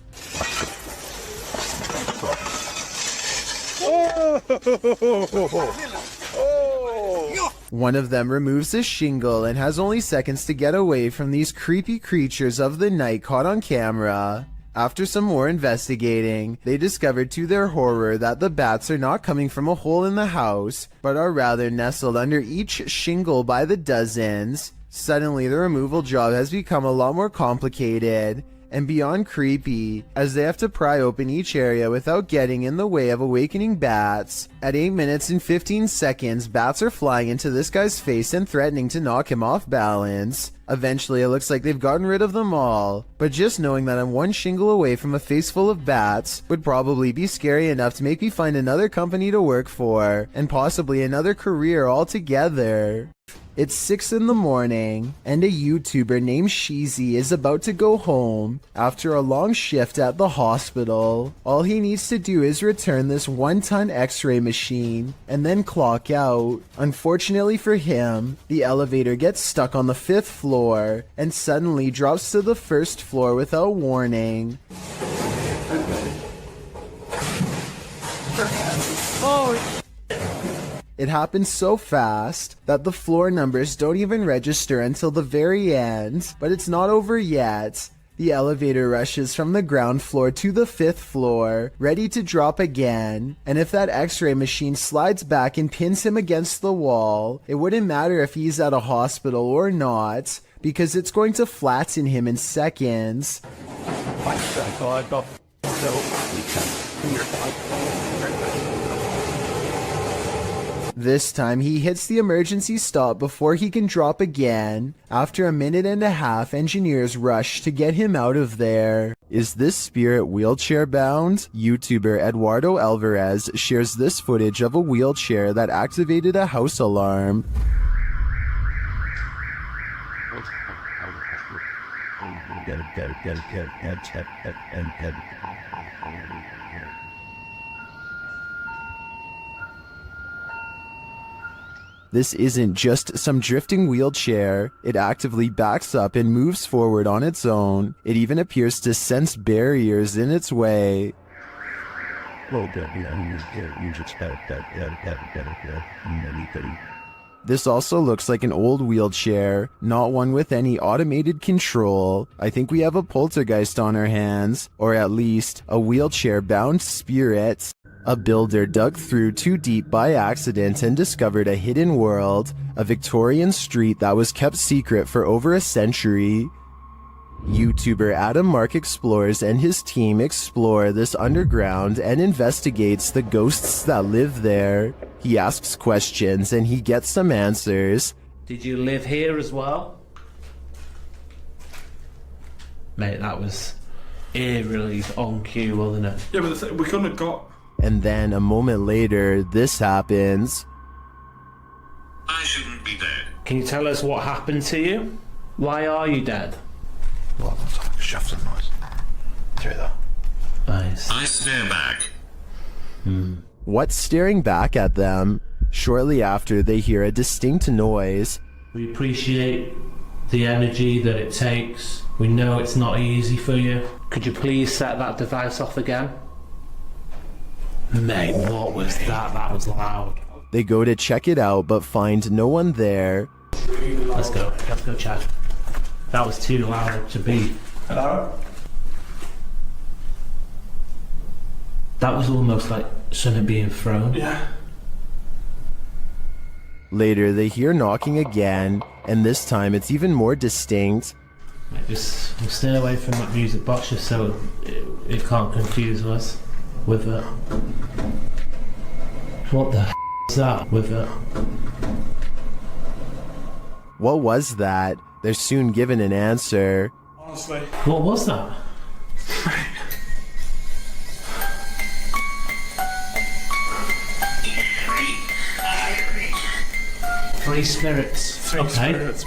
One of them removes a shingle and has only seconds to get away from these creepy creatures of the night caught on camera. After some more investigating, they discovered to their horror that the bats are not coming from a hole in the house, but are rather nestled under each shingle by the dozens. Suddenly, the removal job has become a lot more complicated, and beyond creepy, as they have to pry open each area without getting in the way of awakening bats. At 8 minutes and 15 seconds, bats are flying into this guy's face and threatening to knock him off balance. Eventually, it looks like they've gotten rid of them all, but just knowing that I'm one shingle away from a face full of bats would probably be scary enough to make me find another company to work for, and possibly another career altogether. It's 6 in the morning, and a YouTuber named Sheezy is about to go home after a long shift at the hospital. All he needs to do is return this 1-ton x-ray machine, and then clock out. Unfortunately for him, the elevator gets stuck on the 5th floor, and suddenly drops to the 1st floor without warning. Oh! It happens so fast that the floor numbers don't even register until the very end, but it's not over yet. The elevator rushes from the ground floor to the 5th floor, ready to drop again, and if that x-ray machine slides back and pins him against the wall, it wouldn't matter if he's at a hospital or not, because it's going to flatten him in seconds. This time, he hits the emergency stop before he can drop again. After a minute and a half, engineers rush to get him out of there. Is this spirit wheelchair bound? YouTuber Eduardo Alvarez shares this footage of a wheelchair that activated a house alarm. This isn't just some drifting wheelchair. It actively backs up and moves forward on its own. It even appears to sense barriers in its way. This also looks like an old wheelchair, not one with any automated control. I think we have a poltergeist on our hands, or at least a wheelchair-bound spirit. A builder dug through too deep by accident and discovered a hidden world, a Victorian street that was kept secret for over a century. YouTuber Adam Mark Explores and his team explore this underground and investigates the ghosts that live there. He asks questions and he gets some answers. Did you live here as well? Mate, that was eerily on cue, wasn't it? Yeah, but we couldn't have got... And then a moment later, this happens. I shouldn't be dead. Can you tell us what happened to you? Why are you dead? Well, that's like a shaft of noise. Through that. Nice. I stare back. What's staring back at them? Shortly after, they hear a distinct noise. We appreciate the energy that it takes. We know it's not easy for you. Could you please set that device off again? Mate, what was that? That was loud. They go to check it out, but find no one there. Let's go check. That was too loud to be. Hello? That was almost like something being thrown. Yeah. Later, they hear knocking again, and this time it's even more distinct. Mate, just stay away from that music box just so it can't confuse us with it. What the f is that with it? What was that? They're soon given an answer. Honestly. What was that? Three spirits. Three spirits,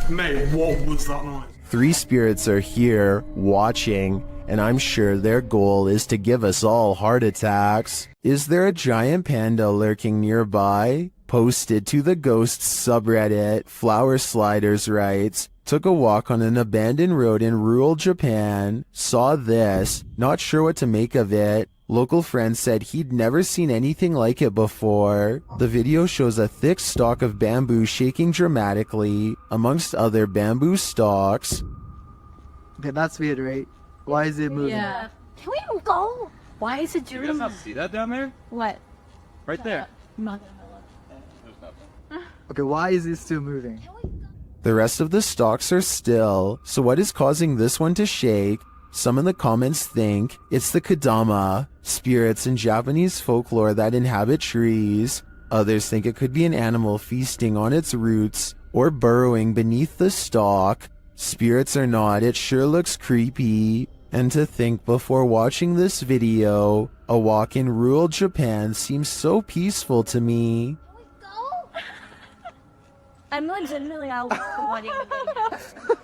mate, what was that noise? 3 spirits are here, watching, and I'm sure their goal is to give us all heart attacks. Is there a giant panda lurking nearby? Posted to the Ghosts subreddit, Flower Sliders writes, took a walk on an abandoned road in rural Japan, saw this, not sure what to make of it. Local friends said he'd never seen anything like it before. The video shows a thick stalk of bamboo shaking dramatically, amongst other bamboo stalks. Okay, that's weird, right? Why is it moving? Yeah. Can we go? Why is it doing? You guys not see that down there? What? Right there. Not Okay, why is it still moving? The rest of the stalks are still, so what is causing this one to shake? Some in the comments think it's the Kadama, spirits in Japanese folklore that inhabit trees. Others think it could be an animal feasting on its roots or burrowing beneath the stalk. Spirits or not, it sure looks creepy. And to think before watching this video, a walk in rural Japan seems so peaceful to me. I'm legitimately out wanting to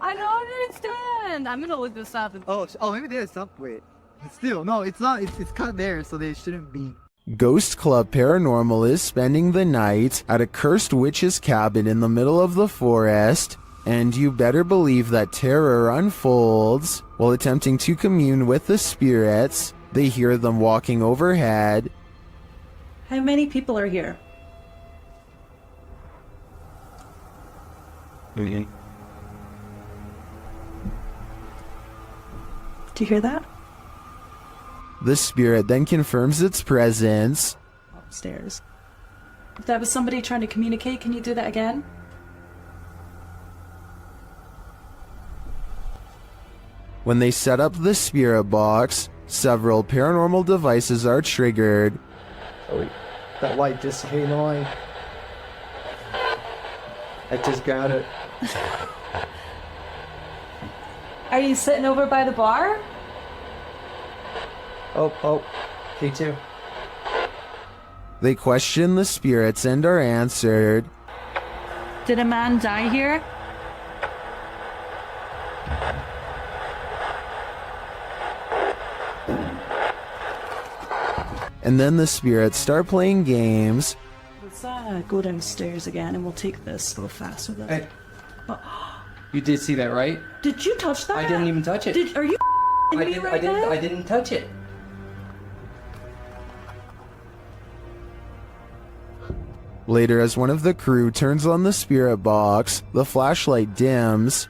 I don't understand. I'm gonna look this up. Oh, maybe there's some. Wait. Still, no, it's not. It's cut there, so they shouldn't be. Ghost Club Paranormal is spending the night at a cursed witch's cabin in the middle of the forest, and you better believe that terror unfolds. While attempting to commune with the spirits, they hear them walking overhead. How many people are here? Okay. Do you hear that? The spirit then confirms its presence. Upstairs. If that was somebody trying to communicate, can you do that again? When they set up the spirit box, several paranormal devices are triggered. Oh, that light just came on. I just got it. Are you sitting over by the bar? Oh, K2. They question the spirits and are answered. Did a man die here? And then the spirits start playing games. Let's go downstairs again and we'll take this a little faster then. Hey. Oh, You did see that, right? did you touch that? I didn't even touch it. Are you me right now? I didn't touch it. Later, as one of the crew turns on the spirit box, the flashlight dims.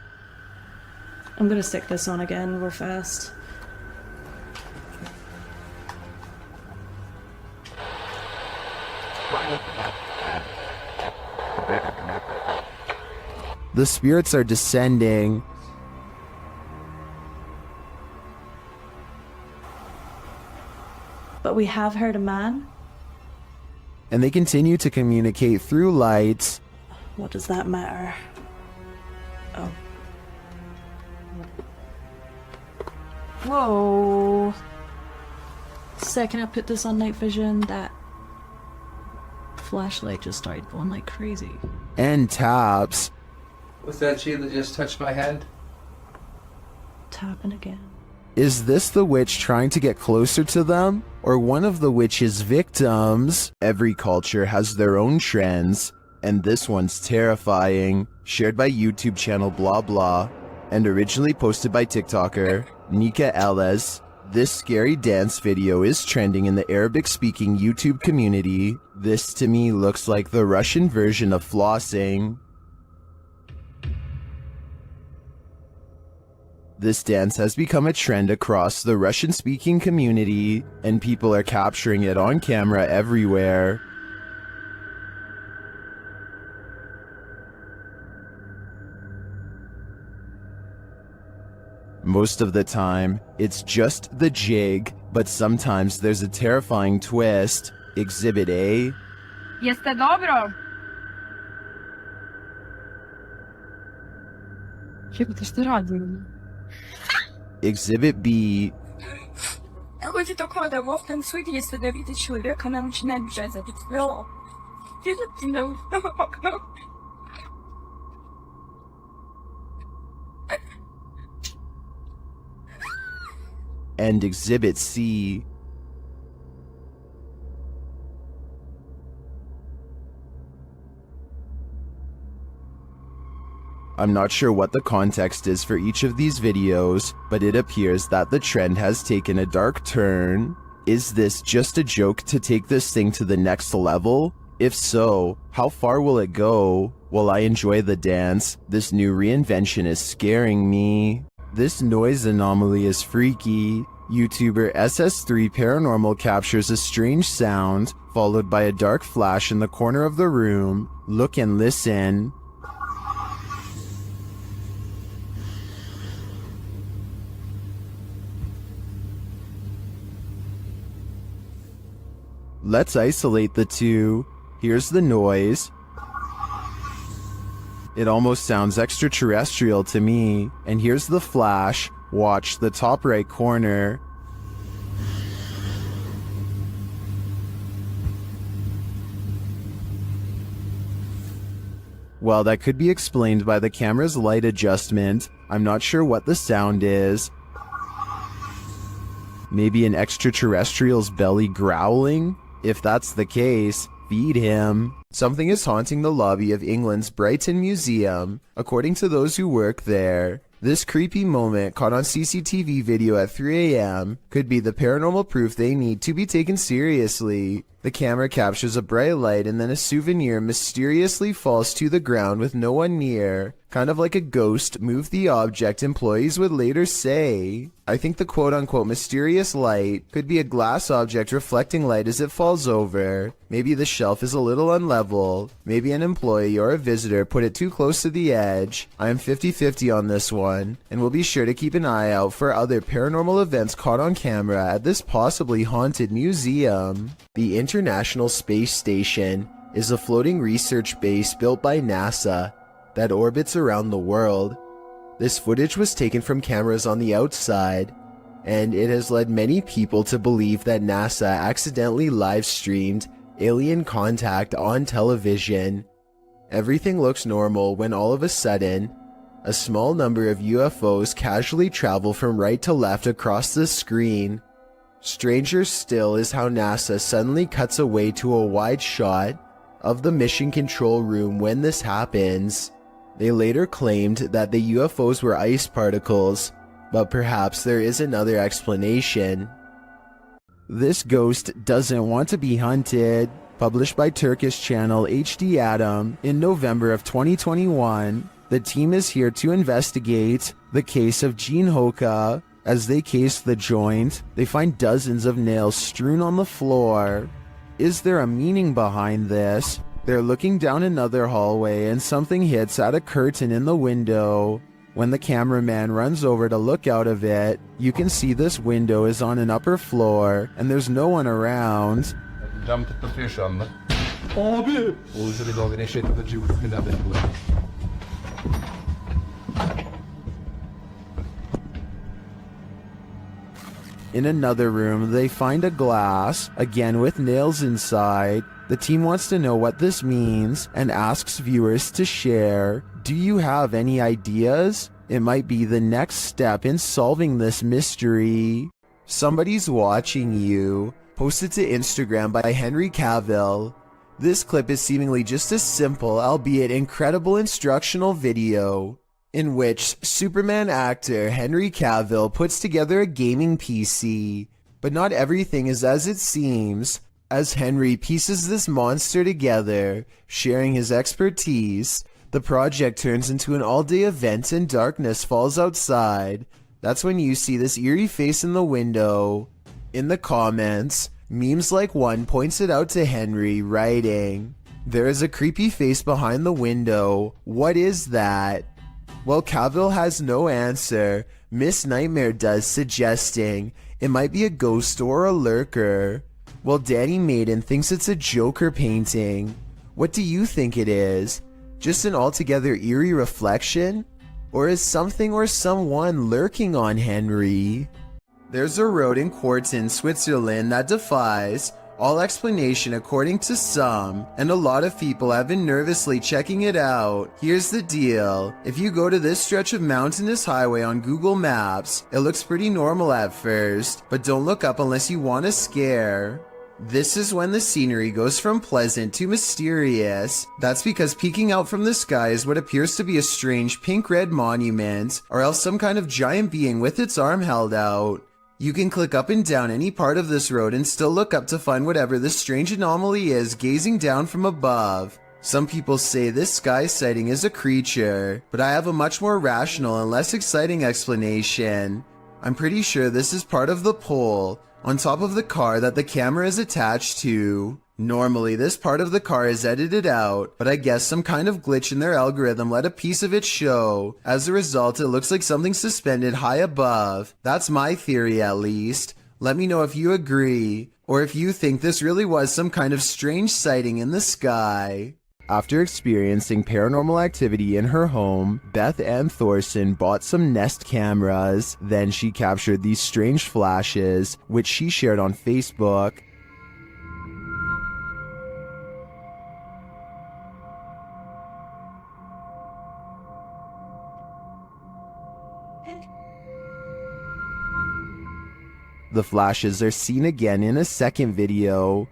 I'm gonna stick this on again real fast. The spirits are descending. But we have heard a man. And they continue to communicate through lights. What does that matter? Oh. Whoa. Second I put this on night vision, that flashlight just started going like crazy. And taps. Was that she that just touched my head? Tapping again. Is this the witch trying to get closer to them? Or one of the witch's victims? Every culture has their own trends, and this one's terrifying. Shared by YouTube channel blah blah, and originally posted by TikToker Nika Ellis. This scary dance video is trending in the Arabic-speaking YouTube community. This to me looks like the Russian version of flossing. This dance has become a trend across the Russian-speaking community, and people are capturing it on camera everywhere. Most of the time, it's just the jig, but sometimes there's a terrifying twist. Exhibit A. Jeste dobro. Jebote, što radim? Exhibit B. Chodzi to koda, bo w ten sweet jest wtedy widzieć człowieka na mczynę brzeze, więc było. Wiele dni w okno. And Exhibit C. I'm not sure what the context is for each of these videos, but it appears that the trend has taken a dark turn. Is this just a joke to take this thing to the next level? If so, how far will it go? While I enjoy the dance, this new reinvention is scaring me. This noise anomaly is freaky. YouTuber SS3 Paranormal captures a strange sound, followed by a dark flash in the corner of the room. Look and listen. Let's isolate the two. Here's the noise. It almost sounds extraterrestrial to me. And here's the flash. Watch the top right corner. Well, that could be explained by the camera's light adjustment. I'm not sure what the sound is. Maybe an extraterrestrial's belly growling? If that's the case, feed him. Something is haunting the lobby of England's Brighton Museum, according to those who work there. This creepy moment, caught on CCTV video at 3 a.m., could be the paranormal proof they need to be taken seriously. The camera captures a bright light and then a souvenir mysteriously falls to the ground with no one near. Kind of like a ghost moved the object, employees would later say. I think the quote-unquote mysterious light could be a glass object reflecting light as it falls over. Maybe the shelf is a little unlevel. Maybe an employee or a visitor put it too close to the edge. I am 50-50 on this one, and we'll be sure to keep an eye out for other paranormal events caught on camera at this possibly haunted museum. The International Space Station is a floating research base built by NASA that orbits around the world. This footage was taken from cameras on the outside, and it has led many people to believe that NASA accidentally live-streamed alien contact on television. Everything looks normal when all of a sudden, a small number of UFOs casually travel from right to left across the screen. Stranger still is how NASA suddenly cuts away to a wide shot of the mission control room when this happens. They later claimed that the UFOs were ice particles, but perhaps there is another explanation. This ghost doesn't want to be hunted. Published by Turkish channel HD Adam in November of 2021, the team is here to investigate the case of Jean Hoka. As they case the joint, they find dozens of nails strewn on the floor. Is there a meaning behind this? They're looking down another hallway and something hits at a curtain in the window. When the cameraman runs over to look out of it, you can see this window is on an upper floor and there's no one around. Cam tıklatıyor şu anda. Abi! In another room, they find a glass, again with nails inside. The team wants to know what this means and asks viewers to share. Do you have any ideas? It might be the next step in solving this mystery. Somebody's watching you. Posted to Instagram by Henry Cavill. This clip is seemingly just a simple, albeit incredible instructional video in which Superman actor Henry Cavill puts together a gaming PC. But not everything is as it seems. As Henry pieces this monster together, sharing his expertise, the project turns into an all-day event and darkness falls outside. That's when you see this eerie face in the window. In the comments, memes like one points it out to Henry, writing, "There is a creepy face behind the window. What is that?" Well, Cavill has no answer. Miss Nightmare does, suggesting it might be a ghost or a lurker. Well, Danny Maiden thinks it's a Joker painting. What do you think it is? Just an altogether eerie reflection? Or is something or someone lurking on Henry? There's a road in Quarten, Switzerland that defies all explanation according to some, and a lot of people have been nervously checking it out. Here's the deal. If you go to this stretch of mountainous highway on Google Maps, it looks pretty normal at first, but don't look up unless you want a scare. This is when the scenery goes from pleasant to mysterious. That's because peeking out from the sky is what appears to be a strange pink-red monument, or else some kind of giant being with its arm held out. You can click up and down any part of this road and still look up to find whatever this strange anomaly is gazing down from above. Some people say this sky sighting is a creature, but I have a much more rational and less exciting explanation. I'm pretty sure this is part of the pole on top of the car that the camera is attached to. Normally, this part of the car is edited out, but I guess some kind of glitch in their algorithm let a piece of it show. As a result, it looks like something suspended high above. That's my theory, at least. Let me know if you agree, or if you think this really was some kind of strange sighting in the sky. After experiencing paranormal activity in her home, Beth Ann Thorson bought some Nest cameras. Then she captured these strange flashes, which she shared on Facebook. The flashes are seen again in a second video.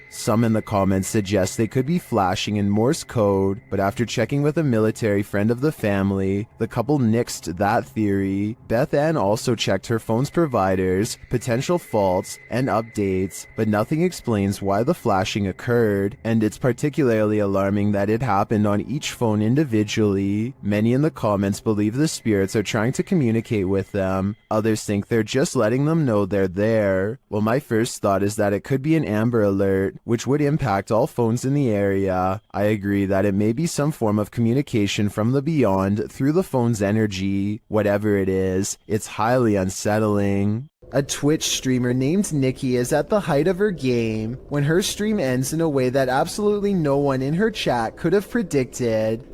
Some in the comments suggest they could be flashing in Morse code, but after checking with a military friend of the family, the couple nixed that theory. Beth Ann also checked her phone's providers, potential faults, and updates, but nothing explains why the flashing occurred, and it's particularly alarming that it happened on each phone individually. Many in the comments believe the spirits are trying to communicate with them. Others think they're just letting them know they're there. Well, my first thought is that it could be an Amber Alert, which would impact all phones in the area. I agree that it may be some form of communication from the beyond through the phone's energy. Whatever it is, it's highly unsettling. A Twitch streamer named Nikki is at the height of her game when her stream ends in a way that absolutely no one in her chat could have predicted.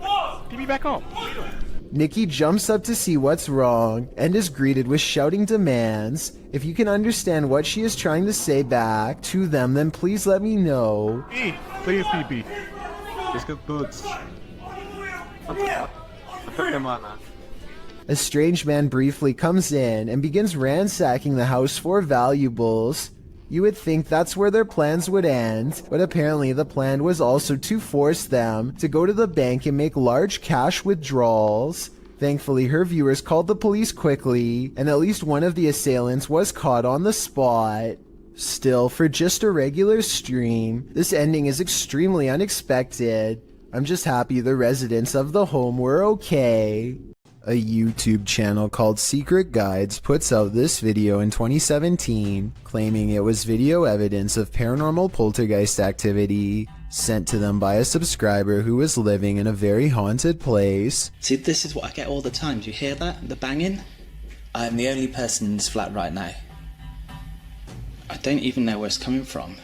TP back home. Nikki jumps up to see what's wrong and is greeted with shouting demands. If you can understand what she is trying to say back to them, then please let me know. Please, TP. Let's go goods. A strange man briefly comes in and begins ransacking the house for valuables. You would think that's where their plans would end, but apparently the plan was also to force them to go to the bank and make large cash withdrawals. Thankfully, her viewers called the police quickly, and at least one of the assailants was caught on the spot. Still, for just a regular stream, this ending is extremely unexpected. I'm just happy the residents of the home were okay. A YouTube channel called Secret Guides puts out this video in 2017, claiming it was video evidence of paranormal poltergeist activity sent to them by a subscriber who was living in a very haunted place. See, this is what I get all the time. Do you hear that? The banging? I am the only person in this flat right now. I don't even know where it's coming from.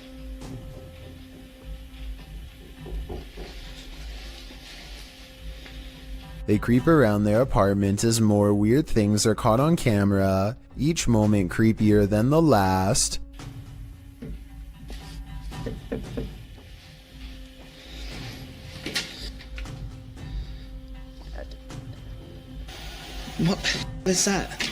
They creep around their apartment as more weird things are caught on camera, each moment creepier than the last. What is that?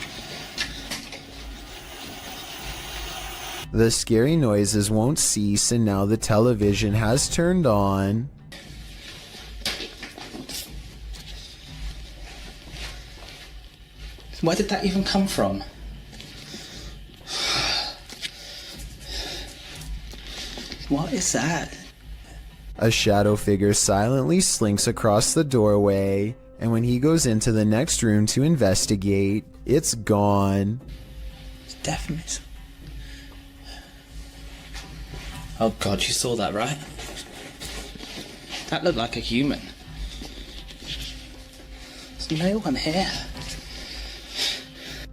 The scary noises won't cease, and now the television has turned on. Where did that even come from? What is that? A shadow figure silently slinks across the doorway, and when he goes into the next room to investigate, it's gone. It's definitely... Oh god, you saw that, right? That looked like a human. There's no one here.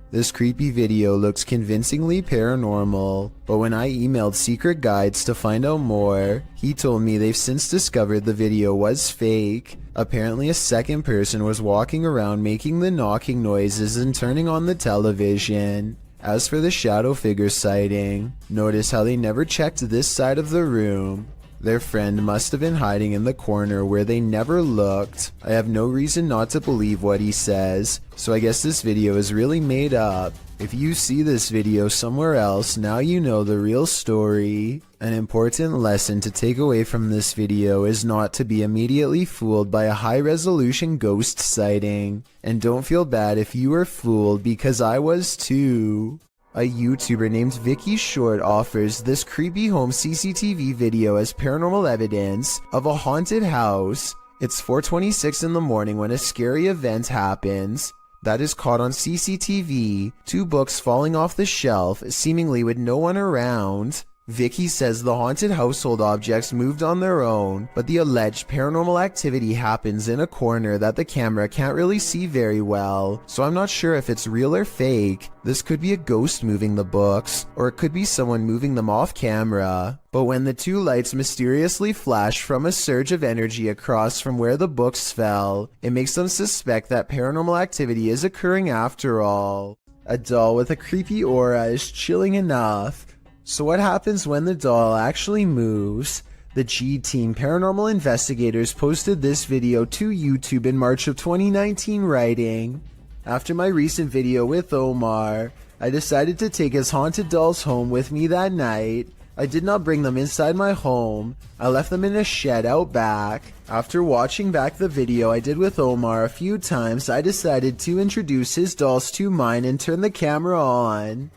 This creepy video looks convincingly paranormal, but when I emailed Secret Guides to find out more, he told me they've since discovered the video was fake. Apparently a second person was walking around making the knocking noises and turning on the television. As for the shadow figure sighting, notice how they never checked this side of the room. Their friend must have been hiding in the corner where they never looked. I have no reason not to believe what he says, so I guess this video is really made up. If you see this video somewhere else, now you know the real story. An important lesson to take away from this video is not to be immediately fooled by a high-resolution ghost sighting. And don't feel bad if you were fooled, because I was too. A YouTuber named Vicky Short offers this creepy home CCTV video as paranormal evidence of a haunted house. It's 4:26 in the morning when a scary event happens. that is caught on CCTV, 2 books falling off the shelf, seemingly with no one around. Vicky says the haunted household objects moved on their own, but the alleged paranormal activity happens in a corner that the camera can't really see very well, so I'm not sure if it's real or fake. This could be a ghost moving the books, or it could be someone moving them off camera. But when the 2 lights mysteriously flash from a surge of energy across from where the books fell, it makes them suspect that paranormal activity is occurring after all. A doll with a creepy aura is chilling enough. So what happens when the doll actually moves? The G-Team Paranormal Investigators posted this video to YouTube in March of 2019 writing, "After my recent video with Omar, I decided to take his haunted dolls home with me that night. I did not bring them inside my home. I left them in a shed out back. After watching back the video I did with Omar a few times, I decided to introduce his dolls to mine and turn the camera on."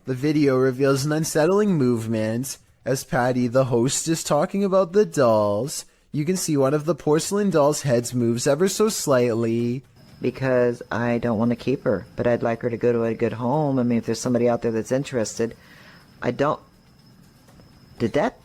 The video reveals an unsettling movement. As Patty, the host, is talking about the dolls, you can see one of the porcelain dolls' heads moves ever so slightly. Because I don't want to keep her, but I'd like her to go to a good home. I mean, if there's somebody out there that's interested, I don't... Did that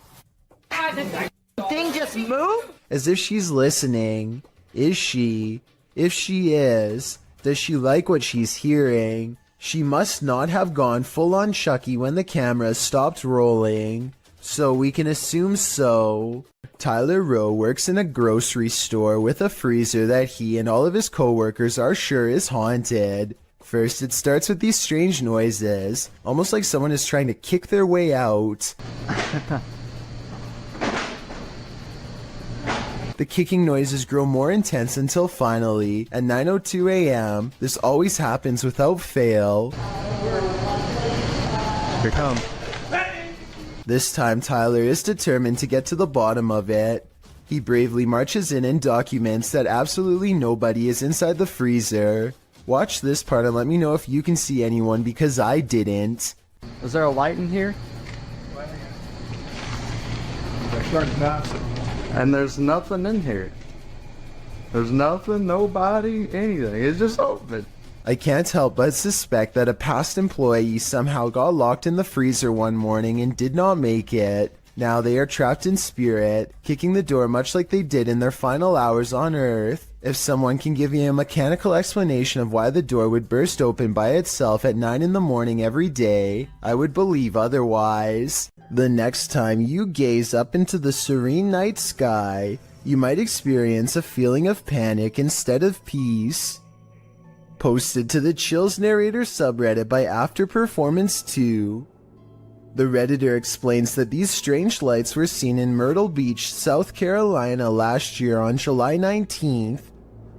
thing just move? As if she's listening. Is she? If she is, does she like what she's hearing? She must not have gone full-on Chucky when the camera stopped rolling, so we can assume so. Tyler Rowe works in a grocery store with a freezer that he and all of his co-workers are sure is haunted. First, it starts with these strange noises, almost like someone is trying to kick their way out. The kicking noises grow more intense until finally, at 9:02 a.m., this always happens without fail. Here come. This time Tyler is determined to get to the bottom of it. He bravely marches in and documents that absolutely nobody is inside the freezer. Watch this part and let me know if you can see anyone, because I didn't. Is there a light in here? And there's nothing in here. There's nothing, nobody, anything. It's just open. I can't help but suspect that a past employee somehow got locked in the freezer one morning and did not make it. Now they are trapped in spirit, kicking the door much like they did in their final hours on Earth. If someone can give me a mechanical explanation of why the door would burst open by itself at 9 in the morning every day, I would believe otherwise. The next time you gaze up into the serene night sky, you might experience a feeling of panic instead of peace. Posted to the Chills Narrator subreddit by After Performance 2. The Redditor explains that these strange lights were seen in Myrtle Beach, South Carolina last year on July 19th.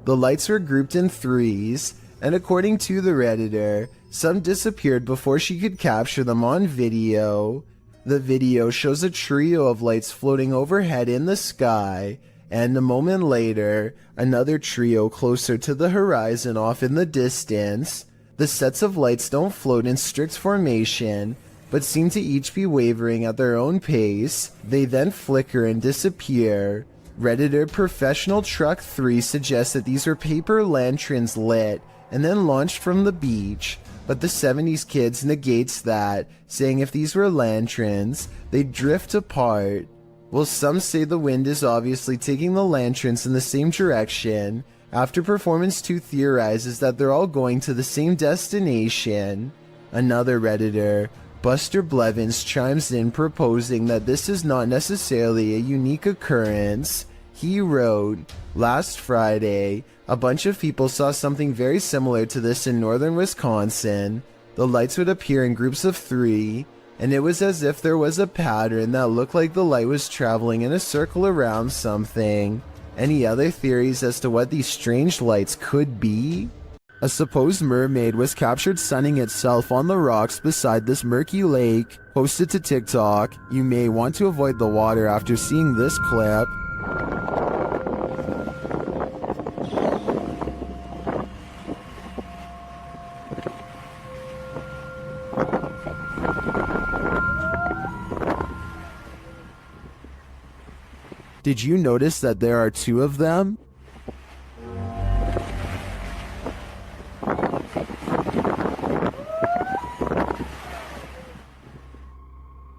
The lights were grouped in threes, and according to the Redditor, some disappeared before she could capture them on video. The video shows a trio of lights floating overhead in the sky, and a moment later, another trio closer to the horizon off in the distance. The sets of lights don't float in strict formation, but seem to each be wavering at their own pace. They then flicker and disappear. Redditor Professional Truck 3 suggests that these were paper lanterns lit and then launched from the beach, but the 70s Kids negates that, saying if these were lanterns, they'd drift apart. Well, some say the wind is obviously taking the lanterns in the same direction. After Performance 2 theorizes that they're all going to the same destination. Another Redditor, Buster Blevins, chimes in proposing that this is not necessarily a unique occurrence. He wrote, "Last Friday, a bunch of people saw something very similar to this in northern Wisconsin. The lights would appear in groups of 3, and it was as if there was a pattern that looked like the light was traveling in a circle around something." Any other theories as to what these strange lights could be? A supposed mermaid was captured sunning itself on the rocks beside this murky lake. Posted to TikTok. You may want to avoid the water after seeing this clip. Did you notice that there are 2 of them?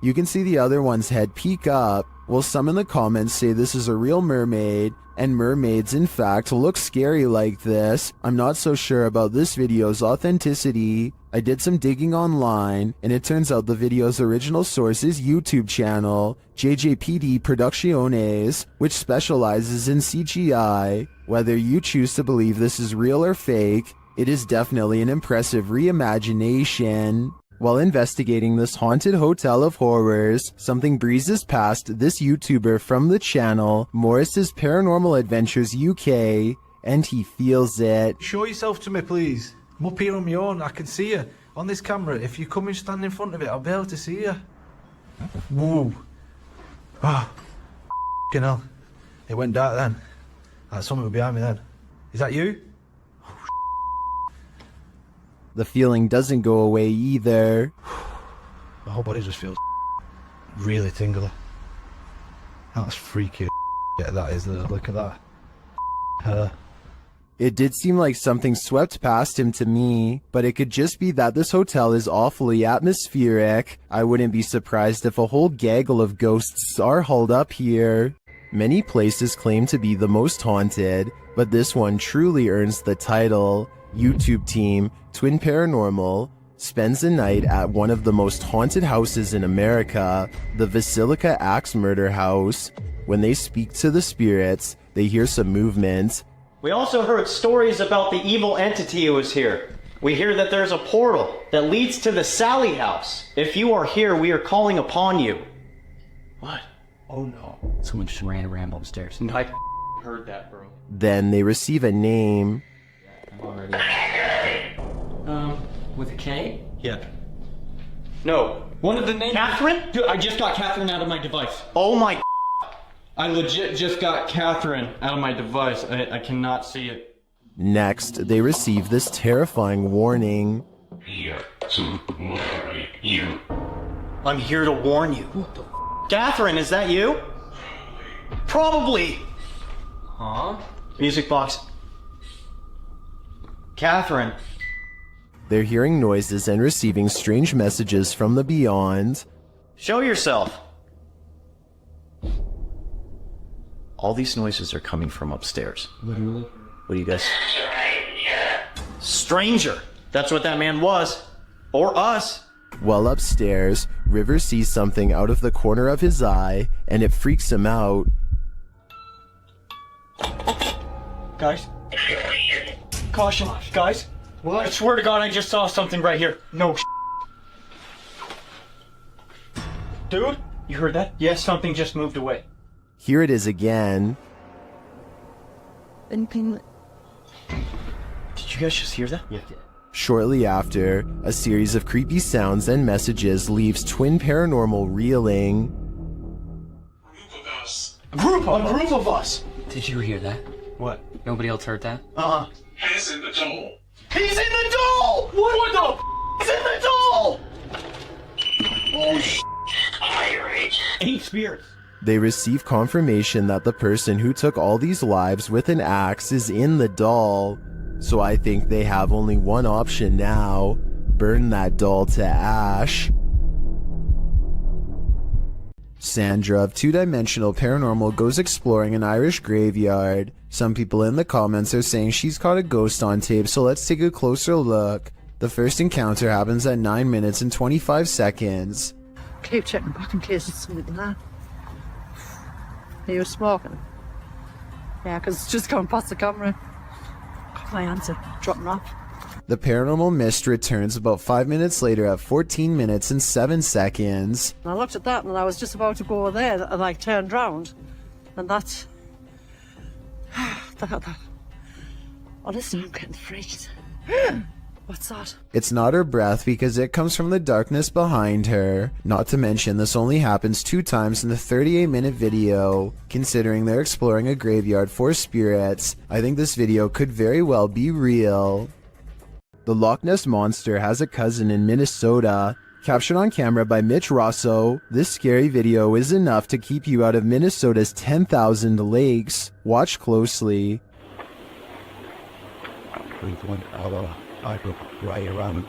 You can see the other one's head peek up, while some in the comments say this is a real mermaid, and mermaids in fact look scary like this. I'm not so sure about this video's authenticity. I did some digging online, and it turns out the video's original source is YouTube channel, JJPD Producciones, which specializes in CGI. Whether you choose to believe this is real or fake, it is definitely an impressive reimagination. While investigating this haunted hotel of horrors, something breezes past this YouTuber from the channel, Morris's Paranormal Adventures UK, and he feels it. Show yourself to me, please. I'm up here on my own. I can see you on this camera. If you come and stand in front of it, I'll be able to see you. Whoa. Ah. F***ing hell. It went dark then. Something was behind me then. Is that you? The feeling doesn't go away either. My whole body just feels really tingly. That's freaky. Yeah, that is. Look at that. Her. It did seem like something swept past him to me, but it could just be that this hotel is awfully atmospheric. I wouldn't be surprised if a whole gaggle of ghosts are hauled up here. Many places claim to be the most haunted, but this one truly earns the title. YouTube team, Twin Paranormal, spends the night at one of the most haunted houses in America, the Basilica Axe Murder House. When they speak to the spirits, they hear some movement. We also heard stories about the evil entity who was here. We hear that there's a portal that leads to the Sally house. If you are here, we are calling upon you. What? Oh no. Someone just ran a ramble upstairs. No, I heard that, bro. Then they receive a name. I'm already... with a K? Yeah. No. One of the names... Catherine? Dude, I just got Catherine out of my device. Oh my... I legit just got Catherine out of my device. I cannot see it. Next, they receive this terrifying warning. Here to murder you. I'm here to warn you. What the Catherine, is that you? Probably. Huh? Music box. Catherine. They're hearing noises and receiving strange messages from the beyond. Show yourself. All these noises are coming from upstairs. Literally. What do you guys... Stranger! That's what that man was. Or us. While upstairs, River sees something out of the corner of his eye, and it freaks him out. Guys. Caution. Guys. What? I swear to God, I just saw something right here. No Dude, you heard that? Yes, something just moved away. Here it is again. Did you guys just hear that? Yeah. Shortly after, a series of creepy sounds and messages leaves Twin Paranormal reeling. A group of us! Did you hear that? What? Nobody else heard that? Uh-huh. He's in the doll. He's in the doll! What the He's in the doll! Oh, irate. 8 spirits. They receive confirmation that the person who took all these lives with an axe is in the doll. So I think they have only one option now. Burn that doll to ash. Sandra of Two Dimensional Paranormal goes exploring an Irish graveyard. Some people in the comments are saying she's caught a ghost on tape, so let's take a closer look. The first encounter happens at 9 minutes and 25 seconds. Keep checking back in case it's something there. Are you smoking? Yeah, because it's just going past the camera. Got my answer. Dropping off. The paranormal mist returns about 5 minutes later at 14 minutes and 7 seconds. And I looked at that and I was just about to go there and I turned round. And that... Honestly, I'm getting freaked. What's that? It's not her breath because it comes from the darkness behind her. Not to mention this only happens 2 times in the 38-minute video. Considering they're exploring a graveyard for spirits, I think this video could very well be real. The Loch Ness Monster has a cousin in Minnesota. Captured on camera by Mitch Rosso, this scary video is enough to keep you out of Minnesota's 10,000 lakes. Watch closely. I look right around.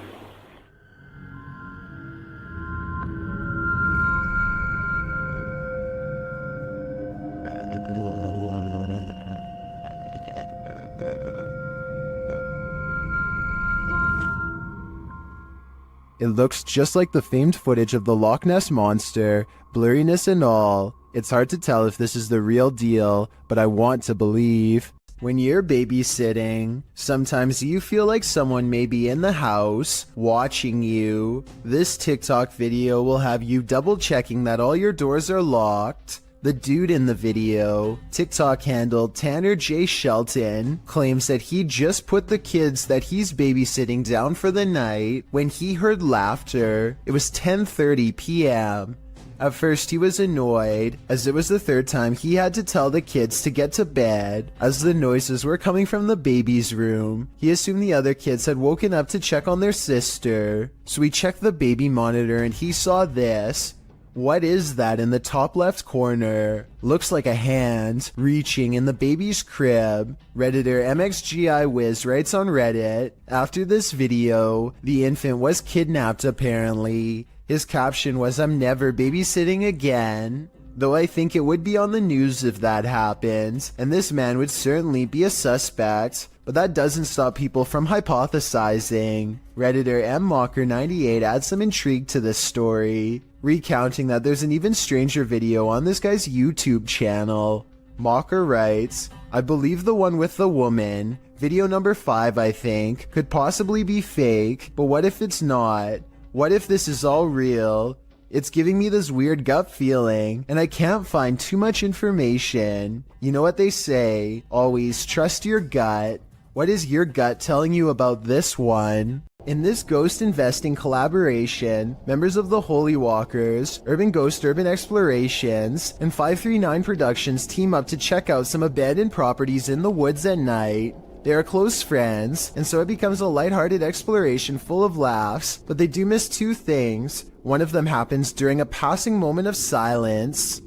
It looks just like the famed footage of the Loch Ness Monster, blurriness and all. It's hard to tell if this is the real deal, but I want to believe. When you're babysitting, sometimes you feel like someone may be in the house, watching you. This TikTok video will have you double checking that all your doors are locked. The dude in the video, TikTok handle Tanner J. Shelton, claims that he just put the kids that he's babysitting down for the night when he heard laughter. It was 10:30 p.m. At first he was annoyed, as it was the third time he had to tell the kids to get to bed, as the noises were coming from the baby's room. He assumed the other kids had woken up to check on their sister, so he checked the baby monitor and he saw this. What is that in the top left corner? Looks like a hand reaching in the baby's crib. Redditor MXGIWiz writes on Reddit, after this video, the infant was kidnapped apparently. His caption was, "I'm never babysitting again." Though I think it would be on the news if that happened, and this man would certainly be a suspect, but that doesn't stop people from hypothesizing. Redditor MMocker98 adds some intrigue to this story, recounting that there's an even stranger video on this guy's YouTube channel. Mocker writes, "I believe the one with the woman, video number 5 I think, could possibly be fake, but what if it's not? What if this is all real? It's giving me this weird gut feeling, and I can't find too much information. You know what they say, always trust your gut. What is your gut telling you about this one?" In this ghost investing collaboration, members of the Holy Walkers, Urban Ghost Urban Explorations, and 539 Productions team up to check out some abandoned properties in the woods at night. They are close friends, and so it becomes a lighthearted exploration full of laughs, but they do miss two things. One of them happens during a passing moment of silence.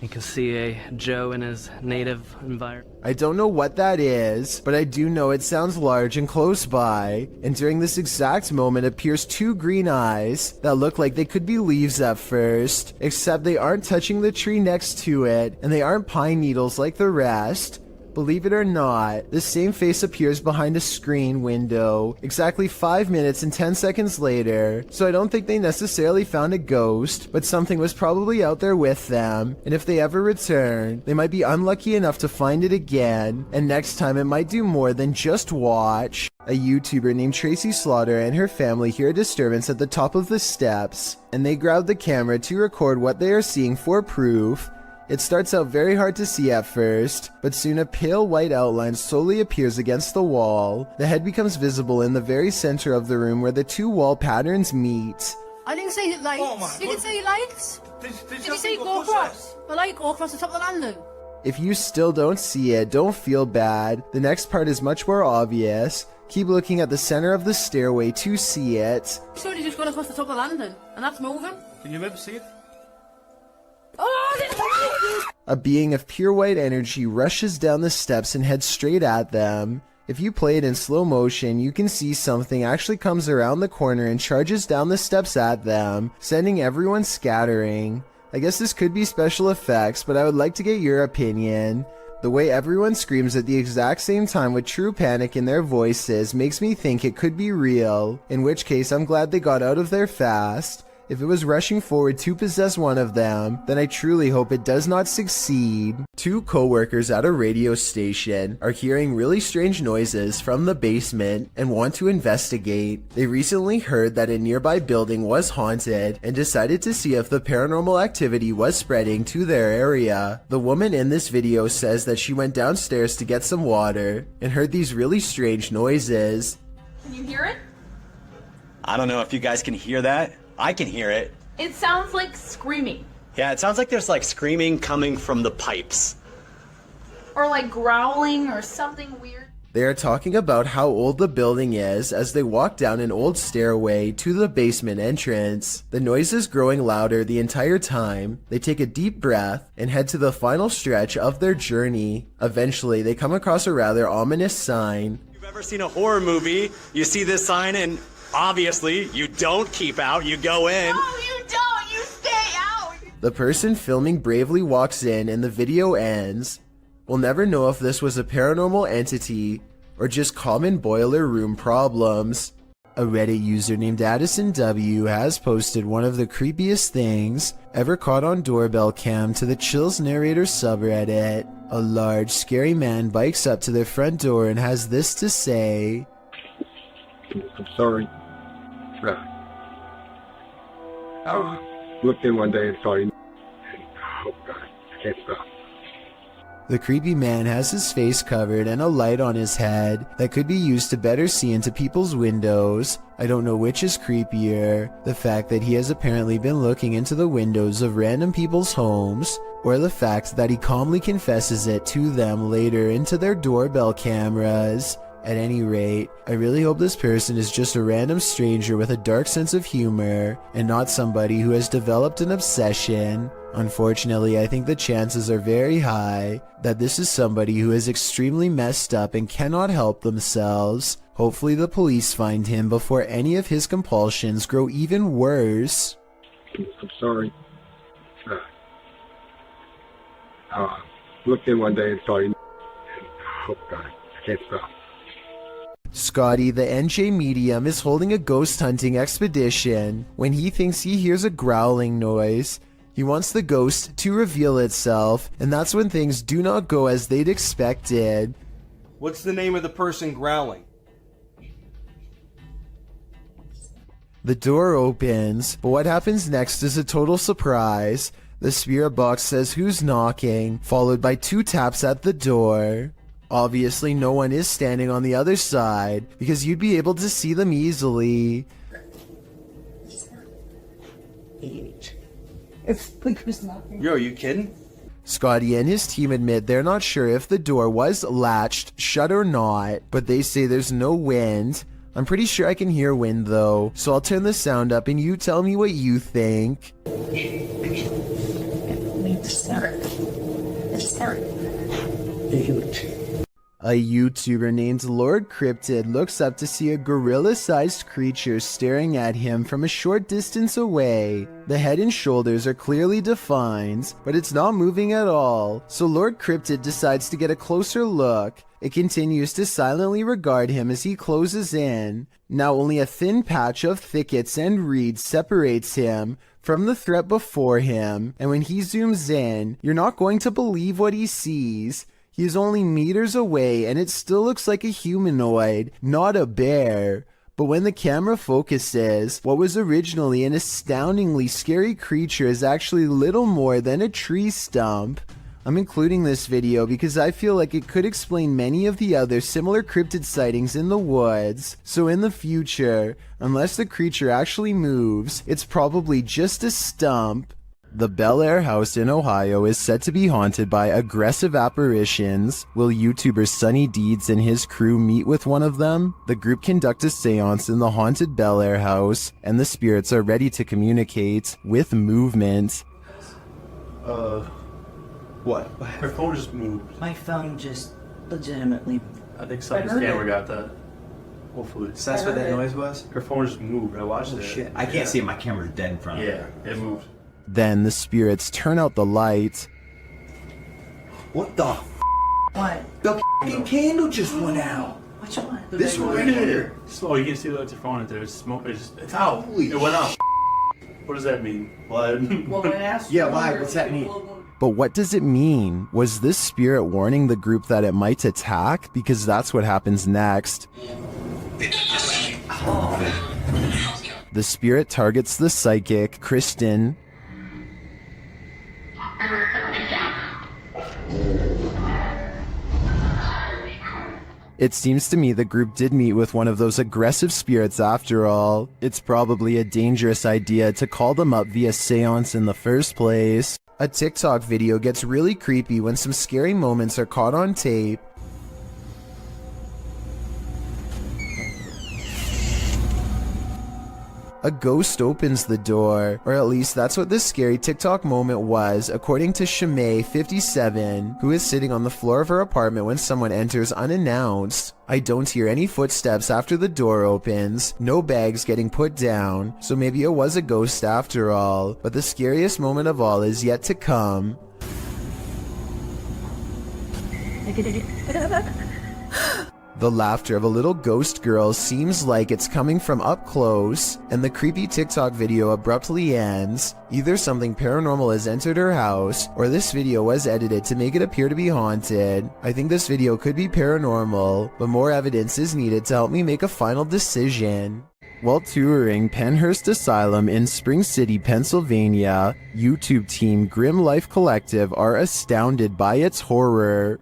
You can see a Joe in his native environment. I don't know what that is, but I do know it sounds large and close by, and during this exact moment appears two green eyes that look like they could be leaves at first, except they aren't touching the tree next to it, and they aren't pine needles like the rest. Believe it or not, the same face appears behind a screen window exactly 5 minutes and 10 seconds later, so I don't think they necessarily found a ghost, but something was probably out there with them, and if they ever return, they might be unlucky enough to find it again, and next time it might do more than just watch. A YouTuber named Tracy Slaughter and her family hear a disturbance at the top of the steps, and they grab the camera to record what they are seeing for proof. It starts out very hard to see at first, but soon a pale white outline slowly appears against the wall. The head becomes visible in the very center of the room where the two wall patterns meet. I didn't say lights. Oh You didn't say lights. Did you say go across? The light go across the top of the landing. If you still don't see it, don't feel bad. The next part is much more obvious. Keep looking at the center of the stairway to see it. Surely just gone across the top of the landing, and that's moving. Can you ever see it? A being of pure white energy rushes down the steps and heads straight at them. If you play it in slow motion, you can see something actually comes around the corner and charges down the steps at them, sending everyone scattering. I guess this could be special effects, but I would like to get your opinion. The way everyone screams at the exact same time with true panic in their voices makes me think it could be real, in which case I'm glad they got out of there fast. If it was rushing forward to possess one of them, then I truly hope it does not succeed. Two co-workers at a radio station are hearing really strange noises from the basement and want to investigate. They recently heard that a nearby building was haunted and decided to see if the paranormal activity was spreading to their area. The woman in this video says that she went downstairs to get some water and heard these really strange noises. Can you hear it? I don't know if you guys can hear that. I can hear it. It sounds like screaming. Yeah, it sounds like there's like screaming coming from the pipes. Or like growling or something weird. They are talking about how old the building is as they walk down an old stairway to the basement entrance. The noise is growing louder the entire time. They take a deep breath and head to the final stretch of their journey. Eventually, they come across a rather ominous sign. If you've ever seen a horror movie, you see this sign and obviously you don't keep out, you go in. No, you don't! The person filming bravely walks in and the video ends. We'll never know if this was a paranormal entity or just common boiler room problems. A Reddit user named Addison W has posted one of the creepiest things ever caught on doorbell cam to the Chills Narrator subreddit. A large, scary man bikes up to their front door and has this to say. I'm sorry. I looked in one day and saw you. Oh God, I can't stop. The creepy man has his face covered and a light on his head that could be used to better see into people's windows. I don't know which is creepier, the fact that he has apparently been looking into the windows of random people's homes, or the fact that he calmly confesses it to them later into their doorbell cameras. At any rate, I really hope this person is just a random stranger with a dark sense of humor and not somebody who has developed an obsession. Unfortunately, I think the chances are very high that this is somebody who is extremely messed up and cannot help themselves. Hopefully the police find him before any of his compulsions grow even worse. I'm sorry. Looked in one day and saw you. Oh God, I can't stop. Scotty, the NJ medium, is holding a ghost hunting expedition when he thinks he hears a growling noise. He wants the ghost to reveal itself, and that's when things do not go as they'd expected. What's the name of the person growling? The door opens, but what happens next is a total surprise. The spirit box says who's knocking, followed by 2 taps at the door. Obviously no one is standing on the other side, because you'd be able to see them easily. Yo, are you kidding? Scotty and his team admit they're not sure if the door was latched shut or not, but they say there's no wind. I'm pretty sure I can hear wind though, so I'll turn the sound up and you tell me what you think. A YouTuber named Lord Cryptid looks up to see a gorilla-sized creature staring at him from a short distance away. The head and shoulders are clearly defined, but it's not moving at all, so Lord Cryptid decides to get a closer look. It continues to silently regard him as he closes in. Now only a thin patch of thickets and reeds separates him from the threat before him, and when he zooms in, you're not going to believe what he sees. He is only meters away and it still looks like a humanoid, not a bear. But when the camera focuses, what was originally an astoundingly scary creature is actually little more than a tree stump. I'm including this video because I feel like it could explain many of the other similar cryptid sightings in the woods. So in the future, unless the creature actually moves, it's probably just a stump. The Bel Air house in Ohio is said to be haunted by aggressive apparitions. Will YouTuber Sunny Deeds and his crew meet with one of them? The group conduct a seance in the haunted Bel Air house, and the spirits are ready to communicate with movement. What? Her phone just moved. My phone just legitimately. I think somebody's camera got that. Hopefully. So that's what that noise was? Her phone just moved. I watched it. Shit. I can't see it. My camera's dead in front of me. Yeah, it moved. Then the spirits turn out the light. What the What? The f***ing candle just went out. Which one? This one right here. Slow, you can see that's your phone right there. It's smoke. It's out. Holy it went out. What does that mean? Blood. Well, when I asked yeah, why? What's that mean? But what does it mean? Was this spirit warning the group that it might attack? Because that's what happens next. The spirit targets the psychic, Kristen. It seems to me the group did meet with one of those aggressive spirits after all. It's probably a dangerous idea to call them up via seance in the first place. A TikTok video gets really creepy when some scary moments are caught on tape. A ghost opens the door, or at least that's what this scary TikTok moment was, according to Shimei 57, who is sitting on the floor of her apartment when someone enters unannounced. I don't hear any footsteps after the door opens, no bags getting put down, so maybe it was a ghost after all, but the scariest moment of all is yet to come. The laughter of a little ghost girl seems like it's coming from up close, and the creepy TikTok video abruptly ends. Either something paranormal has entered her house, or this video was edited to make it appear to be haunted. I think this video could be paranormal, but more evidence is needed to help me make a final decision. While touring Penhurst Asylum in Spring City, Pennsylvania, YouTube team Grim Life Collective are astounded by its horror.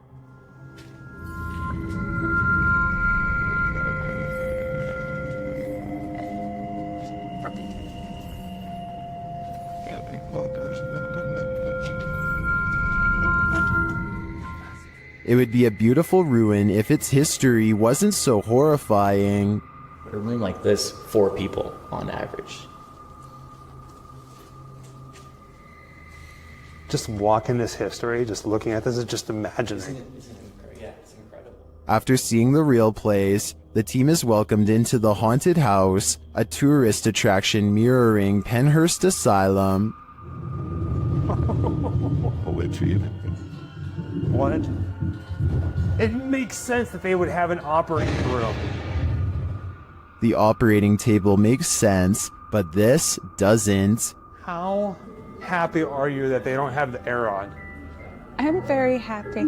It would be a beautiful ruin if its history wasn't so horrifying. A room like this, 4 people on average. Just walking this history, just looking at this, just imagining. Yeah, it's incredible. After seeing the real place, the team is welcomed into the haunted house, a tourist attraction mirroring Penhurst Asylum. What? It makes sense that they would have an operating room. The operating table makes sense, but this doesn't. How happy are you that they don't have the air on? I'm very happy.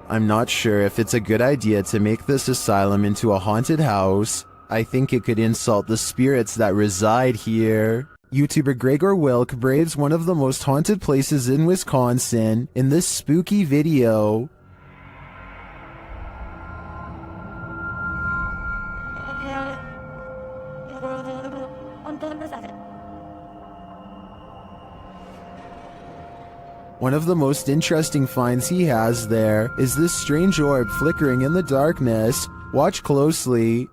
I'm not sure if it's a good idea to make this asylum into a haunted house. I think it could insult the spirits that reside here. YouTuber Gregor Wilk braves one of the most haunted places in Wisconsin in this spooky video. One of the most interesting finds he has there is this strange orb flickering in the darkness. Watch closely.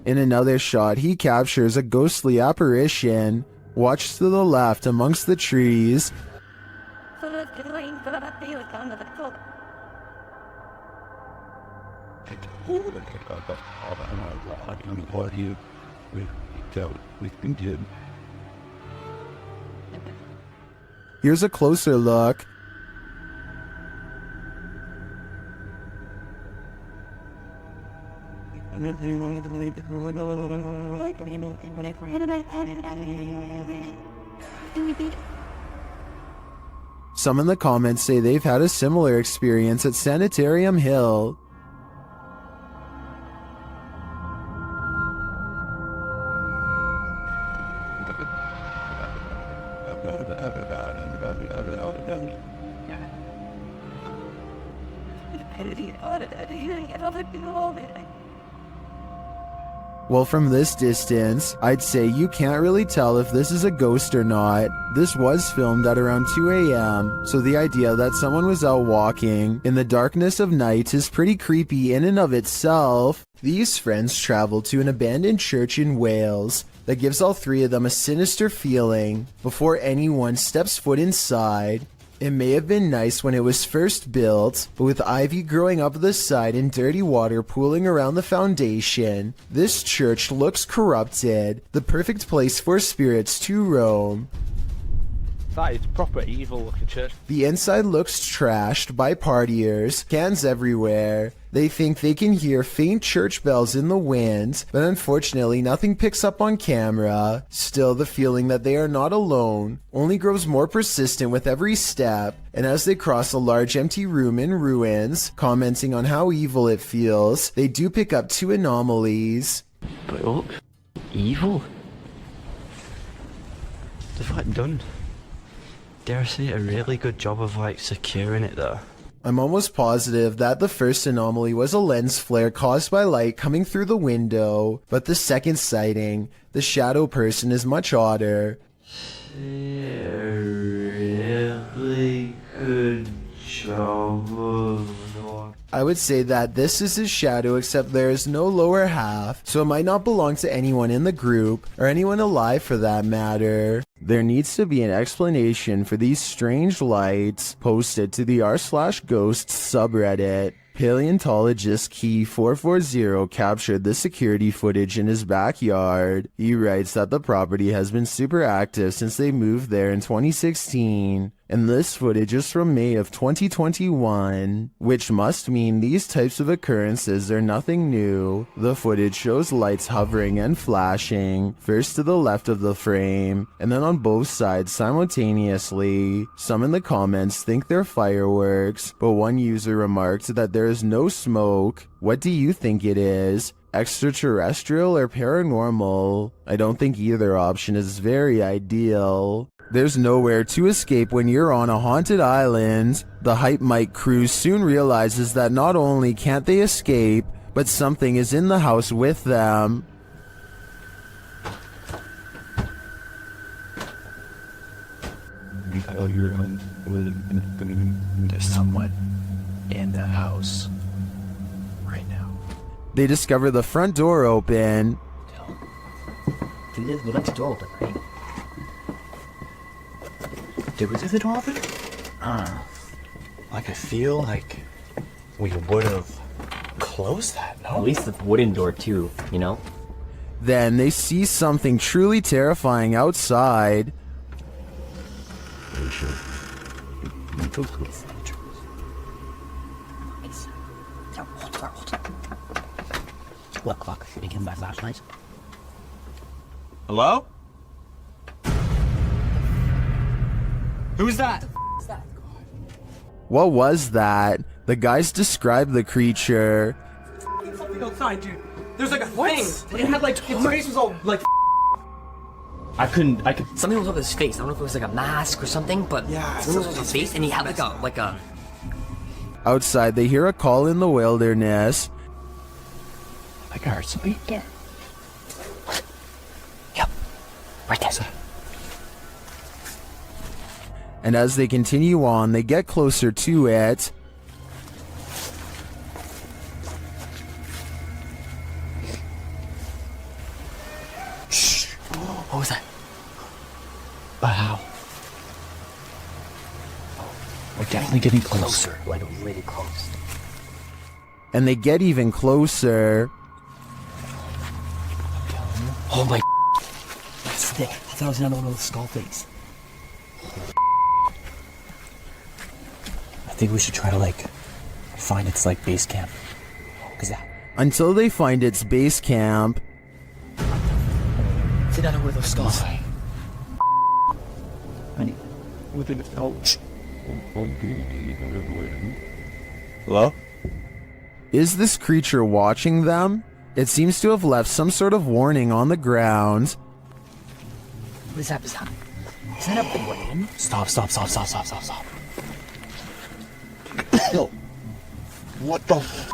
In another shot, he captures a ghostly apparition. Watch to the left amongst the trees. Here's a closer look. Some in the comments say they've had a similar experience at Sanitarium Hill. Well, from this distance, I'd say you can't really tell if this is a ghost or not. This was filmed at around 2 a.m., so the idea that someone was out walking in the darkness of night is pretty creepy in and of itself. These friends traveled to an abandoned church in Wales that gives all 3 of them a sinister feeling before anyone steps foot inside. It may have been nice when it was first built, but with ivy growing up the side and dirty water pooling around the foundation, this church looks corrupted, the perfect place for spirits to roam. That is proper evil looking church. The inside looks trashed by partiers, cans everywhere. They think they can hear faint church bells in the wind, but unfortunately nothing picks up on camera. Still, the feeling that they are not alone only grows more persistent with every step, and as they cross a large empty room in ruins, commenting on how evil it feels, they do pick up 2 anomalies. But look, evil? They've done, dare I say, a really good job of securing it there. I'm almost positive that the first anomaly was a lens flare caused by light coming through the window, but the second sighting, the shadow person, is much odder. Really good job. I would say that this is his shadow, except there is no lower half, so it might not belong to anyone in the group, or anyone alive for that matter. There needs to be an explanation for these strange lights posted to the r/ghosts subreddit. Paleontologist Key 440 captured the security footage in his backyard. He writes that the property has been super active since they moved there in 2016, and this footage is from May of 2021, which must mean these types of occurrences are nothing new. The footage shows lights hovering and flashing, first to the left of the frame, and then on both sides simultaneously. Some in the comments think they're fireworks, but one user remarked that there is no smoke. What do you think it is? Extraterrestrial or paranormal? I don't think either option is very ideal. There's nowhere to escape when you're on a haunted island. The Hype Mike crew soon realizes that not only can't they escape, but something is in the house with them. There's someone in the house right now. They discover the front door open. We left the door open, right? Did we leave the door open? Like I feel like we would have closed that, no? At least the wooden door too, you know? Then they see something truly terrifying outside. Look, begin by flashlights. Hello? Who's that? What was that? The guys described the creature. Something outside, dude. There's like a thing. It had like, its face was all like. I could. Something was over his face. I don't know if it was like a mask or something, but something was over his face, and he had like a. Outside, they hear a call in the wilderness. I heard something. Yeah. Yep. Right there. And as they continue on, they get closer to it. Shh. What was that? Wow. We're definitely getting closer. Like really close. And they get even closer. Oh my. That's thick. I thought it was another one of those skull things. I think we should try to find its base camp. Until they find its base camp. It's another one of those skulls. Hello? Is this creature watching them? It seems to have left some sort of warning on the ground. What is that? Is that a brain? Stop. Yo, what the f?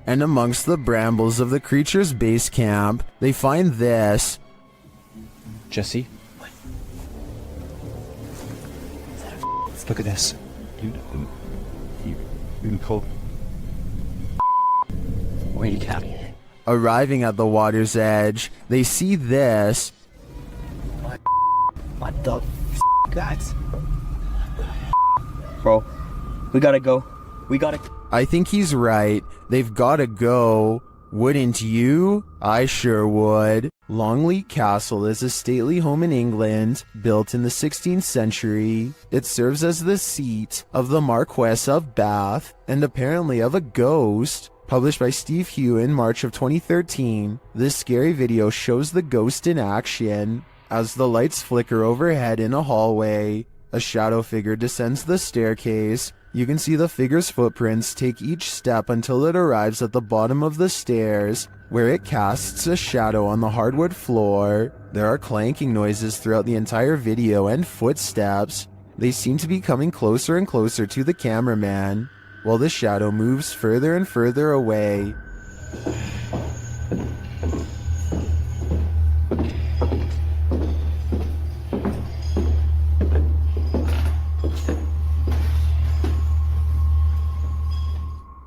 And amongst the brambles of the creature's base camp, they find this. Jesse? Look at this. You call. Where you cap? Arriving at the water's edge, they see this. What the That's... Bro, we gotta go. I think he's right. They've gotta go. Wouldn't you? I sure would. Longleat Castle is a stately home in England, built in the 16th century. It serves as the seat of the Marquess of Bath, and apparently of a ghost. Published by Steve Hugh in March of 2013, this scary video shows the ghost in action. As the lights flicker overhead in a hallway, a shadow figure descends the staircase. You can see the figure's footprints take each step until it arrives at the bottom of the stairs, where it casts a shadow on the hardwood floor. There are clanking noises throughout the entire video and footsteps. They seem to be coming closer and closer to the cameraman, while the shadow moves further and further away.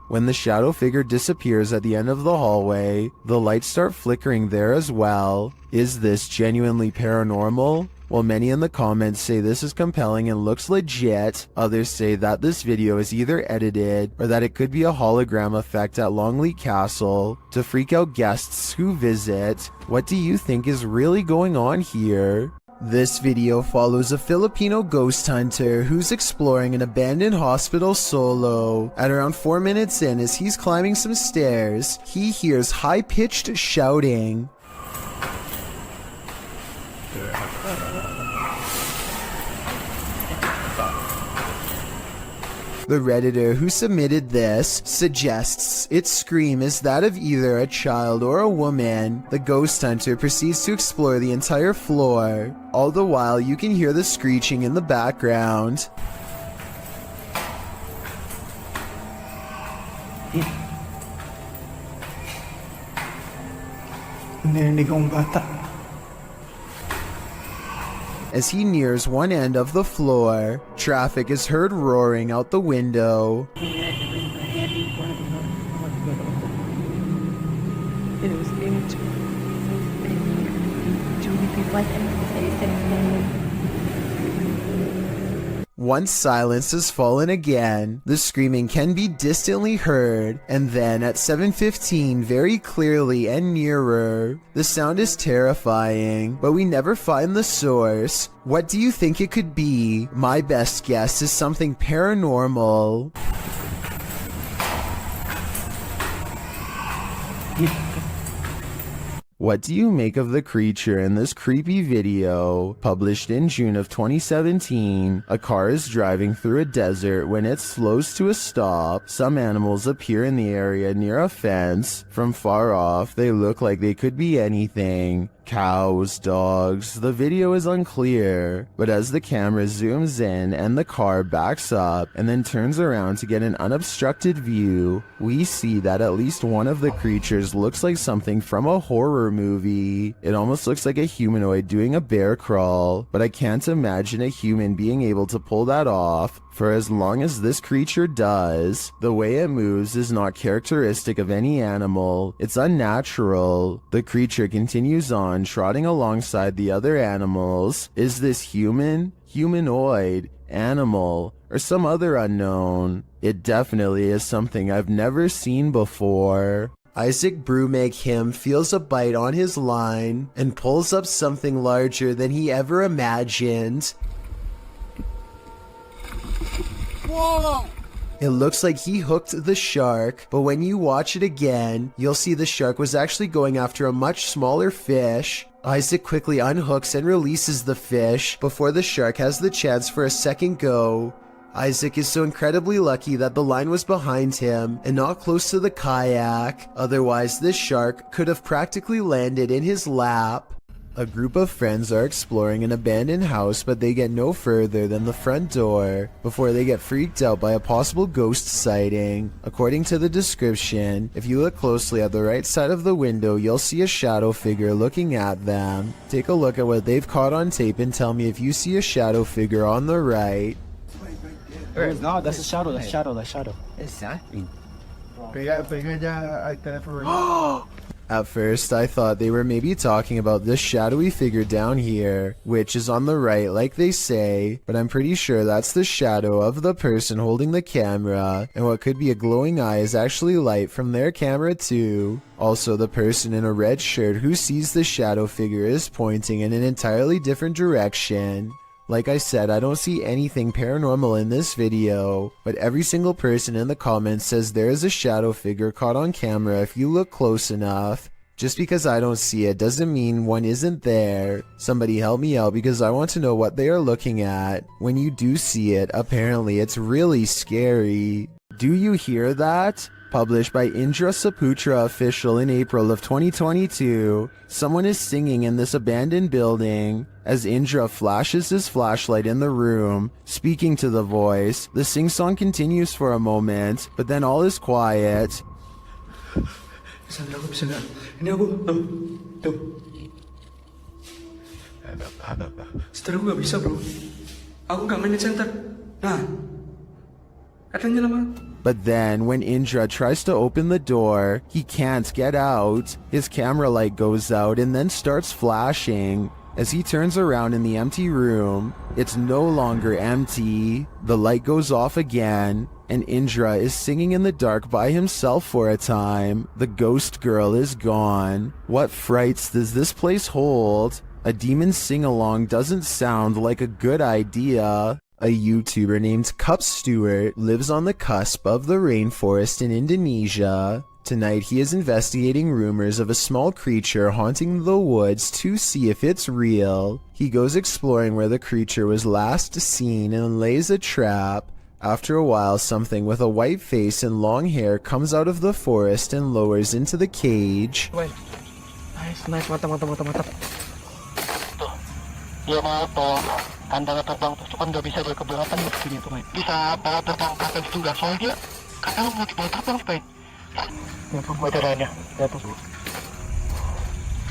When the shadow figure disappears at the end of the hallway, the lights start flickering there as well. Is this genuinely paranormal? While many in the comments say this is compelling and looks legit, others say that this video is either edited or that it could be a hologram effect at Longleat Castle to freak out guests who visit. What do you think is really going on here? This video follows a Filipino ghost hunter who's exploring an abandoned hospital solo. At around 4 minutes in, as he's climbing some stairs, he hears high-pitched shouting. The Redditor who submitted this suggests its scream is that of either a child or a woman. The ghost hunter proceeds to explore the entire floor. All the while, you can hear the screeching in the background. Narinig akong bata. As he nears one end of the floor, traffic is heard roaring out the window. Once silence has fallen again, the screaming can be distantly heard, and then at 7:15 very clearly and nearer. The sound is terrifying, but we never find the source. What do you think it could be? My best guess is something paranormal. What do you make of the creature in this creepy video? Published in June of 2017, a car is driving through a desert when it slows to a stop. Some animals appear in the area near a fence. From far off, they look like they could be anything. Cows, dogs, the video is unclear, but as the camera zooms in and the car backs up and then turns around to get an unobstructed view, we see that at least one of the creatures looks like something from a horror movie. It almost looks like a humanoid doing a bear crawl, but I can't imagine a human being able to pull that off for as long as this creature does. The way it moves is not characteristic of any animal. It's unnatural. The creature continues on, trotting alongside the other animals. Is this human, humanoid, animal, or some other unknown? It definitely is something I've never seen before. Isaac Brumake feels a bite on his line and pulls up something larger than he ever imagined. Whoa! It looks like he hooked the shark, but when you watch it again, you'll see the shark was actually going after a much smaller fish. Isaac quickly unhooks and releases the fish before the shark has the chance for a second go. Isaac is so incredibly lucky that the line was behind him and not close to the kayak. Otherwise, this shark could have practically landed in his lap. A group of friends are exploring an abandoned house, but they get no further than the front door before they get freaked out by a possible ghost sighting. According to the description, if you look closely at the right side of the window, you'll see a shadow figure looking at them. Take a look at what they've caught on tape and tell me if you see a shadow figure on the right. No, that's a shadow, that's shadow, that's shadow. Exactly. Pega ya al teléfono. At first, I thought they were maybe talking about this shadowy figure down here, which is on the right like they say, but I'm pretty sure that's the shadow of the person holding the camera, and what could be a glowing eye is actually light from their camera too. Also, the person in a red shirt who sees the shadow figure is pointing in an entirely different direction. Like I said, I don't see anything paranormal in this video, but every single person in the comments says there is a shadow figure caught on camera if you look close enough. Just because I don't see it doesn't mean one isn't there. Somebody help me out because I want to know what they are looking at. When you do see it, apparently it's really scary. Do you hear that? Published by Indra Saputra Official in April of 2022, someone is singing in this abandoned building. As Indra flashes his flashlight in the room, speaking to the voice, the sing-song continues for a moment, but then all is quiet. Bisa nggak? Ini aku, tuh. Setelah aku nggak bisa bro, aku nggak main di center. Nah, katanya lama. But then, when Indra tries to open the door, he can't get out. His camera light goes out and then starts flashing. As he turns around in the empty room, it's no longer empty. The light goes off again, and Indra is singing in the dark by himself for a time. The ghost girl is gone. What frights does this place hold? A demon sing-along doesn't sound like a good idea. A YouTuber named Cup Stewart lives on the cusp of the rainforest in Indonesia. Tonight he is investigating rumors of a small creature haunting the woods to see if it's real. He goes exploring where the creature was last seen and lays a trap. After a while, something with a white face and long hair comes out of the forest and lowers into the cage. Wait. Nice. Mantap. Ya maaf, tolong kandang terbang pasukan nggak bisa berkeberatan begini tuh, bisa para terbang ke atas juga soalnya kadang mau dibawa terbang, Pak. Ya, pembayarannya.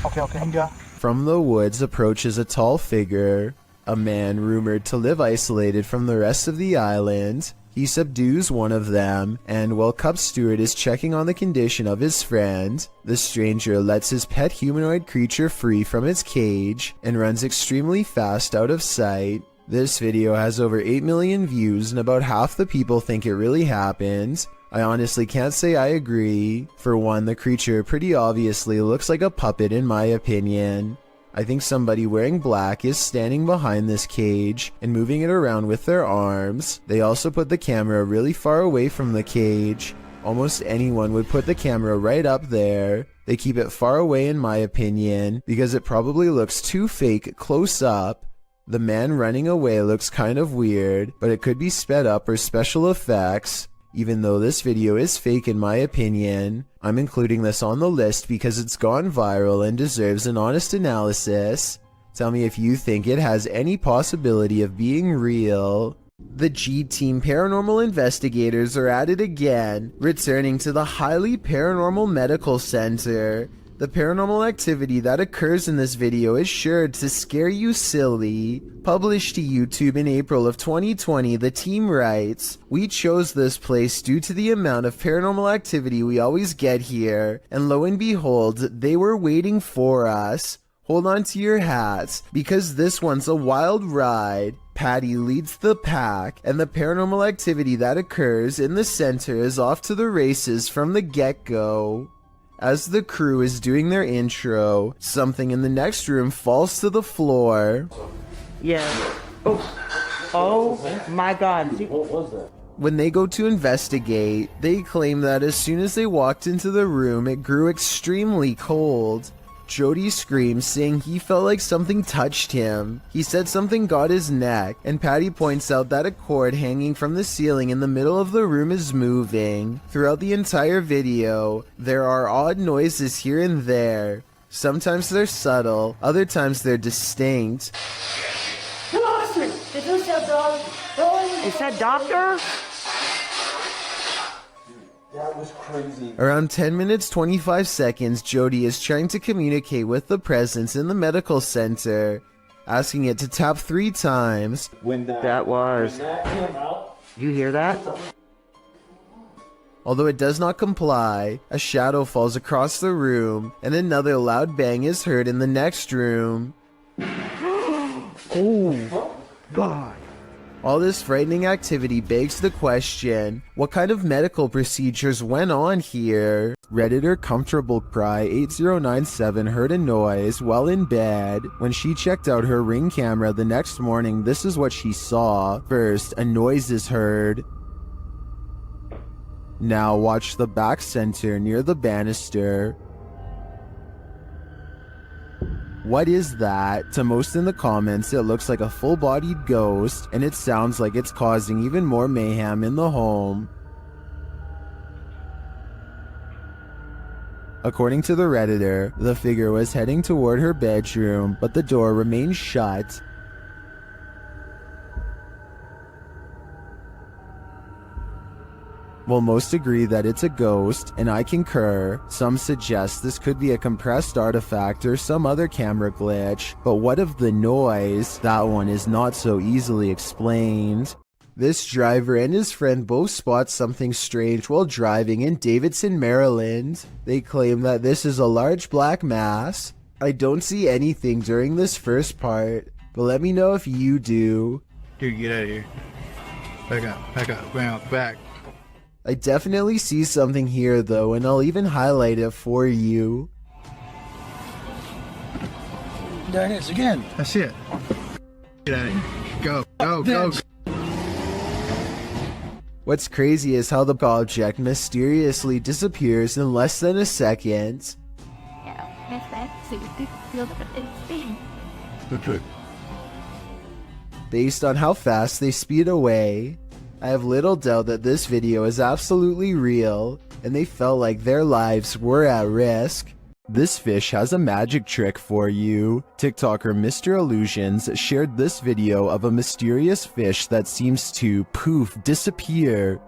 Oke, enggak. From the woods approaches a tall figure, a man rumored to live isolated from the rest of the island. He subdues one of them, and while Cup Stewart is checking on the condition of his friend, the stranger lets his pet humanoid creature free from its cage and runs extremely fast out of sight. This video has over 8 million views and about half the people think it really happened. I honestly can't say I agree. For one, the creature pretty obviously looks like a puppet in my opinion. I think somebody wearing black is standing behind this cage and moving it around with their arms. They also put the camera really far away from the cage. Almost anyone would put the camera right up there. They keep it far away in my opinion because it probably looks too fake close up. The man running away looks kind of weird, but it could be sped up or special effects. Even though this video is fake in my opinion, I'm including this on the list because it's gone viral and deserves an honest analysis. Tell me if you think it has any possibility of being real. The G-Team paranormal investigators are at it again, returning to the highly paranormal medical center. The paranormal activity that occurs in this video is sure to scare you silly. Published to YouTube in April of 2020, the team writes, "We chose this place due to the amount of paranormal activity we always get here, and lo and behold, they were waiting for us. Hold on to your hats, because this one's a wild ride." Patty leads the pack, and the paranormal activity that occurs in the center is off to the races from the get-go. As the crew is doing their intro, something in the next room falls to the floor. Yeah. Oh my god. What was that? When they go to investigate, they claim that as soon as they walked into the room, it grew extremely cold. Jody screams, saying he felt like something touched him. He said something got his neck, and Patty points out that a cord hanging from the ceiling in the middle of the room is moving. Throughout the entire video, there are odd noises here and there. Sometimes they're subtle, other times they're distinct. Is that doctor? That was crazy. Around 10 minutes 25 seconds, Jody is trying to communicate with the presence in the medical center, asking it to tap 3 times. When that was. came out, You hear that? Although it does not comply, a shadow falls across the room, and another loud bang is heard in the next room. Oh, God. All this frightening activity begs the question, what kind of medical procedures went on here? Redditor Comfortable Cry 8097 heard a noise while in bed. When she checked out her Ring camera the next morning, this is what she saw. First, a noise is heard. Now watch the back center near the banister. What is that? To most in the comments, it looks like a full-bodied ghost, and it sounds like it's causing even more mayhem in the home. According to the Redditor, the figure was heading toward her bedroom, but the door remained shut. While most agree that it's a ghost, and I concur, some suggest this could be a compressed artifact or some other camera glitch, but what of the noise? That one is not so easily explained. This driver and his friend both spot something strange while driving in Davidson, Maryland. They claim that this is a large black mass. I don't see anything during this first part, but let me know if you do. Dude, get out of here. Back up, back. I definitely see something here though, and I'll even highlight it for you. There it is again. I see it. Get out of here. Go. What's crazy is how the object mysteriously disappears in less than a second. Based on how fast they speed away, I have little doubt that this video is absolutely real, and they felt like their lives were at risk. This fish has a magic trick for you. TikToker Mr. Illusions shared this video of a mysterious fish that seems to poof disappear.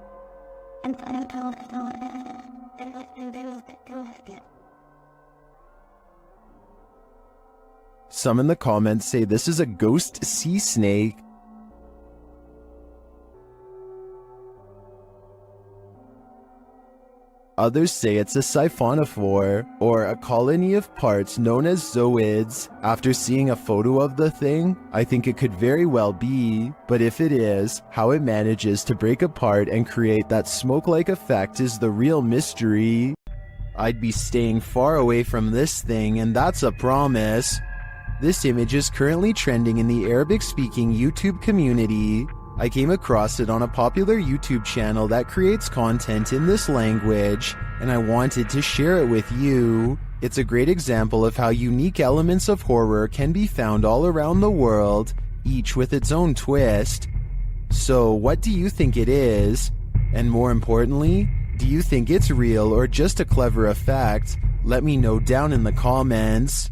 Some in the comments say this is a ghost sea snake. Others say it's a siphonophore, or a colony of parts known as zooids. After seeing a photo of the thing, I think it could very well be, but if it is, how it manages to break apart and create that smoke-like effect is the real mystery. I'd be staying far away from this thing, and that's a promise. This image is currently trending in the Arabic-speaking YouTube community. I came across it on a popular YouTube channel that creates content in this language, and I wanted to share it with you. It's a great example of how unique elements of horror can be found all around the world, each with its own twist. So, what do you think it is? And more importantly, do you think it's real or just a clever effect? Let me know down in the comments.